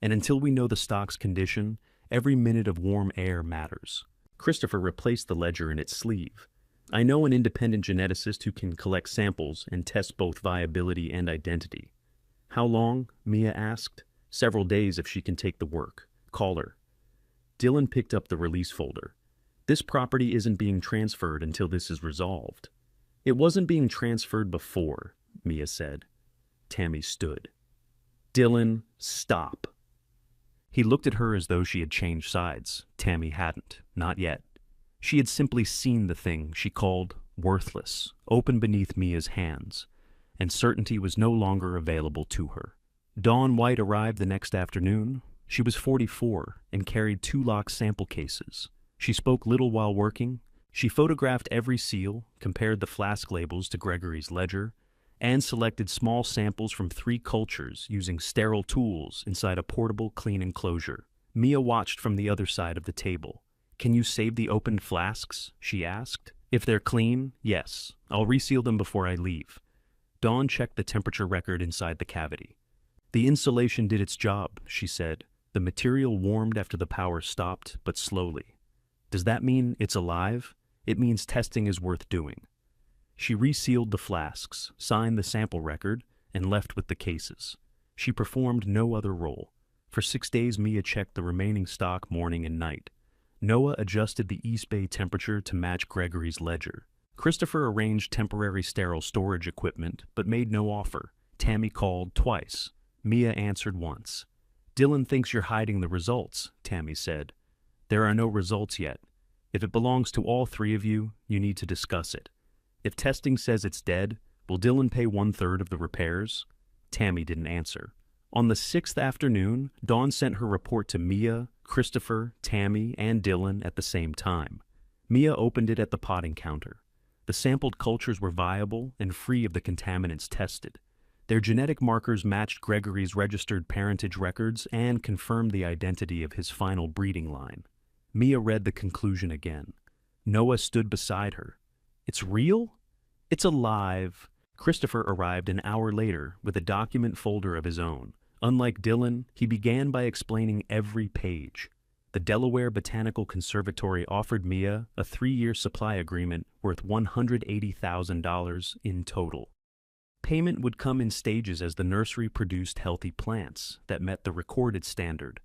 "And until we know the stock's condition, every minute of warm air matters." Christopher replaced the ledger in its sleeve. "I know an independent geneticist who can collect samples and test both viability and identity." "How long?" Mia asked. "Several days if she can take the work. Call her." Dylan picked up the release folder. "This property isn't being transferred until this is resolved." "It wasn't being transferred before," Mia said. Tammy stood. "Dylan, stop." He looked at her as though she had changed sides. Tammy hadn't. Not yet. She had simply seen the thing she called worthless open beneath Mia's hands, and certainty was no longer available to her. Dawn White arrived the next afternoon. She was 44 and carried 2 locked sample cases. She spoke little while working. She photographed every seal, compared the flask labels to Gregory's ledger, and selected small samples from 3 cultures using sterile tools inside a portable clean enclosure. Mia watched from the other side of the table. "Can you save the opened flasks?" she asked. "If they're clean, yes. I'll reseal them before I leave." Dawn checked the temperature record inside the cavity. "The insulation did its job," she said. "The material warmed after the power stopped, but slowly." "Does that mean it's alive?" "It means testing is worth doing." She resealed the flasks, signed the sample record, and left with the cases. She performed no other role. For 6 days, Mia checked the remaining stock morning and night. Noah adjusted the East Bay temperature to match Gregory's ledger. Christopher arranged temporary sterile storage equipment, but made no offer. Tammy called twice. Mia answered once. "Dylan thinks you're hiding the results," Tammy said. "There are no results yet. If it belongs to all 3 of you, you need to discuss it. If testing says it's dead, will Dylan pay 1/3 of the repairs?" Tammy didn't answer. On the 6th afternoon, Dawn sent her report to Mia, Christopher, Tammy, and Dylan at the same time. Mia opened it at the potting counter. The sampled cultures were viable and free of the contaminants tested. Their genetic markers matched Gregory's registered parentage records and confirmed the identity of his final breeding line. Mia read the conclusion again. Noah stood beside her. "It's real? It's alive." Christopher arrived an hour later with a document folder of his own. Unlike Dylan, he began by explaining every page. The Delaware Botanical Conservatory offered Mia a 3-year supply agreement worth $180,000 in total. Payment would come in stages as the nursery produced healthy plants that met the recorded standard.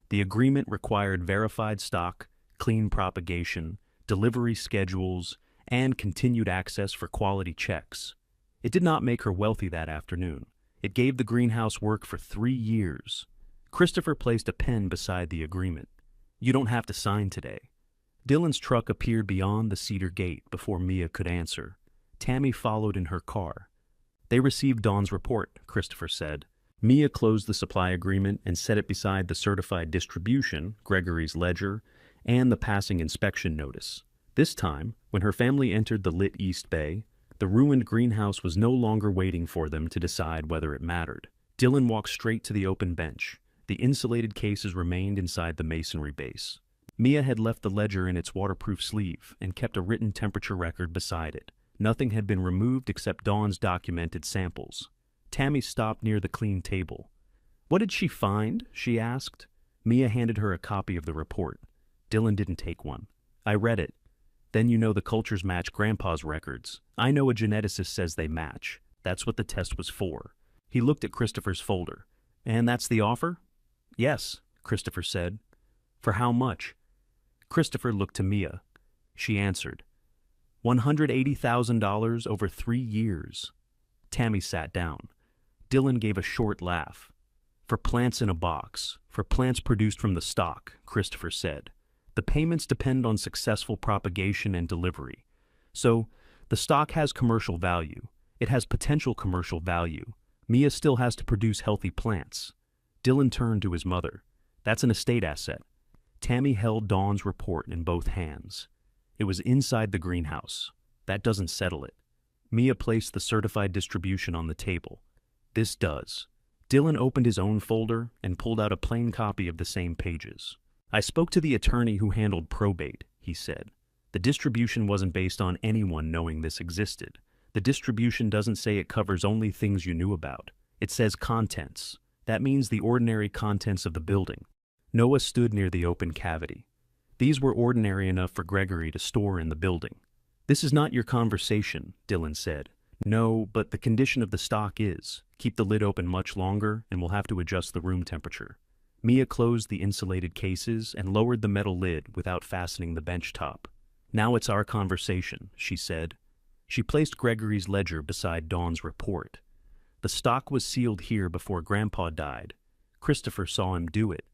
The agreement required verified stock, clean propagation, delivery schedules, and continued access for quality checks. It did not make her wealthy that afternoon. It gave the greenhouse work for 3 years. Christopher placed a pen beside the agreement. "You don't have to sign today." Dylan's truck appeared beyond the cedar gate before Mia could answer. Tammy followed in her car. "They received Dawn's report," Christopher said. Mia closed the supply agreement and set it beside the certified distribution, Gregory's ledger, and the passing inspection notice. This time, when her family entered the lit East Bay, the ruined greenhouse was no longer waiting for them to decide whether it mattered. Dylan walked straight to the open bench. The insulated cases remained inside the masonry base. Mia had left the ledger in its waterproof sleeve and kept a written temperature record beside it. Nothing had been removed except Dawn's documented samples. Tammy stopped near the clean table. "What did she find?" she asked. Mia handed her a copy of the report. Dylan didn't take one. "I read it. Then you know the cultures match Grandpa's records. I know a geneticist says they match. That's what the test was for." He looked at Christopher's folder. "And that's the offer?" "Yes," Christopher said. "For how much?" Christopher looked to Mia. She answered, $180,000 over 3 years. Tammy sat down. Dylan gave a short laugh. "For plants in a box, for plants produced from the stock," Christopher said. "The payments depend on successful propagation and delivery. So, the stock has commercial value. It has potential commercial value. Mia still has to produce healthy plants." Dylan turned to his mother. "That's an estate asset." Tammy held Dawn's report in both hands. It was inside the greenhouse. "That doesn't settle it." Mia placed the certified distribution on the table. "This does." Dylan opened his own folder and pulled out a plain copy of the same pages. "I spoke to the attorney who handled probate," he said. "The distribution wasn't based on anyone knowing this existed. The distribution doesn't say it covers only things you knew about. It says contents. That means the ordinary contents of the building." Noah stood near the open cavity. "These were ordinary enough for Gregory to store in the building." "This is not your conversation," Dylan said. "No, but the condition of the stock is. Keep the lid open much longer, and we'll have to adjust the room temperature." Mia closed the insulated cases and lowered the metal lid without fastening the bench top. "Now it's our conversation," she said. She placed Gregory's ledger beside Dawn's report. "The stock was sealed here before Grandpa died. Christopher saw him do it.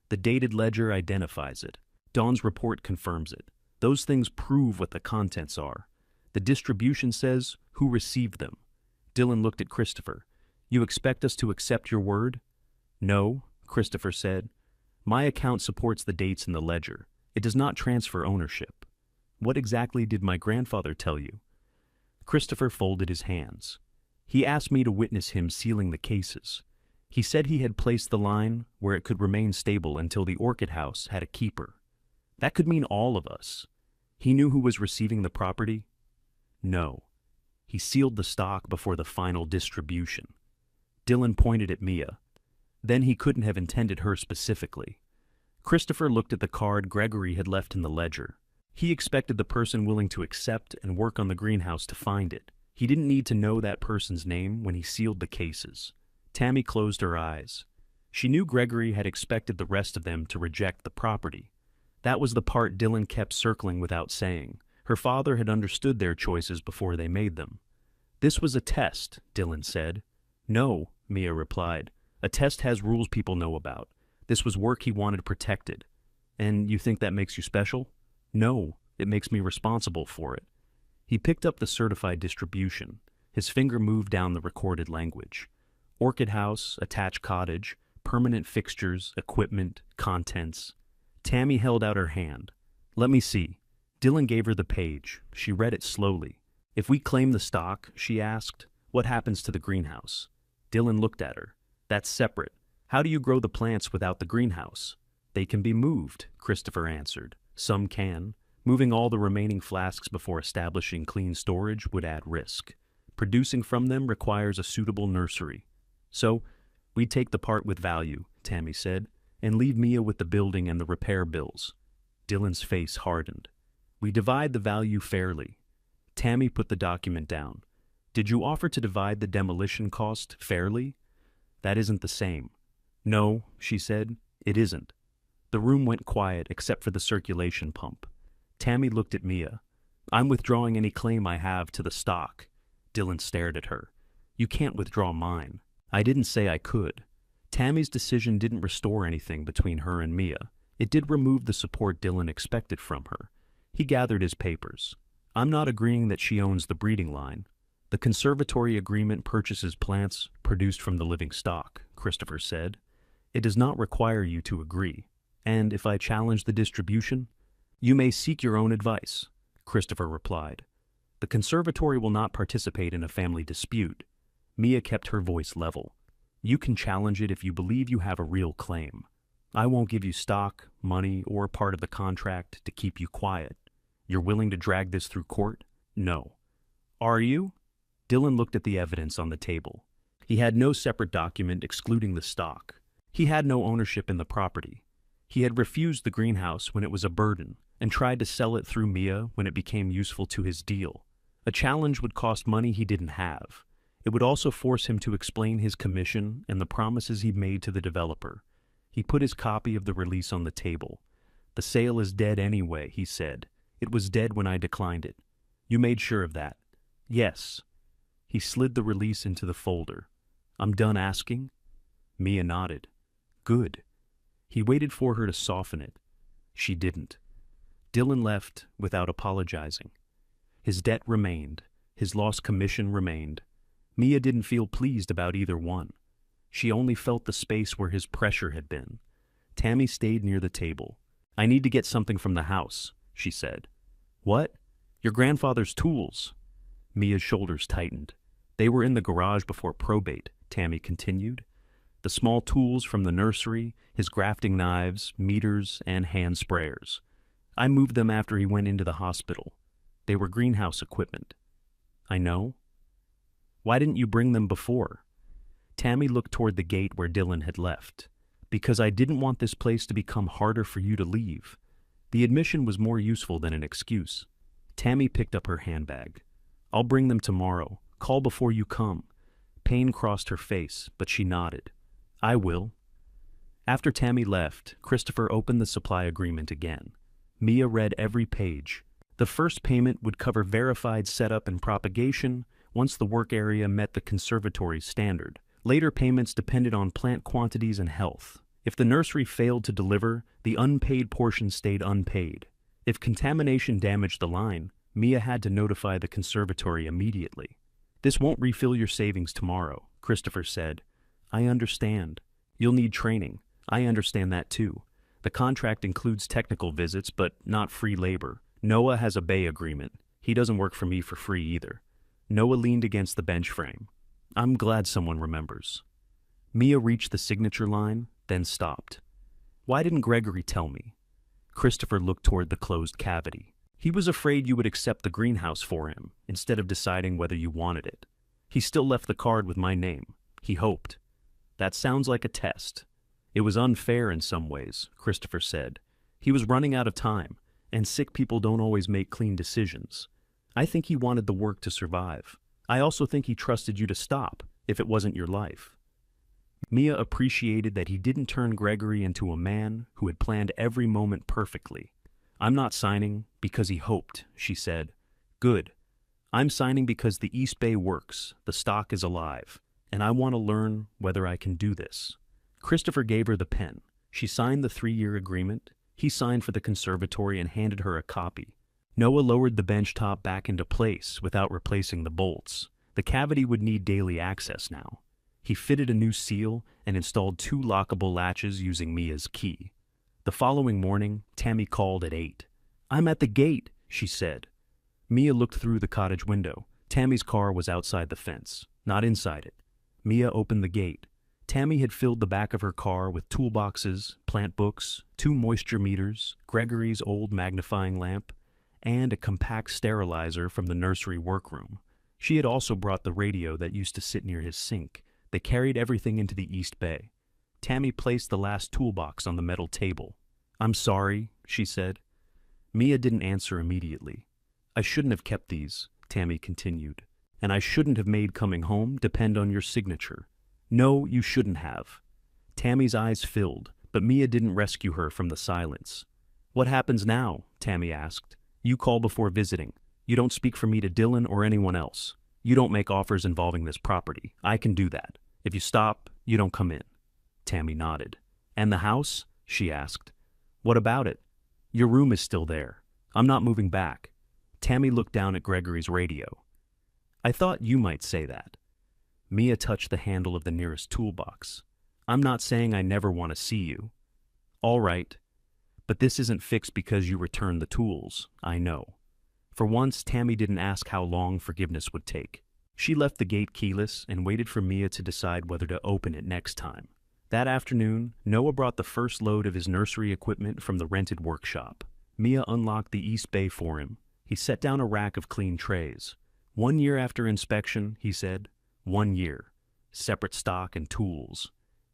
The dated ledger identifies it. Dawn's report confirms it. Those things prove what the contents are. The distribution says who received them." Dylan looked at Christopher. "You expect us to accept your word?" "No," Christopher said. "My account supports the dates in the ledger. It does not transfer ownership." "What exactly did my grandfather tell you?" Christopher folded his hands. "He asked me to witness him sealing the cases. He said he had placed the line where it could remain stable until the Orchid house had a keeper. That could mean all of us. He knew who was receiving the property?" "No. He sealed the stock before the final distribution." Dylan pointed at Mia. "Then he couldn't have intended her specifically." Christopher looked at the card Gregory had left in the ledger. He expected the person willing to accept and work on the greenhouse to find it. He didn't need to know that person's name when he sealed the cases. Tammy closed her eyes. She knew Gregory had expected the rest of them to reject the property. That was the part Dylan kept circling without saying. Her father had understood their choices before they made them. "This was a test," Dylan said. "No," Mia replied. "A test has rules people know about. This was work he wanted protected." "And you think that makes you special?" "No, it makes me responsible for it." He picked up the certified distribution. His finger moved down the recorded language. Orchid house, attached cottage, permanent fixtures, equipment, contents. Tammy held out her hand. "Let me see." Dylan gave her the page. She read it slowly. "If we claim the stock," she asked, "what happens to the greenhouse?" Dylan looked at her. "That's separate. How do you grow the plants without the greenhouse?" "They can be moved," Christopher answered. "Some can. Moving all the remaining flasks before establishing clean storage would add risk. Producing from them requires a suitable nursery. So, we'd take the part with value," Tammy said, "and leave Mia with the building and the repair bills." Dylan's face hardened. "We divide the value fairly." Tammy put the document down. "Did you offer to divide the demolition cost fairly?" "That isn't the same." "No," she said, "it isn't." The room went quiet except for the circulation pump. Tammy looked at Mia. "I'm withdrawing any claim I have to the stock." Dylan stared at her. "You can't withdraw mine." "I didn't say I could." Tammy's decision didn't restore anything between her and Mia. It did remove the support Dylan expected from her. He gathered his papers. "I'm not agreeing that she owns the breeding line. The conservatory agreement purchases plants produced from the living stock," Christopher said. It does not require you to agree. And if I challenge the distribution, you may seek your own advice, Christopher replied. The conservatory will not participate in a family dispute. Mia kept her voice level. You can challenge it if you believe you have a real claim. I won't give you stock, money, or part of the contract to keep you quiet. You're willing to drag this through court? No. Are you? Dylan looked at the evidence on the table. He had no separate document excluding the stock. He had no ownership in the property. He had refused the greenhouse when it was a burden and tried to sell it through Mia when it became useful to his deal. A challenge would cost money he didn't have. It would also force him to explain his commission and the promises he made to the developer. He put his copy of the release on the table. The sale is dead anyway, he said. It was dead when I declined it. You made sure of that? Yes. He slid the release into the folder. I'm done asking? Mia nodded. Good. He waited for her to soften it. She didn't. Dylan left without apologizing. His debt remained. His lost commission remained. Mia didn't feel pleased about either one. She only felt the space where his pressure had been. Tammy stayed near the table. I need to get something from the house, she said. What? Your grandfather's tools. Mia's shoulders tightened. They were in the garage before probate, Tammy continued. The small tools from the nursery, his grafting knives, meters, and hand sprayers. I moved them after he went into the hospital. They were greenhouse equipment. I know. Why didn't you bring them before? Tammy looked toward the gate where Dylan had left. Because I didn't want this place to become harder for you to leave. The admission was more useful than an excuse. Tammy picked up her handbag. I'll bring them tomorrow. Call before you come. Pain crossed her face, but she nodded. I will. After Tammy left, Christopher opened the supply agreement again. Mia read every page. The first payment would cover verified setup and propagation once the work area met the conservatory's standard. Later payments depended on plant quantities and health. If the nursery failed to deliver, the unpaid portion stayed unpaid. If contamination damaged the line, Mia had to notify the conservatory immediately. This won't refill your savings tomorrow, Christopher said. I understand. You'll need training. I understand that too. The contract includes technical visits, but not free labor. Noah has a bay agreement. He doesn't work for me for free either. Noah leaned against the bench frame. I'm glad someone remembers. Mia reached the signature line, then stopped. Why didn't Gregory tell me? Christopher looked toward the closed cavity. He was afraid you would accept the greenhouse for him, instead of deciding whether you wanted it. He still left the card with my name. He hoped. That sounds like a test. It was unfair in some ways, Christopher said. He was running out of time, and sick people don't always make clean decisions. I think he wanted the work to survive. I also think he trusted you to stop, if it wasn't your life. Mia appreciated that he didn't turn Gregory into a man who had planned every moment perfectly. I'm not signing because he hoped, she said. Good. I'm signing because the East Bay works, the stock is alive, and I want to learn whether I can do this. Christopher gave her the pen. She signed the 3-year agreement. He signed for the conservatory and handed her a copy. Noah lowered the bench top back into place without replacing the bolts. The cavity would need daily access now. He fitted a new seal and installed 2 lockable latches using Mia's key. The following morning, Tammy called at 8. I'm at the gate, she said. Mia looked through the cottage window. Tammy's car was outside the fence, not inside it. Mia opened the gate. Tammy had filled the back of her car with toolboxes, plant books, 2 moisture meters, Gregory's old magnifying lamp, and a compact sterilizer from the nursery workroom. She had also brought the radio that used to sit near his sink. They carried everything into the East Bay. Tammy placed the last toolbox on the metal table. I'm sorry, she said. Mia didn't answer immediately. I shouldn't have kept these, Tammy continued. And I shouldn't have made coming home depend on your signature. No, you shouldn't have. Tammy's eyes filled, but Mia didn't rescue her from the silence. What happens now? Tammy asked. You call before visiting. You don't speak for me to Dylan or anyone else. You don't make offers involving this property. I can do that. If you stop, you don't come in. Tammy nodded. And the house? She asked. What about it? Your room is still there. I'm not moving back. Tammy looked down at Gregory's radio. I thought you might say that. Mia touched the handle of the nearest toolbox. I'm not saying I never want to see you. All right. But this isn't fixed because you returned the tools, I know. For once, Tammy didn't ask how long forgiveness would take. She left the gate keyless and waited for Mia to decide whether to open it next time. That afternoon, Noah brought the first load of his nursery equipment from the rented workshop. Mia unlocked the east bay for him. He set down a rack of clean trays. 1 year after inspection, he said. 1 year. Separate stock and tools.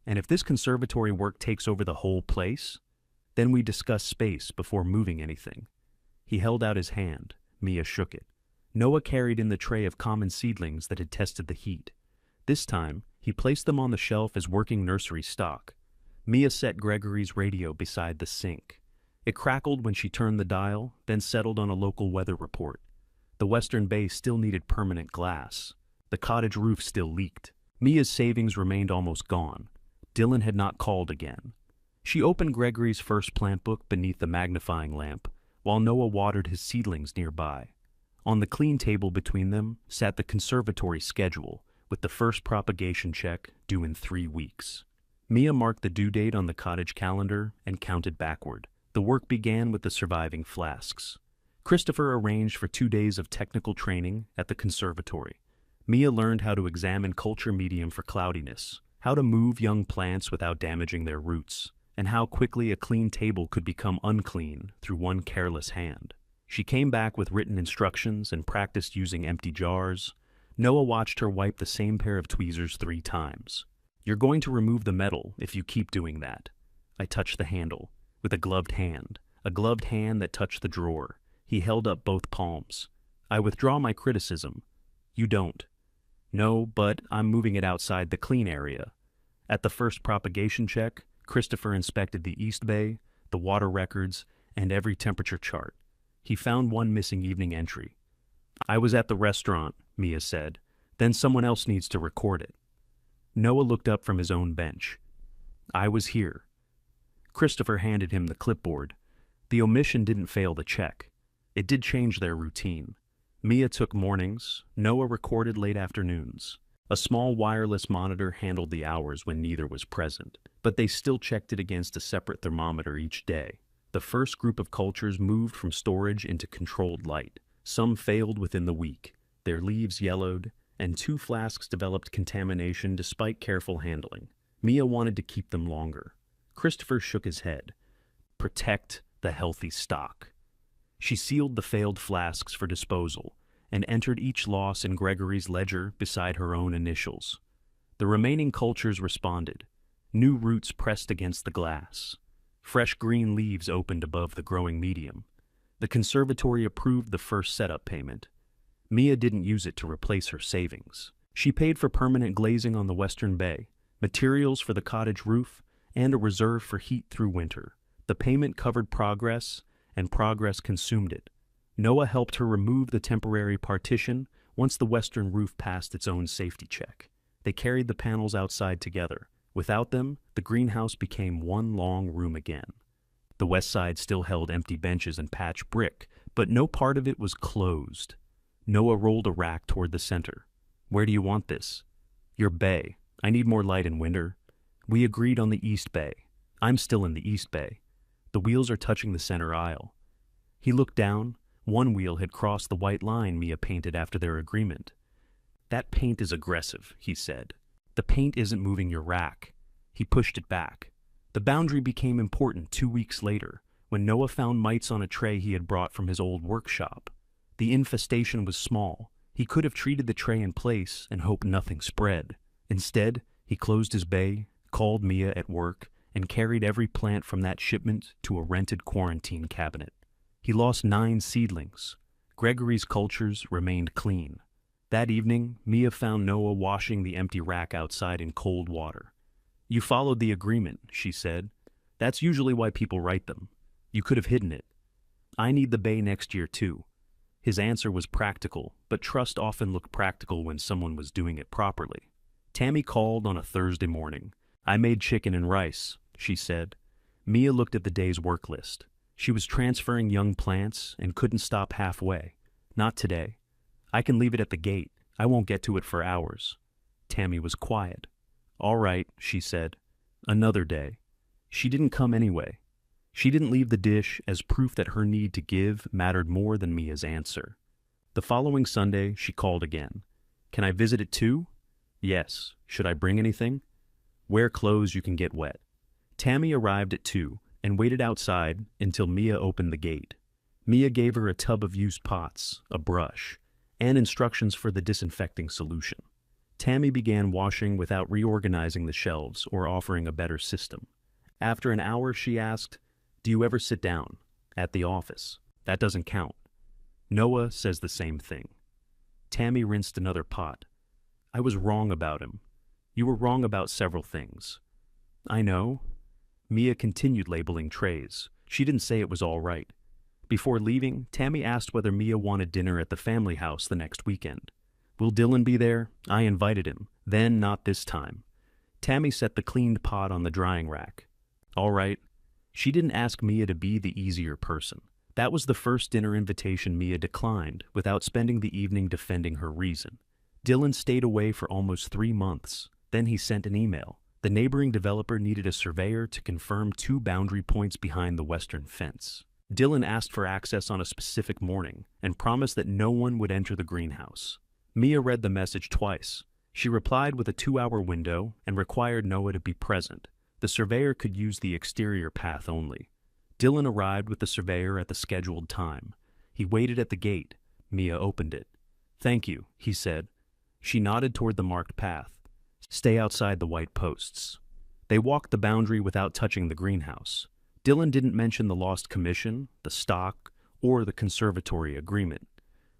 And if this conservatory work takes over the whole place, then we discuss space before moving anything. He held out his hand. Mia shook it. Noah carried in the tray of common seedlings that had tested the heat. This time, he placed them on the shelf as working nursery stock. Mia set Gregory's radio beside the sink. It crackled when she turned the dial, then settled on a local weather report. The western bay still needed permanent glass. The cottage roof still leaked. Mia's savings remained almost gone. Dylan had not called again. She opened Gregory's first plant book beneath the magnifying lamp, while Noah watered his seedlings nearby. On the clean table between them sat the conservatory schedule, with the first propagation check due in 3 weeks. Mia marked the due date on the cottage calendar and counted backward. The work began with the surviving flasks. Christopher arranged for 2 days of technical training at the conservatory. Mia learned how to examine culture medium for cloudiness, how to move young plants without damaging their roots, and how quickly a clean table could become unclean through one careless hand. She came back with written instructions and practiced using empty jars. Noah watched her wipe the same pair of tweezers 3 times. You're going to remove the metal if you keep doing that. I touched the handle, with a gloved hand that touched the drawer. He held up both palms. I withdraw my criticism. You don't. No, but I'm moving it outside the clean area. At the first propagation check, Christopher inspected the east bay, the water records, and every temperature chart. He found one missing evening entry. I was at the restaurant, Mia said. Then someone else needs to record it. Noah looked up from his own bench. I was here. Christopher handed him the clipboard. The omission didn't fail the check. It did change their routine. Mia took mornings. Noah recorded late afternoons. A small wireless monitor handled the hours when neither was present, but they still checked it against a separate thermometer each day. The first group of cultures moved from storage into controlled light. Some failed within the week. Their leaves yellowed, and 2 flasks developed contamination despite careful handling. Mia wanted to keep them longer. Christopher shook his head. Protect the healthy stock. She sealed the failed flasks for disposal and entered each loss in Gregory's ledger beside her own initials. The remaining cultures responded. New roots pressed against the glass. Fresh green leaves opened above the growing medium. The conservatory approved the first setup payment. Mia didn't use it to replace her savings. She paid for permanent glazing on the western bay, materials for the cottage roof, and a reserve for heat through winter. The payment covered progress, and progress consumed it. Noah helped her remove the temporary partition once the western roof passed its own safety check. They carried the panels outside together. Without them, the greenhouse became one long room again. The west side still held empty benches and patched brick, but no part of it was closed. Noah rolled a rack toward the center. Where do you want this? Your bay. I need more light in winter. We agreed on the east bay. I'm still in the east bay. The wheels are touching the center aisle. He looked down. One wheel had crossed the white line Mia painted after their agreement. That paint is aggressive, he said. The paint isn't moving your rack. He pushed it back. The boundary became important 2 weeks later, when Noah found mites on a tray he had brought from his old workshop. The infestation was small. He could have treated the tray in place and hoped nothing spread. Instead, he closed his bay, called Mia at work, and carried every plant from that shipment to a rented quarantine cabinet. He lost 9 seedlings. Gregory's cultures remained clean. That evening, Mia found Noah washing the empty rack outside in cold water. You followed the agreement, she said. That's usually why people write them. You could have hidden it. I need the bay next year, too. His answer was practical, but trust often looked practical when someone was doing it properly. Tammy called on a Thursday morning. I made chicken and rice, she said. Mia looked at the day's work list. She was transferring young plants and couldn't stop halfway. Not today. I can leave it at the gate. I won't get to it for hours. Tammy was quiet. All right, she said. Another day. She didn't come anyway. She didn't leave the dish as proof that her need to give mattered more than Mia's answer. The following Sunday, she called again. Can I visit it too? Yes. Should I bring anything? Wear clothes you can get wet. Tammy arrived at 2 and waited outside until Mia opened the gate. Mia gave her a tub of used pots, a brush, and instructions for the disinfecting solution. Tammy began washing without reorganizing the shelves or offering a better system. After an hour, she asked, "Do you ever sit down? At the office? That doesn't count." Noah says the same thing. Tammy rinsed another pot. "I was wrong about him. You were wrong about several things." "I know." Mia continued labeling trays. She didn't say it was all right. Before leaving, Tammy asked whether Mia wanted dinner at the family house the next weekend. "Will Dylan be there?" I invited him. "Then not this time." Tammy set the cleaned pot on the drying rack. "All right." She didn't ask Mia to be the easier person. That was the first dinner invitation Mia declined without spending the evening defending her reason. Dylan stayed away for almost 3 months. Then he sent an email. The neighboring developer needed a surveyor to confirm 2 boundary points behind the western fence. Dylan asked for access on a specific morning and promised that no one would enter the greenhouse. Mia read the message twice. She replied with a 2-hour window and required Noah to be present. The surveyor could use the exterior path only. Dylan arrived with the surveyor at the scheduled time. He waited at the gate. Mia opened it. "Thank you," he said. She nodded toward the marked path. "Stay outside the white posts." They walked the boundary without touching the greenhouse. Dylan didn't mention the lost commission, the stock, or the conservatory agreement.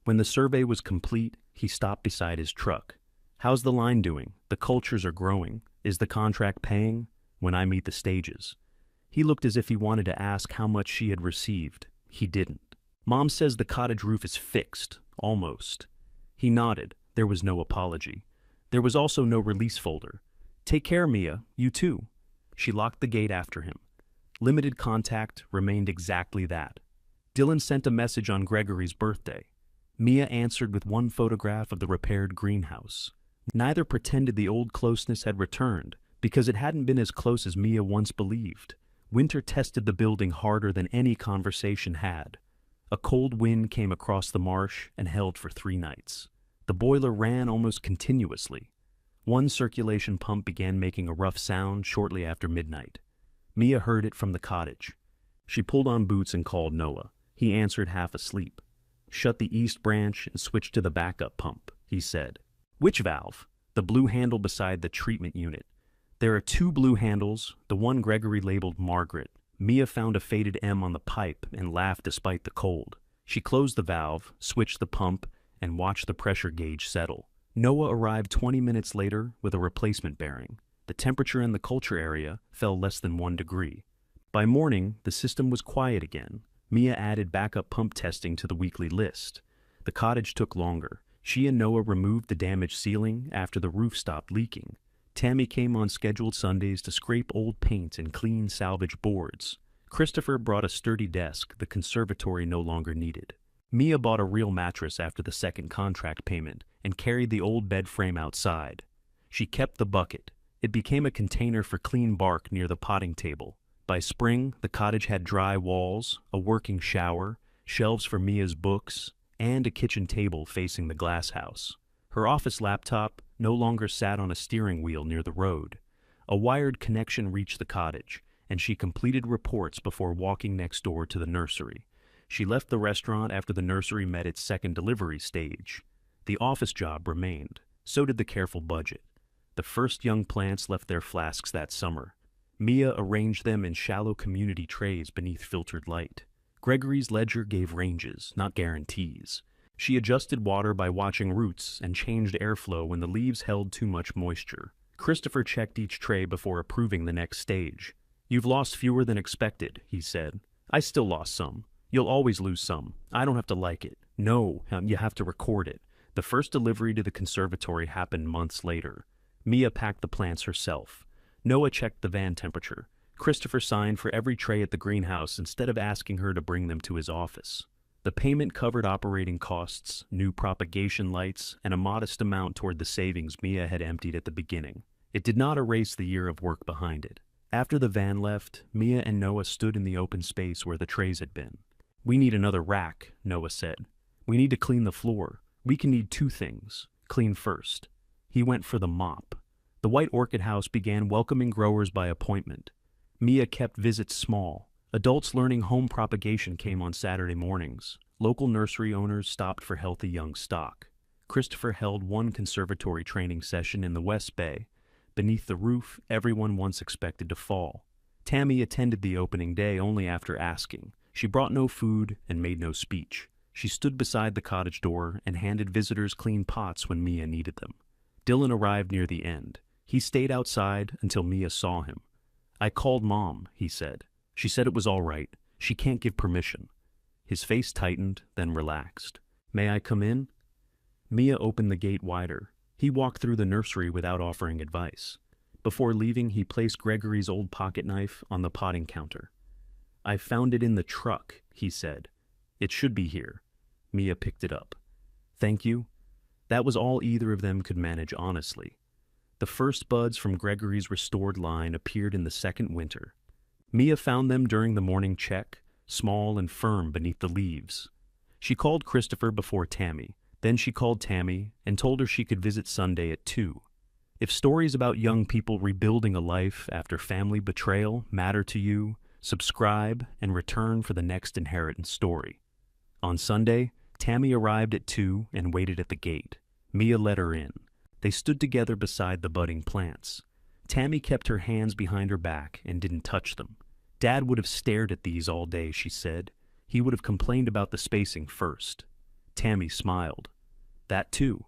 When the survey was complete, he stopped beside his truck. "How's the line doing? The cultures are growing. Is the contract paying?" "When I meet the stages." He looked as if he wanted to ask how much she had received. He didn't. "Mom says the cottage roof is fixed. Almost." He nodded. There was no apology. There was also no release folder. "Take care, Mia. You too." She locked the gate after him. Limited contact remained exactly that. Dylan sent a message on Gregory's birthday. Mia answered with one photograph of the repaired greenhouse. Neither pretended the old closeness had returned, because it hadn't been as close as Mia once believed. Winter tested the building harder than any conversation had. A cold wind came across the marsh and held for 3 nights. The boiler ran almost continuously. One circulation pump began making a rough sound shortly after midnight. Mia heard it from the cottage. She pulled on boots and called Noah. He answered half asleep. "Shut the east branch and switch to the backup pump," he said. "Which valve?" "The blue handle beside the treatment unit." "There are 2 blue handles, the one Gregory labeled Margaret." Mia found a faded M on the pipe and laughed despite the cold. She closed the valve, switched the pump, and watched the pressure gauge settle. Noah arrived 20 minutes later with a replacement bearing. The temperature in the culture area fell less than 1 degree. By morning, the system was quiet again. Mia added backup pump testing to the weekly list. The cottage took longer. She and Noah removed the damaged ceiling after the roof stopped leaking. Tammy came on scheduled Sundays to scrape old paint and clean salvage boards. Christopher brought a sturdy desk the conservatory no longer needed. Mia bought a real mattress after the second contract payment and carried the old bed frame outside. She kept the bucket. It became a container for clean bark near the potting table. By spring, the cottage had dry walls, a working shower, shelves for Mia's books, and a kitchen table facing the glass house. Her office laptop no longer sat on a steering wheel near the road. A wired connection reached the cottage, and she completed reports before walking next door to the nursery. She left the restaurant after the nursery met its second delivery stage. The office job remained. So did the careful budget. The first young plants left their flasks that summer. Mia arranged them in shallow community trays beneath filtered light. Gregory's ledger gave ranges, not guarantees. She adjusted water by watching roots and changed airflow when the leaves held too much moisture. Christopher checked each tray before approving the next stage. "You've lost fewer than expected," he said. "I still lost some. You'll always lose some. I don't have to like it." "No, you have to record it." The first delivery to the conservatory happened months later. Mia packed the plants herself. Noah checked the van temperature. Christopher signed for every tray at the greenhouse instead of asking her to bring them to his office. The payment covered operating costs, new propagation lights, and a modest amount toward the savings Mia had emptied at the beginning. It did not erase the year of work behind it. After the van left, Mia and Noah stood in the open space where the trays had been. "We need another rack," Noah said. "We need to clean the floor. We can need two things. Clean first." He went for the mop. The White Orchid house began welcoming growers by appointment. Mia kept visits small. Adults learning home propagation came on Saturday mornings. Local nursery owners stopped for healthy young stock. Christopher held one conservatory training session in the West Bay. Beneath the roof, everyone once expected to fall. Tammy attended the opening day only after asking. She brought no food and made no speech. She stood beside the cottage door and handed visitors clean pots when Mia needed them. Dylan arrived near the end. He stayed outside until Mia saw him. "I called Mom," he said. "She said it was all right. She can't give permission." His face tightened, then relaxed. "May I come in?" Mia opened the gate wider. He walked through the nursery without offering advice. Before leaving, he placed Gregory's old pocket knife on the potting counter. "I found it in the truck," he said. "It should be here." Mia picked it up. "Thank you." That was all either of them could manage honestly. The first buds from Gregory's restored line appeared in the second winter. Mia found them during the morning check, small and firm beneath the leaves. She called Christopher before Tammy. Then she called Tammy and told her she could visit Sunday at 2. If stories about young people rebuilding a life after family betrayal matter to you, subscribe and return for the next inheritance story. On Sunday, Tammy arrived at 2 and waited at the gate. Mia let her in. They stood together beside the budding plants. Tammy kept her hands behind her back and didn't touch them. "Dad would have stared at these all day," she said. "He would have complained about the spacing first." Tammy smiled. That too.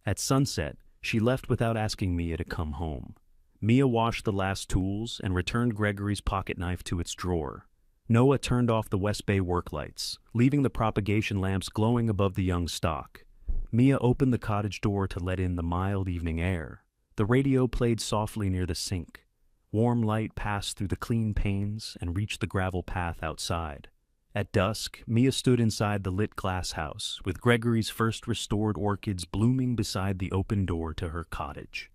At sunset, she left without asking Mia to come home. Mia washed the last tools and returned Gregory's pocket knife to its drawer. Noah turned off the West Bay work lights, leaving the propagation lamps glowing above the young stock. Mia opened the cottage door to let in the mild evening air. The radio played softly near the sink. Warm light passed through the clean panes and reached the gravel path outside. At dusk, Mia stood inside the lit glass house, with Gregory's first restored orchids blooming beside the open door to her cottage.